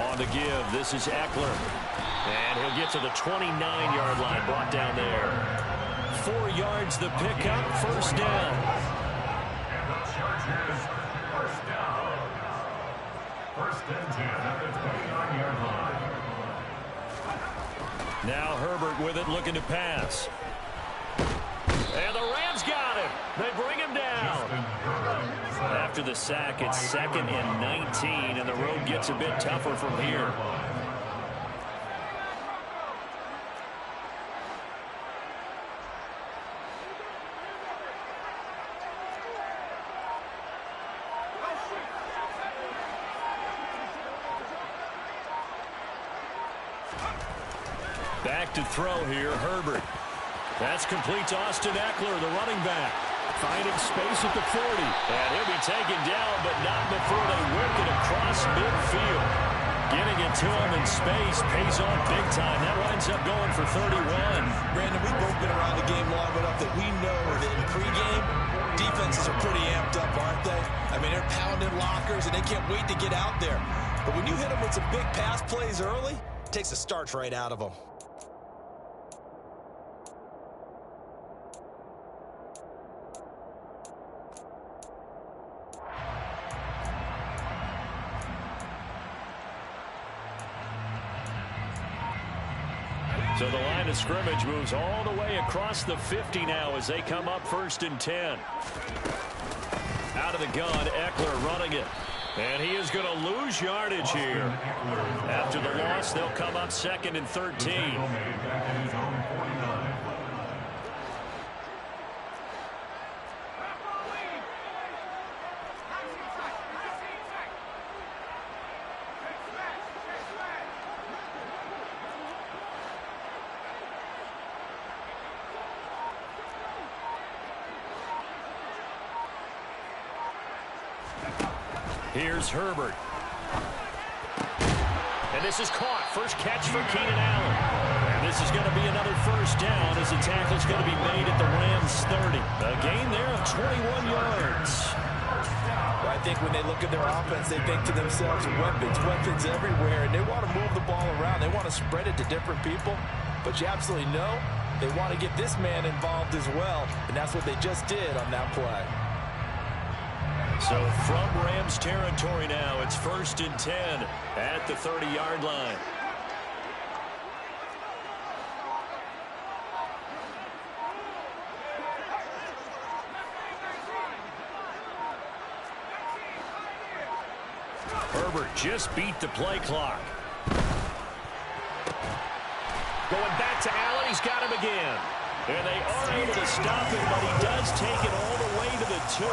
On the give, this is Eckler. And he'll get to the 29-yard line, brought down there. 4 yards the pickup, first down. And the Chargers, first down. First and 10 at the 29-yard line. Now Herbert with it, looking to pass. And the Rams got him. They bring him down. After the sack, it's 2nd and 19, and the road gets a bit tougher from here. Back to throw here, Herbert. That's complete to Austin Eckler, the running back. Finding space at the 40. And he'll be taken down, but not before they work it across midfield. Getting it to him in space pays off big time. That winds up going for 31. Brandon, we've both been around the game long enough that we know that in pregame, defenses are pretty amped up, aren't they? I mean, they're pounding lockers, and they can't wait to get out there. But when you hit them with some big pass plays early, it takes the starch right out of them. So the line of scrimmage moves all the way across the 50 now as they come up 1st and 10. Out of the gun, Eckler running it. And he is going to lose yardage here. After the loss, they'll come up 2nd and 13. Here's Herbert. And this is caught. First catch for Keenan Allen. And this is going to be another first down as the tackle's going to be made at the Rams 30. A gain there of 21 yards. Well, I think when they look at their offense, they think to themselves, weapons everywhere, and they want to move the ball around. They want to spread it to different people. But you absolutely know they want to get this man involved as well, and that's what they just did on that play. So from Rams territory now, it's 1st and 10 at the 30-yard line. Herbert just beat the play clock. Going back to Allen, he's got him again. And they are able to stop him, but he does take it all the way to the 2.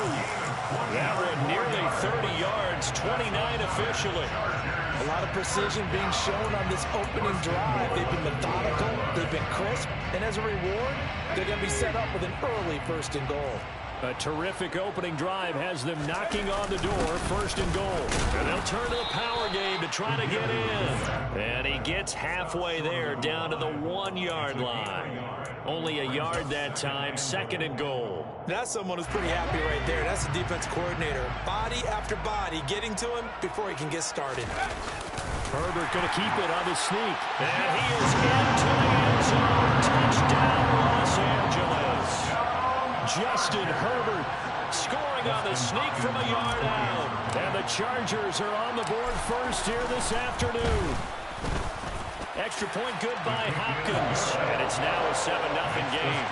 That one nearly 30 yards, 29 officially. A lot of precision being shown on this opening drive. They've been methodical, they've been crisp, and as a reward, they're going to be set up with an early 1st and goal. A terrific opening drive has them knocking on the door, 1st and goal. And they'll turn to the power game to try to get in. And he gets halfway there, down to the 1-yard line. Only a yard that time, 2nd and goal. That's someone who's pretty happy right there. That's the defense coordinator. Body after body, getting to him before he can get started. Herbert going to keep it on the sneak. And he is into the end zone. Touchdown, Los Angeles. Justin Herbert scoring on the sneak from a yard out. And the Chargers are on the board first here this afternoon. Extra point good by Hopkins. And it's now a 7-0 game.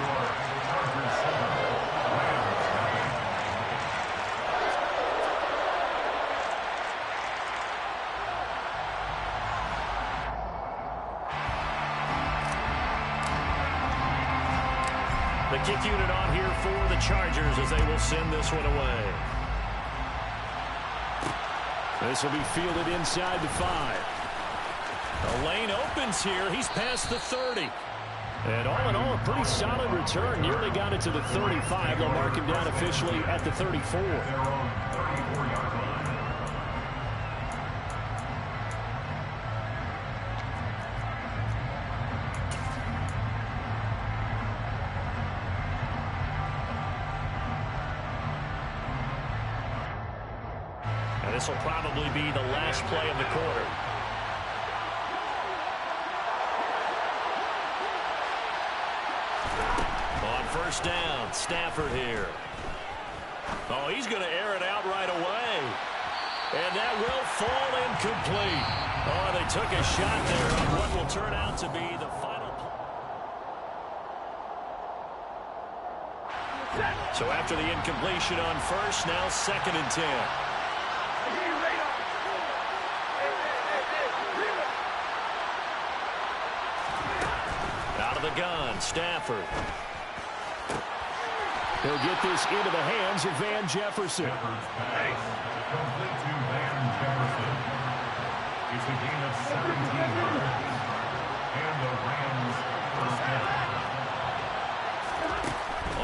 The kick unit on here for the Chargers as they will send this one away. This will be fielded inside the 5. The lane opens here. He's past the 30. And all in all, a pretty solid return. Nearly got it to the 35. They'll mark him down officially at the 34. And this will probably be the last play of the quarter. On 1st down, Stafford here. Oh, he's going to air it out right away. And that will fall incomplete. Oh, they took a shot there on what will turn out to be the final play. So after the incompletion on 1st, now 2nd and 10. Out of the gun, Stafford. He'll get this into the hands of Van Jefferson. Complete to Van Jefferson. It's a gain of 17 yards. And the Rams first down.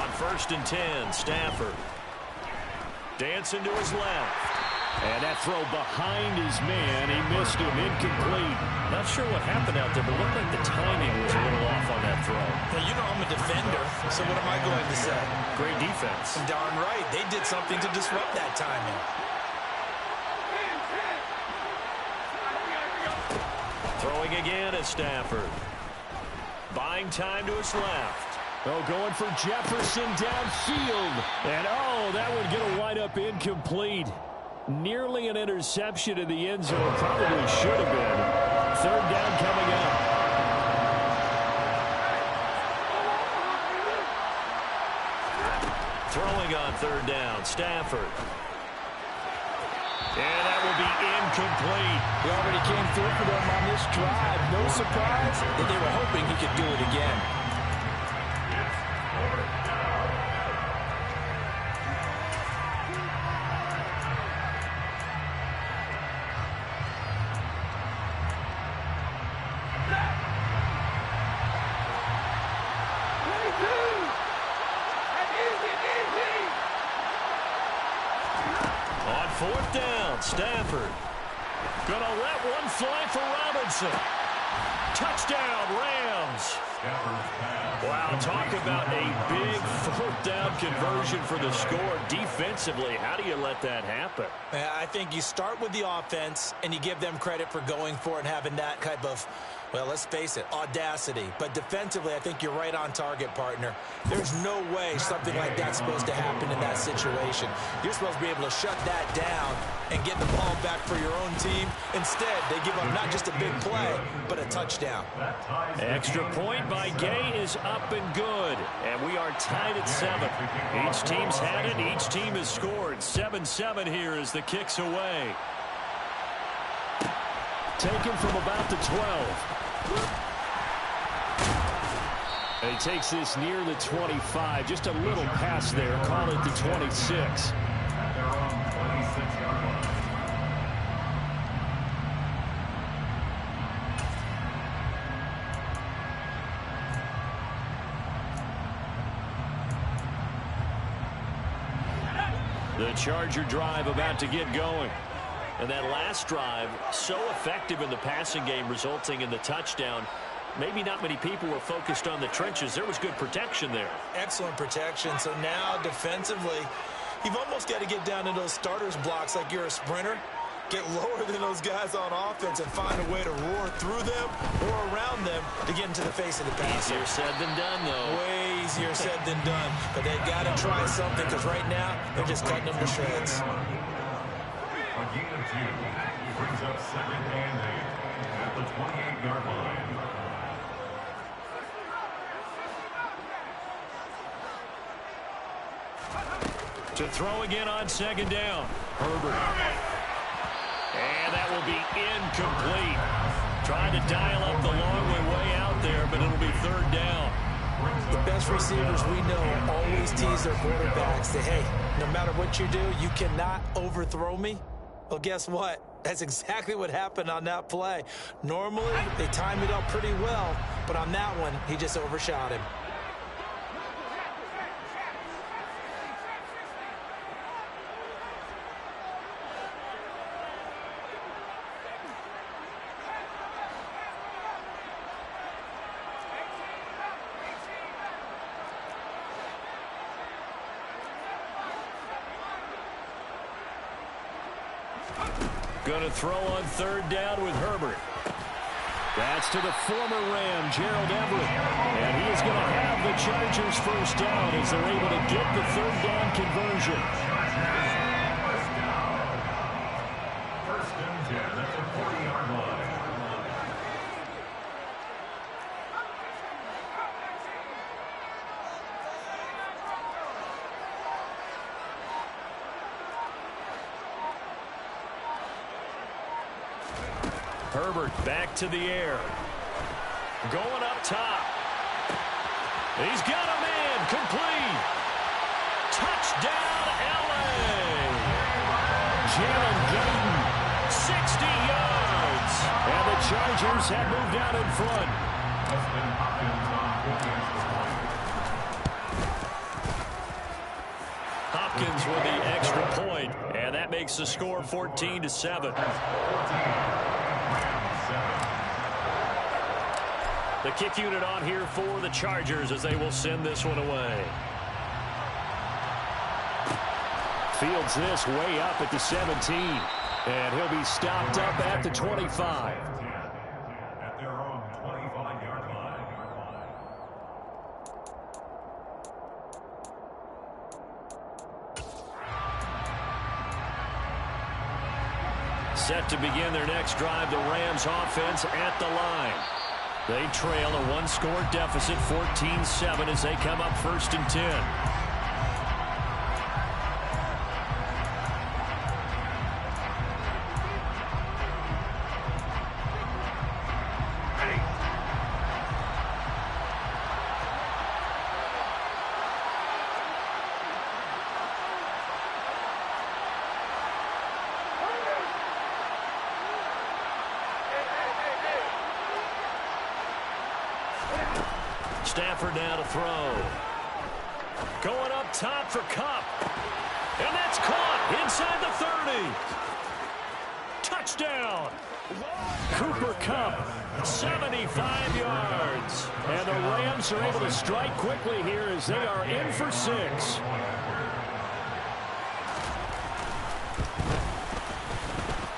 On 1st and 10, Stafford. Dancing to his left. And that throw behind his man. He missed him, incomplete. Not sure what happened out there, but looked like the timing was a little off on that throw. Well, you know I'm a defender, so what am I going to say? Great defense. Darn right. They did something to disrupt that timing. Throwing again at Stafford. Buying time to his left. Oh, going for Jefferson downfield. And, oh, that would get a wind up incomplete. Nearly an interception in the end zone. Probably should have been. 3rd down coming up. Throwing on 3rd down, Stafford. And that will be incomplete. He already came through for them on this drive. No surprise that they were hoping he could do it again. On 4th down, Stafford. Gonna let one fly for Robinson. Touchdown, Rams. Wow, talk about a big 4th down conversion for the score. Defensively, how do you let that happen? I think you start with the offense, and you give them credit for going for it and having that type of, well, let's face it, audacity. But defensively, I think you're right on target, partner. There's no way something like that's supposed to happen in that situation. You're supposed to be able to shut that down and get the ball back for your own team. Instead, they give up not just a big play, but a touchdown. Extra point by Gay is up and good. And we are tied at 7. Each team's had it. Each team has scored. 7-7 here as the kick's away. Taken from about the 12. And he takes this near the 25. Just a little pass there. Call it the 26. They're on 26-yard line. The Charger drive about to get going. And that last drive, so effective in the passing game, resulting in the touchdown. Maybe not many people were focused on the trenches. There was good protection there. Excellent protection. So now defensively, you've almost got to get down to those starters blocks like you're a sprinter. Get lower than those guys on offense and find a way to roar through them or around them to get into the face of the passer. Easier said than done, though. Way easier said than done. But they've got to try something because right now they're just cutting them to shreds. A gain of 2 brings up 2nd and 8 at the 28-yard line. To throw again on 2nd down. Herbert. And that will be incomplete. Trying to dial up the long way out there, but it'll be 3rd down. The best receivers we know always tease their quarterbacks. Say, hey, no matter what you do, you cannot overthrow me. Well, guess what? That's exactly what happened on that play. Normally, they time it up pretty well, but on that one, he just overshot him. Going to throw on 3rd down with Herbert. That's to the former Ram, Gerald Everett. And he is going to have the Chargers 1st down as they're able to get the 3rd down conversion. 1st and 10 at the 40-yard line. Herbert back to the air. Going up top. He's got a man. Complete. Touchdown, L.A. Jalen Gayton, 60 yards. And the Chargers have moved out in front. Hopkins with the extra point, and that makes the score 14-7. The kick unit on here for the Chargers as they will send this one away. Fields this way up at the 17. And he'll be stopped up at the 25. At their own 25-yard line. Set to begin their next drive, the Rams offense at the line. They trail a one-score deficit, 14-7, as they come up 1st and 10. Stafford now to throw. Going up top for Kupp. And that's caught inside the 30. Touchdown. Cooper Kupp, 75 yards. And the Rams are able to strike quickly here as they are in for 6.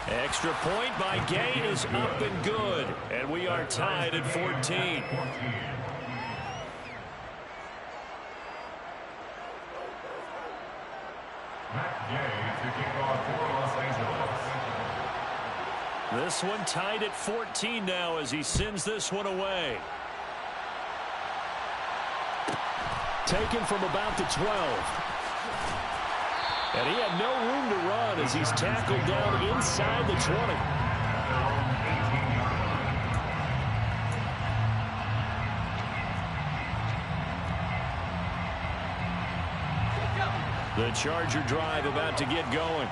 Extra point by Gay is up and good. And we are tied at 14. This one tied at 14 now as he sends this one away. Taken from about the 12. And he had no room to run as he's tackled down inside the 20. The Charger drive about to get going.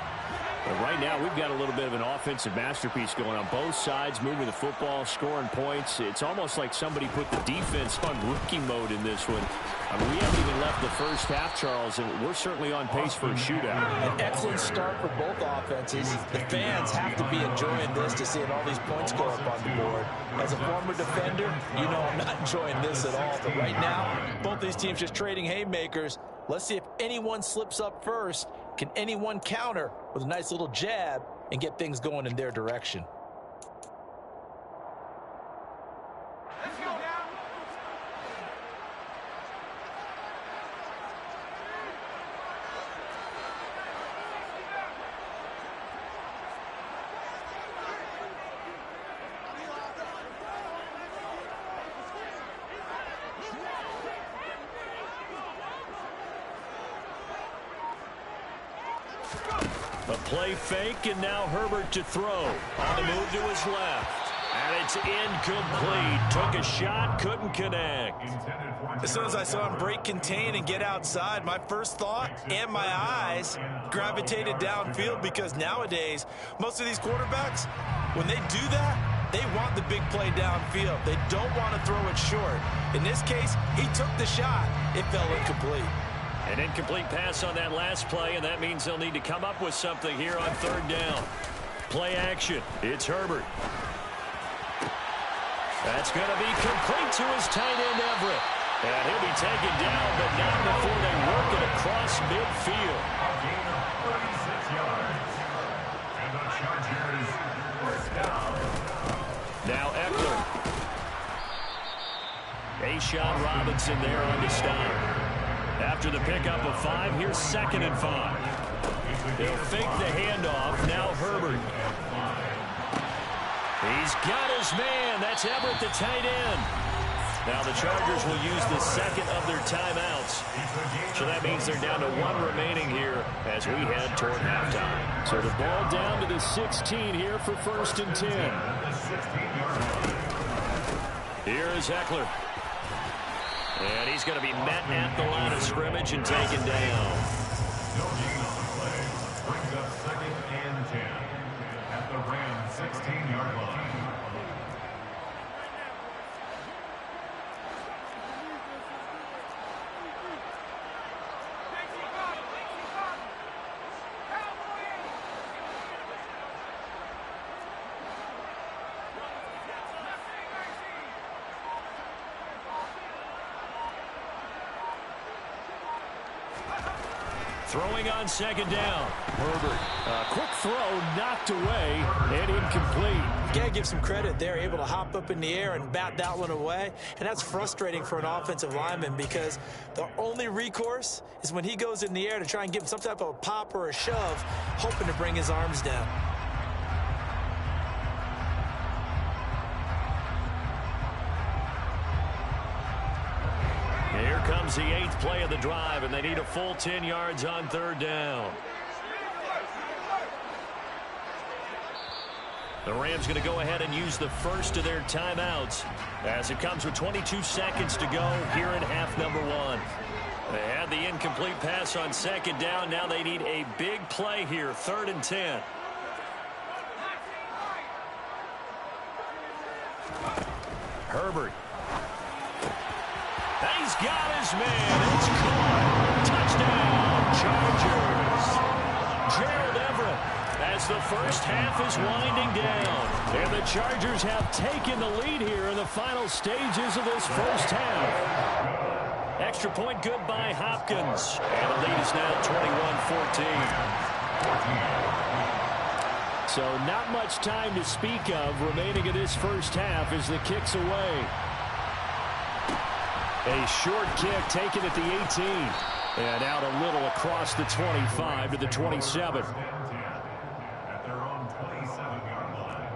But right now, we've got a little bit of an offensive masterpiece going on both sides, moving the football, scoring points. It's almost like somebody put the defense on rookie mode in this one. I mean, we haven't even left the first half, Charles, and we're certainly on pace for a shootout. An excellent start for both offenses. The fans have to be enjoying this to see all these points go up on the board. As a former defender, you know I'm not enjoying this at all. But right now, both these teams just trading haymakers. Let's see if anyone slips up first. Can anyone counter with a nice little jab and get things going in their direction? A play fake, and now Herbert to throw. On the move to his left. And it's incomplete. Took a shot, couldn't connect. As soon as I saw him break contain and get outside, my first thought and my eyes gravitated downfield, because nowadays, most of these quarterbacks, when they do that, they want the big play downfield. They don't want to throw it short. In this case, he took the shot. It fell incomplete. An incomplete pass on that last play, and that means they'll need to come up with something here on third down. Play action. It's Herbert. That's going to be complete to his tight end, Everett. And he'll be taken down, but not before they work it across midfield. A gain of 36 yards. And the Chargers first down. Now Eckler. A'Shawn Robinson there on the stop. After the pickup of 5, here's 2nd and 5. They'll fake the handoff. Now Herbert. He's got his man. That's Everett, the tight end. Now the Chargers will use the second of their timeouts. So that means they're down to 1 remaining here as we head toward halftime. So the ball down to the 16 here for 1st and 10. Here is Eckler. And he's going to be met at the line of scrimmage and taken down. No gain on the play. Brings up 2nd and 10 at the Rams 16-yard line. Throwing on 2nd down. Herbert. Quick throw, knocked away, and incomplete. You got to give some credit. They're able to hop up in the air and bat that one away. And that's frustrating for an offensive lineman, because the only recourse is when he goes in the air to try and give him some type of a pop or a shove, hoping to bring his arms down. Here comes the 8th play of the drive, and they need a full 10 yards on 3rd down. The Rams going to go ahead and use the first of their timeouts as it comes with 22 seconds to go here in half number 1. They had the incomplete pass on 2nd down. Now they need a big play here, 3rd and 10. Herbert. He's got his man. It's caught. Touchdown, Chargers. Gerald Everett, as the first half is winding down. And the Chargers have taken the lead here in the final stages of this first half. Extra point good by Hopkins. And the lead is now 21-14. So not much time to speak of remaining in this first half as the kick's away. A short kick taken at the 18. And out a little across the 25 to the 27. At their own 27-yard line.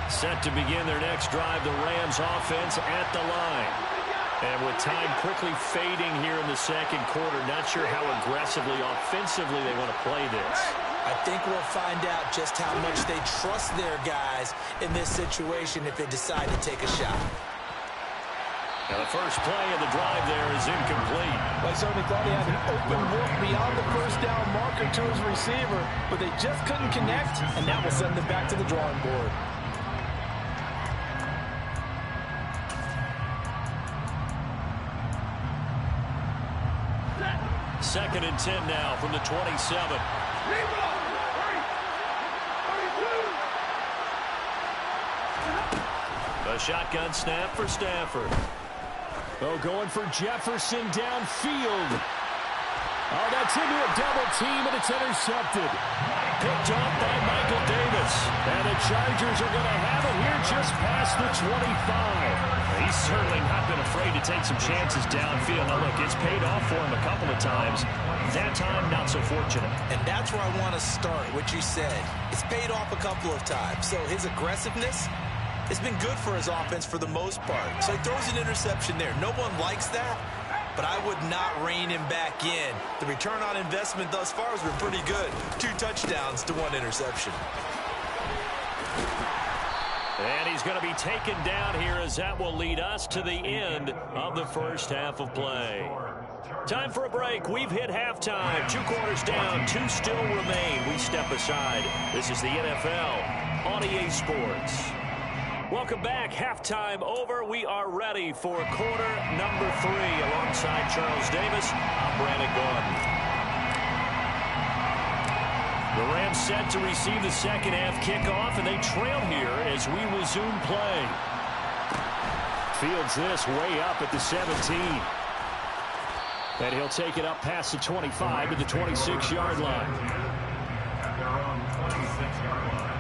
Set to begin their next drive, the Rams offense at the line. And with time quickly fading here in the second quarter, not sure how aggressively, offensively they want to play this. I think we'll find out just how much they trust their guys in this situation if they decide to take a shot. And the first play of the drive there is incomplete. Well, I certainly thought he had an open look beyond the first down marker to his receiver, but they just couldn't connect, and that will send them back to the drawing board. Second and 10 now from the 27. A shotgun snap for Stafford. Oh, going for Jefferson downfield. Oh, that's into a double team, and it's intercepted. Picked off by Michael Davis. And the Chargers are going to have it here just past the 25. He's certainly not been afraid to take some chances downfield. Now, look, it's paid off for him a couple of times. That time, not so fortunate. And that's where I want to start, what you said. It's paid off a couple of times. So his aggressiveness has been good for his offense for the most part. So he throws an interception there. No one likes that, but I would not rein him back in. The return on investment thus far has been pretty good. 2 touchdowns to 1 interception. And he's going to be taken down here as that will lead us to the end of the first half of play. Time for a break. We've hit halftime. 2 quarters down, 2 still remain. We step aside. This is the NFL on EA Sports. Welcome back. Halftime over. We are ready for quarter number 3. Alongside Charles Davis, I'm Brandon Gordon. The Rams set to receive the second half kickoff, and they trail here as we resume play. Fields this way up at the 17. And he'll take it up past the 25 to the 26-yard line. At their own 26-yard line.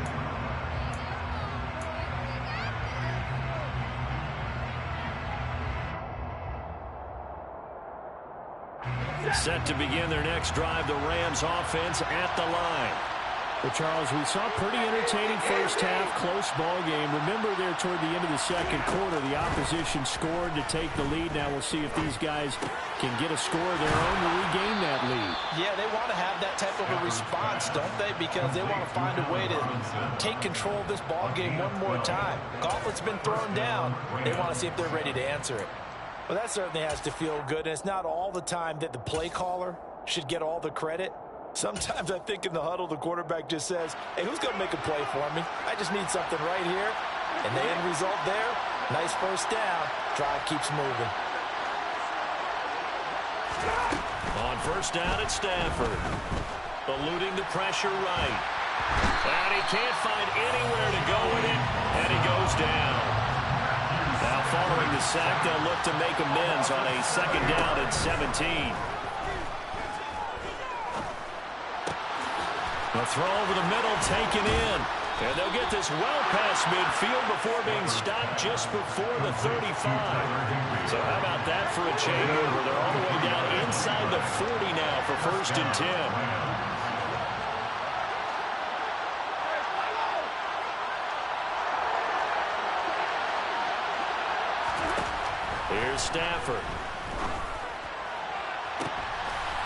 Set to begin their next drive, the Rams offense at the line. Well, Charles, we saw a pretty entertaining first half, close ball game. Remember there toward the end of the second quarter, the opposition scored to take the lead. Now we'll see if these guys can get a score of their own to regain that lead. Yeah, they want to have that type of a response, don't they? Because they want to find a way to take control of this ball game one more time. Gauntlet's been thrown down. They want to see if they're ready to answer it. Well, that certainly has to feel good, and it's not all the time that the play caller should get all the credit. Sometimes I think in the huddle, the quarterback just says, hey, who's going to make a play for me? I just need something right here. And the end result there, nice first down. Drive keeps moving. On first down at Stafford. Eluding the pressure right. And he can't find anywhere to go with it, and he goes down. Now, following the sack, they'll look to make amends on a second down at 17. The throw over the middle taken in. And they'll get this well past midfield before being stopped just before the 35. So how about that for a changeover? They're all the way down inside the 40 now for first and 10. Here's Stafford.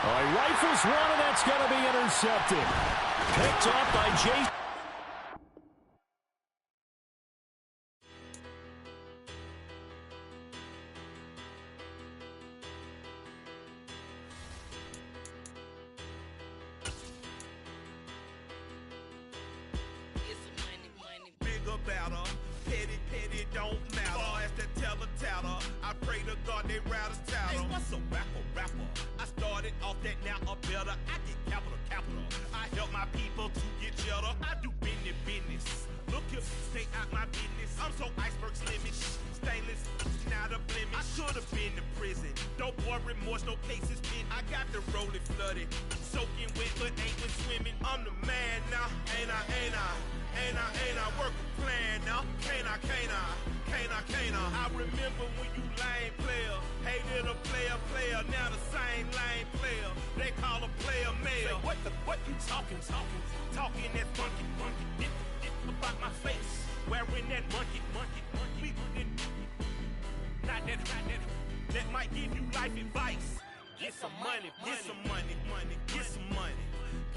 Oh, he rifles one, and that's going to be intercepted. Picked up by Jason. Bigger, better, petty, don't matter. Far as that teller, I pray to God they rather tattle. Hey, what's a rapper? I started off that, now a better. I get capital. I help my people to get cheddar. I do business. Look here, stay out my business. I'm so iceberg slimish, stainless, not a blemish. I should have been to prison. No boy remorse, no cases pinned. I got the rolling flooded, soaking wet, but ain't been swimming. I'm the man now, ain't I? Work a plan now, can't I? I remember when you lame player, hated a player, now the same lame player. They call a player male. Say, what you talking that monkey, dip about my face, wearing that monkey. We not that might give you life advice. Get some money.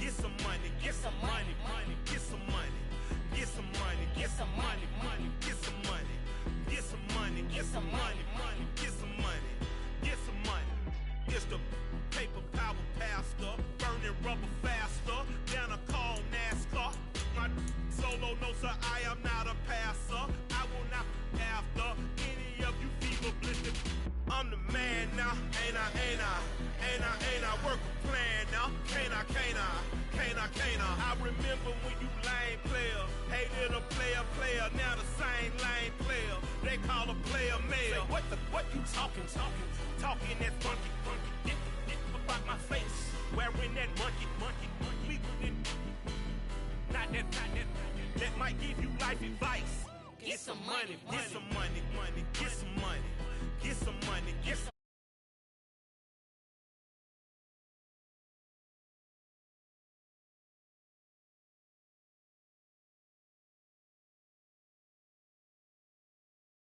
Get some money, get some money, money, get some money. Get some money, get some money, money, get some money. Get some money, get some money, money, get some money. Get some money. It's the paper power pastor, burning rubber faster than a call NASCAR. My solo no sir, I am not a passer. I will not after any of you fever blistered. I'm the man now, ain't I, ain't I? Ain't I, ain't I? Work a plan now, can't I, can't I? Can't I, can't I? I remember when you lame player, hated a player, now the same lame player. They call a player mayor. What you talking that funky, get about my face, wearing that monkey, not that, that might give you life advice. Get some money, get some money, money, get some money, get some money, get some